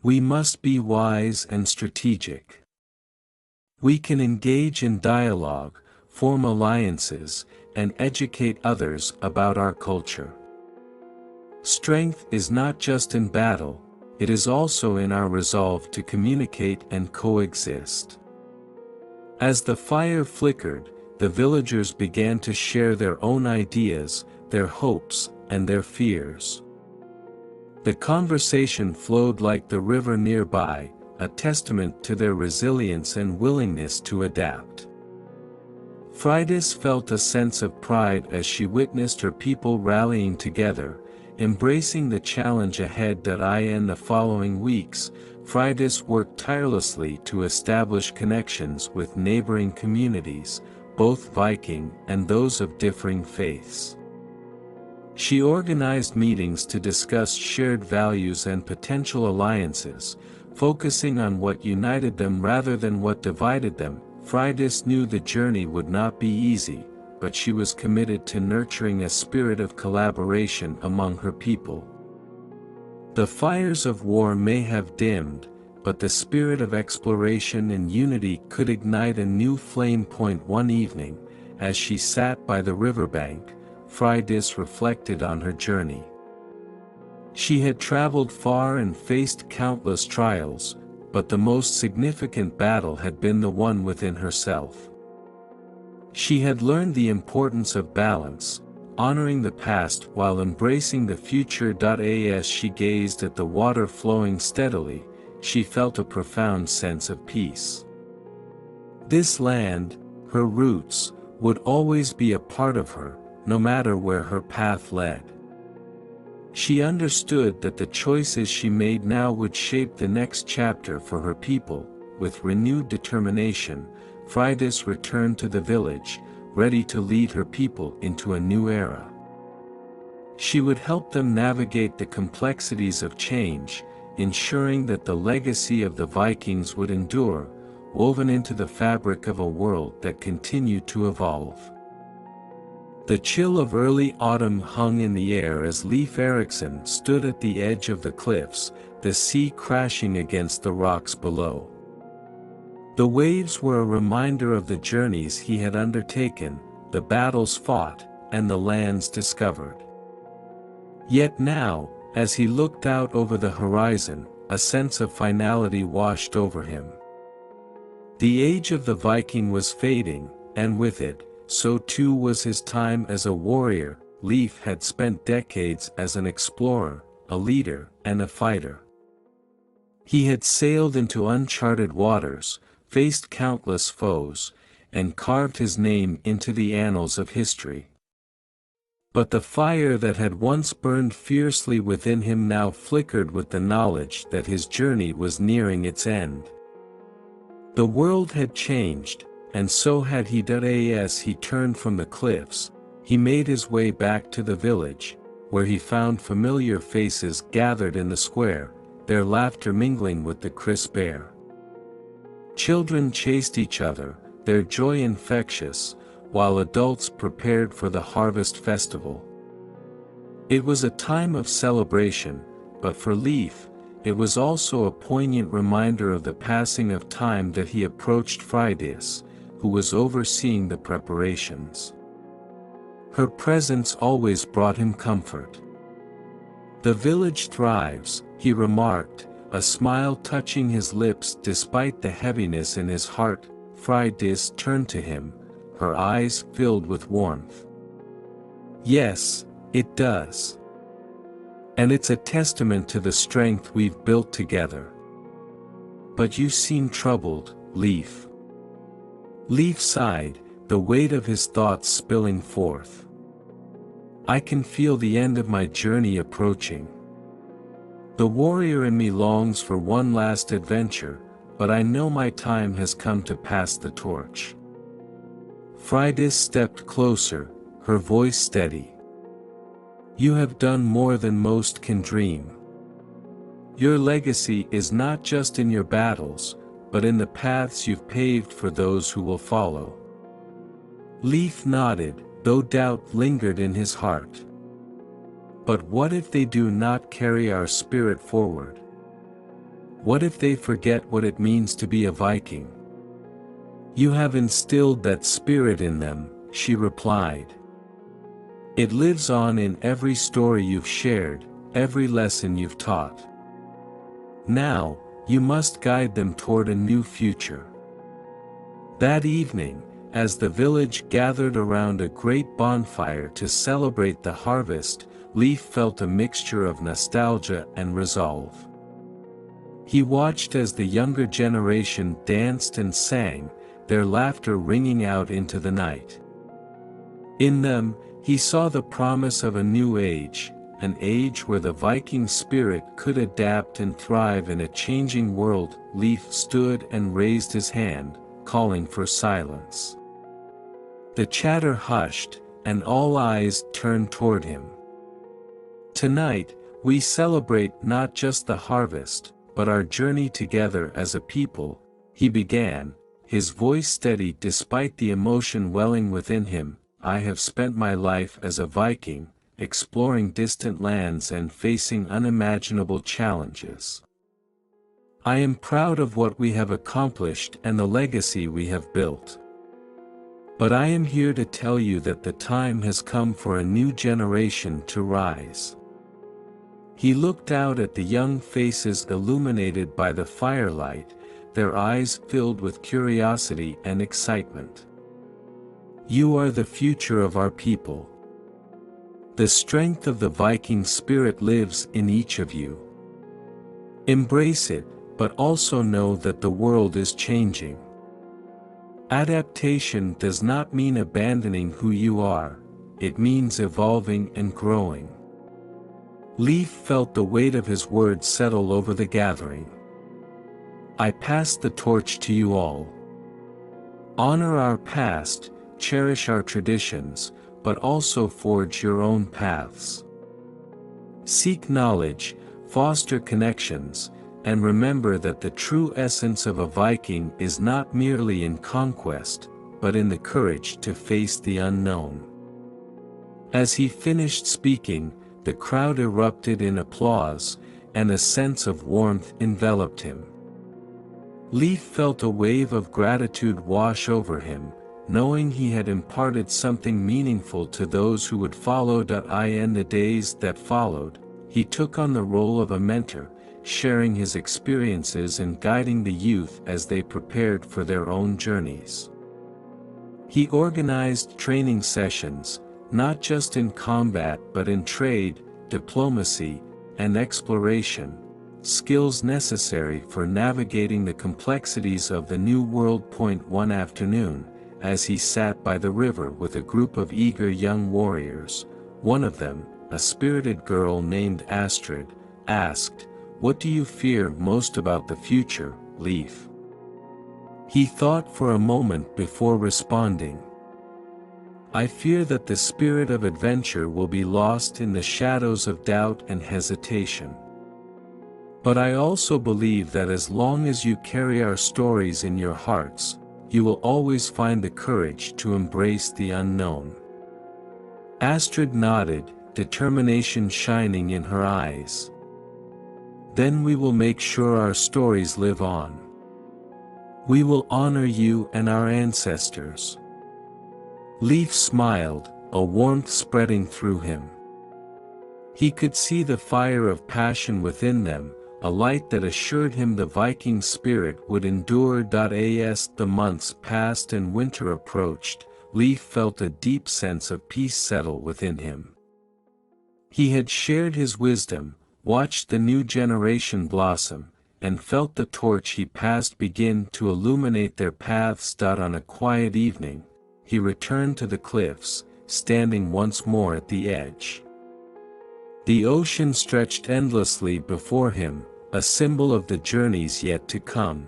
"We must be wise and strategic. We can engage in dialogue, form alliances, and educate others about our culture. Strength is not just in battle, it is also in our resolve to communicate and coexist." As the fire flickered, the villagers began to share their own ideas, their hopes, and their fears. The conversation flowed like the river nearby, a testament to their resilience and willingness to adapt. Freydis felt a sense of pride as she witnessed her people rallying together, embracing the challenge ahead. In the following weeks, Freydis worked tirelessly to establish connections with neighboring communities, both Viking and those of differing faiths. She organized meetings to discuss shared values and potential alliances, focusing on what united them rather than what divided them. Freydis knew the journey would not be easy, but she was committed to nurturing a spirit of collaboration among her people. The fires of war may have dimmed, but the spirit of exploration and unity could ignite a new flame. One evening, as she sat by the riverbank, Freydis reflected on her journey. She had traveled far and faced countless trials, but the most significant battle had been the one within herself. She had learned the importance of balance, honoring the past while embracing the future. As she gazed at the water flowing steadily, she felt a profound sense of peace. This land, her roots, would always be a part of her, no matter where her path led. She understood that the choices she made now would shape the next chapter for her people. With renewed determination, Freydis returned to the village, ready to lead her people into a new era. She would help them navigate the complexities of change, ensuring that the legacy of the Vikings would endure, woven into the fabric of a world that continued to evolve. The chill of early autumn hung in the air as Leif Eriksson stood at the edge of the cliffs, the sea crashing against the rocks below. The waves were a reminder of the journeys he had undertaken, the battles fought, and the lands discovered. Yet now, as he looked out over the horizon, a sense of finality washed over him. The age of the Viking was fading, and with it, so too was his time as a warrior. Leif had spent decades as an explorer, a leader, and a fighter. He had sailed into uncharted waters, faced countless foes, and carved his name into the annals of history. But the fire that had once burned fiercely within him now flickered with the knowledge that his journey was nearing its end. The world had changed, and so had he. As he turned from the cliffs, he made his way back to the village, where he found familiar faces gathered in the square, their laughter mingling with the crisp air. Children chased each other, their joy infectious, while adults prepared for the harvest festival. It was a time of celebration, but for Leif, it was also a poignant reminder of the passing of time. He approached Freydis, who was overseeing the preparations. Her presence always brought him comfort. "The village thrives," he remarked, a smile touching his lips despite the heaviness in his heart. Freydis turned to him, her eyes filled with warmth. "Yes, it does. And it's a testament to the strength we've built together. But you seem troubled, Leif." Leif sighed, the weight of his thoughts spilling forth. "I can feel the end of my journey approaching. The warrior in me longs for one last adventure, but I know my time has come to pass the torch." Freydis stepped closer, her voice steady. "You have done more than most can dream. Your legacy is not just in your battles, but in the paths you've paved for those who will follow." Leif nodded, though doubt lingered in his heart. "But what if they do not carry our spirit forward? What if they forget what it means to be a Viking?" "You have instilled that spirit in them," she replied. "It lives on in every story you've shared, every lesson you've taught. Now, you must guide them toward a new future." That evening, as the village gathered around a great bonfire to celebrate the harvest, Leif felt a mixture of nostalgia and resolve. He watched as the younger generation danced and sang, their laughter ringing out into the night. In them, he saw the promise of a new age, an age where the Viking spirit could adapt and thrive in a changing world. Leif stood and raised his hand, calling for silence. The chatter hushed, and all eyes turned toward him. "Tonight, we celebrate not just the harvest, but our journey together as a people," he began, his voice steady despite the emotion welling within him. "I have spent my life as a Viking, exploring distant lands and facing unimaginable challenges. I am proud of what we have accomplished and the legacy we have built. But I am here to tell you that the time has come for a new generation to rise." He looked out at the young faces illuminated by the firelight, their eyes filled with curiosity and excitement. "You are the future of our people. The strength of the Viking spirit lives in each of you. Embrace it, but also know that the world is changing. Adaptation does not mean abandoning who you are, it means evolving and growing." Leif felt the weight of his words settle over the gathering. "I pass the torch to you all. Honor our past, cherish our traditions, but also forge your own paths. Seek knowledge, foster connections, and remember that the true essence of a Viking is not merely in conquest, but in the courage to face the unknown." As he finished speaking, the crowd erupted in applause, and a sense of warmth enveloped him. Leif felt a wave of gratitude wash over him, knowing he had imparted something meaningful to those who would follow. In the days that followed, he took on the role of a mentor, sharing his experiences and guiding the youth as they prepared for their own journeys. He organized training sessions, not just in combat but in trade, diplomacy, and exploration, skills necessary for navigating the complexities of the new world. One afternoon, as he sat by the river with a group of eager young warriors, one of them, a spirited girl named Astrid, asked, "What do you fear most about the future, Leif?" He thought for a moment before responding. "I fear that the spirit of adventure will be lost in the shadows of doubt and hesitation. But I also believe that as long as you carry our stories in your hearts, you will always find the courage to embrace the unknown." Astrid nodded, determination shining in her eyes. "Then we will make sure our stories live on. We will honor you and our ancestors." Leif smiled, a warmth spreading through him. He could see the fire of passion within them, a light that assured him the Viking spirit would endure. As the months passed and winter approached, Leif felt a deep sense of peace settle within him. He had shared his wisdom, watched the new generation blossom, and felt the torch he passed begin to illuminate their paths. On a quiet evening, he returned to the cliffs, standing once more at the edge. The ocean stretched endlessly before him, a symbol of the journeys yet to come.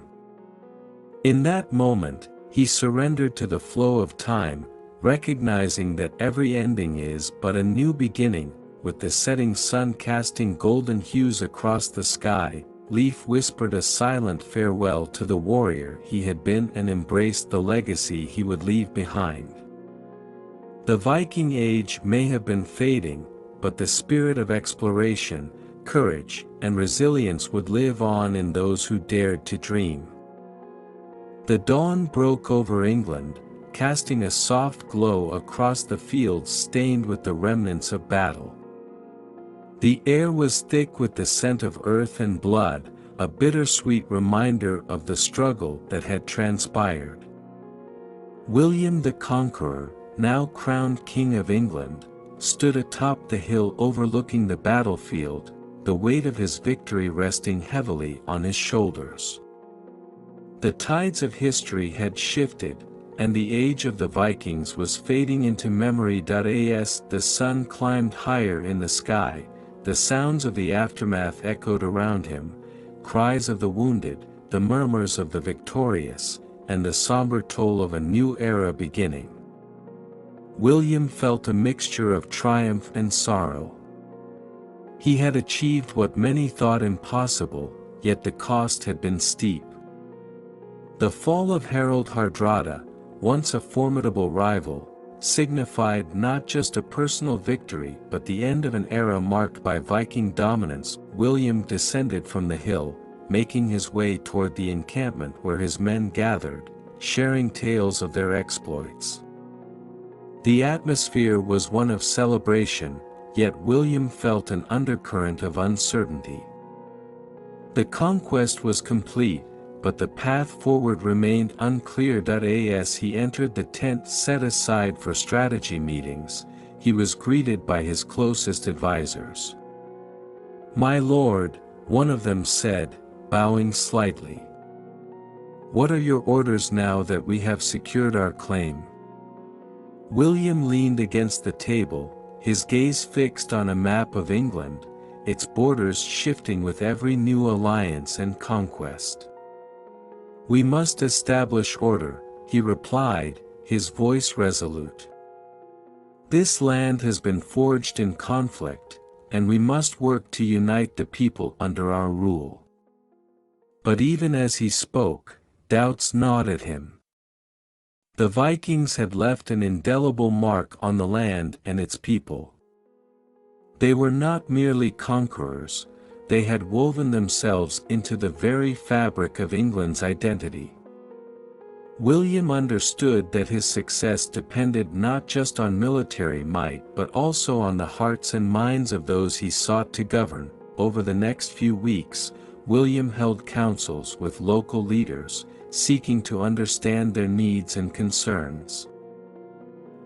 In that moment, he surrendered to the flow of time, recognizing that every ending is but a new beginning. With the setting sun casting golden hues across the sky, Leif whispered a silent farewell to the warrior he had been and embraced the legacy he would leave behind. The Viking Age may have been fading, but the spirit of exploration, courage, and resilience would live on in those who dared to dream. The dawn broke over England, casting a soft glow across the fields stained with the remnants of battle. The air was thick with the scent of earth and blood, a bittersweet reminder of the struggle that had transpired. William the Conqueror, now crowned King of England, stood atop the hill overlooking the battlefield, the weight of his victory resting heavily on his shoulders. The tides of history had shifted, and the age of the Vikings was fading into memory. As the sun climbed higher in the sky, the sounds of the aftermath echoed around him, cries of the wounded, the murmurs of the victorious, and the somber toll of a new era beginning. William felt a mixture of triumph and sorrow. He had achieved what many thought impossible, yet the cost had been steep. The fall of Harald Hardrada, once a formidable rival, signified not just a personal victory but the end of an era marked by Viking dominance. William descended from the hill, making his way toward the encampment where his men gathered, sharing tales of their exploits. The atmosphere was one of celebration, yet William felt an undercurrent of uncertainty. The conquest was complete, but the path forward remained unclear. As he entered the tent set aside for strategy meetings, he was greeted by his closest advisors. "My lord," one of them said, bowing slightly. "What are your orders now that we have secured our claim?" William leaned against the table, his gaze fixed on a map of England, its borders shifting with every new alliance and conquest. "We must establish order," he replied, his voice resolute. "This land has been forged in conflict, and we must work to unite the people under our rule." But even as he spoke, doubts gnawed at him. The Vikings had left an indelible mark on the land and its people. They were not merely conquerors, they had woven themselves into the very fabric of England's identity. William understood that his success depended not just on military might but also on the hearts and minds of those he sought to govern. Over the next few weeks, William held councils with local leaders, seeking to understand their needs and concerns.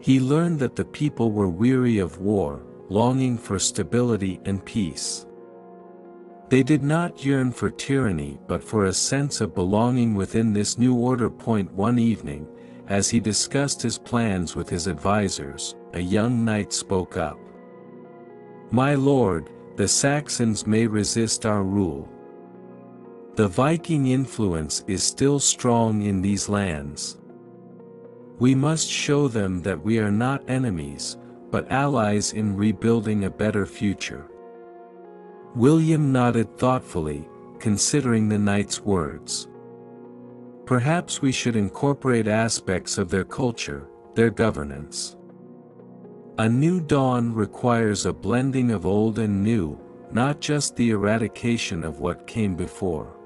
He learned that the people were weary of war, longing for stability and peace. They did not yearn for tyranny but for a sense of belonging within this new order. One evening, as he discussed his plans with his advisors, a young knight spoke up. "My lord, the Saxons may resist our rule. The Viking influence is still strong in these lands. We must show them that we are not enemies, but allies in rebuilding a better future." William nodded thoughtfully, considering the knight's words. "Perhaps we should incorporate aspects of their culture, their governance. A new dawn requires a blending of old and new, not just the eradication of what came before."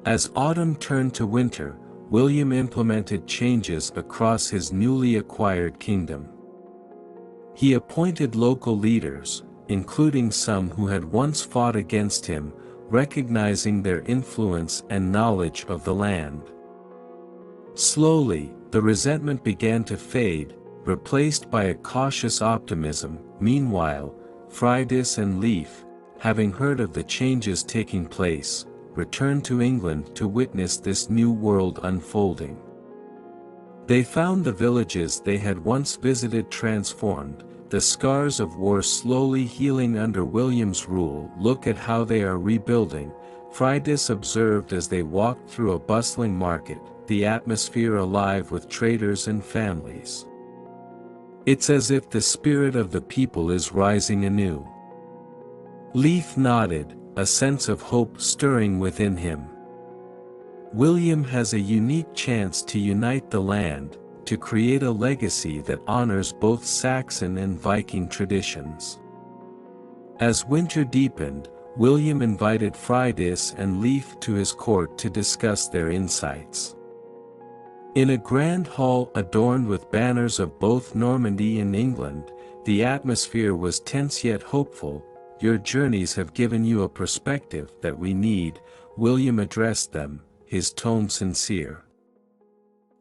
As autumn turned to winter, William implemented changes across his newly acquired kingdom. He appointed local leaders, including some who had once fought against him, recognizing their influence and knowledge of the land. Slowly, the resentment began to fade, replaced by a cautious optimism. Meanwhile, Freydis and Leif, having heard of the changes taking place, returned to England to witness this new world unfolding. They found the villages they had once visited transformed, the scars of war slowly healing under William's rule. "Look at how they are rebuilding," Freydis observed as they walked through a bustling market, the atmosphere alive with traders and families. "It's as if the spirit of the people is rising anew." Leif nodded, a sense of hope stirring within him. William has a unique chance to unite the land, to create a legacy that honors both Saxon and Viking traditions. As winter deepened, William invited Freydis and Leif to his court to discuss their insights. In a grand hall adorned with banners of both Normandy and England, the atmosphere was tense yet hopeful. "Your journeys have given you a perspective that we need," William addressed them, his tone sincere.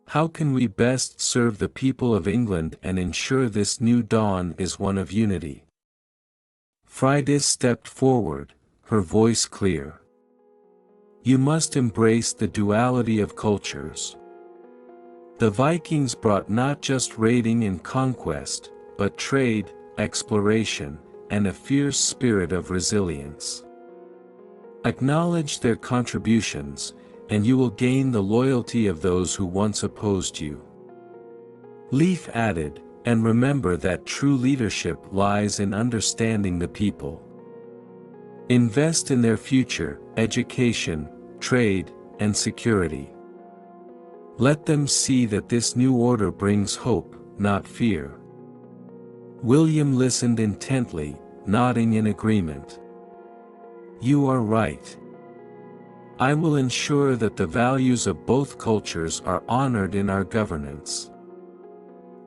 "How can we best serve the people of England and ensure this new dawn is one of unity?" Freydis stepped forward, her voice clear. "You must embrace the duality of cultures. The Vikings brought not just raiding and conquest, but trade, exploration, and a fierce spirit of resilience. Acknowledge their contributions, and you will gain the loyalty of those who once opposed you." Leif added, "And remember that true leadership lies in understanding the people. Invest in their future, education, trade, and security. Let them see that this new order brings hope, not fear." William listened intently, nodding in agreement. "You are right. I will ensure that the values of both cultures are honored in our governance.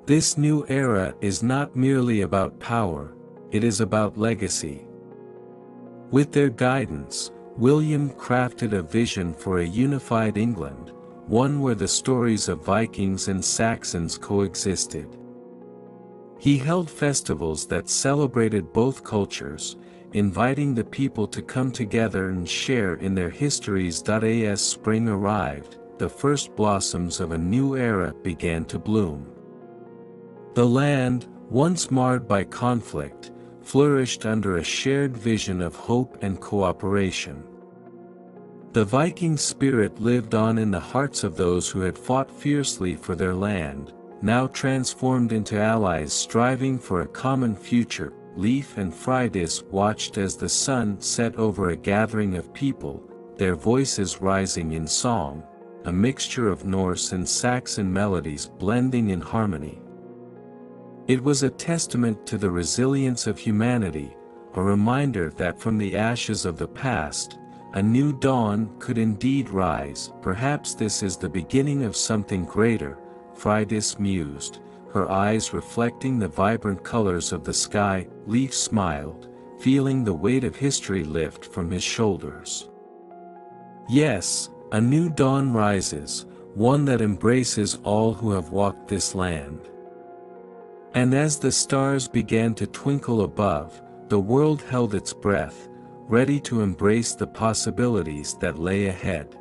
This new era is not merely about power, it is about legacy." With their guidance, William crafted a vision for a unified England, one where the stories of Vikings and Saxons coexisted. He held festivals that celebrated both cultures, inviting the people to come together and share in their histories. As spring arrived, the first blossoms of a new era began to bloom. The land, once marred by conflict, flourished under a shared vision of hope and cooperation. The Viking spirit lived on in the hearts of those who had fought fiercely for their land, now transformed into allies striving for a common future. Leif and Freydis watched as the sun set over a gathering of people, their voices rising in song, a mixture of Norse and Saxon melodies blending in harmony. It was a testament to the resilience of humanity, a reminder that from the ashes of the past, a new dawn could indeed rise. "Perhaps this is the beginning of something greater," Freydis mused, her eyes reflecting the vibrant colors of the sky. Leif smiled, feeling the weight of history lift from his shoulders. "Yes, a new dawn rises, one that embraces all who have walked this land." And as the stars began to twinkle above, the world held its breath, ready to embrace the possibilities that lay ahead.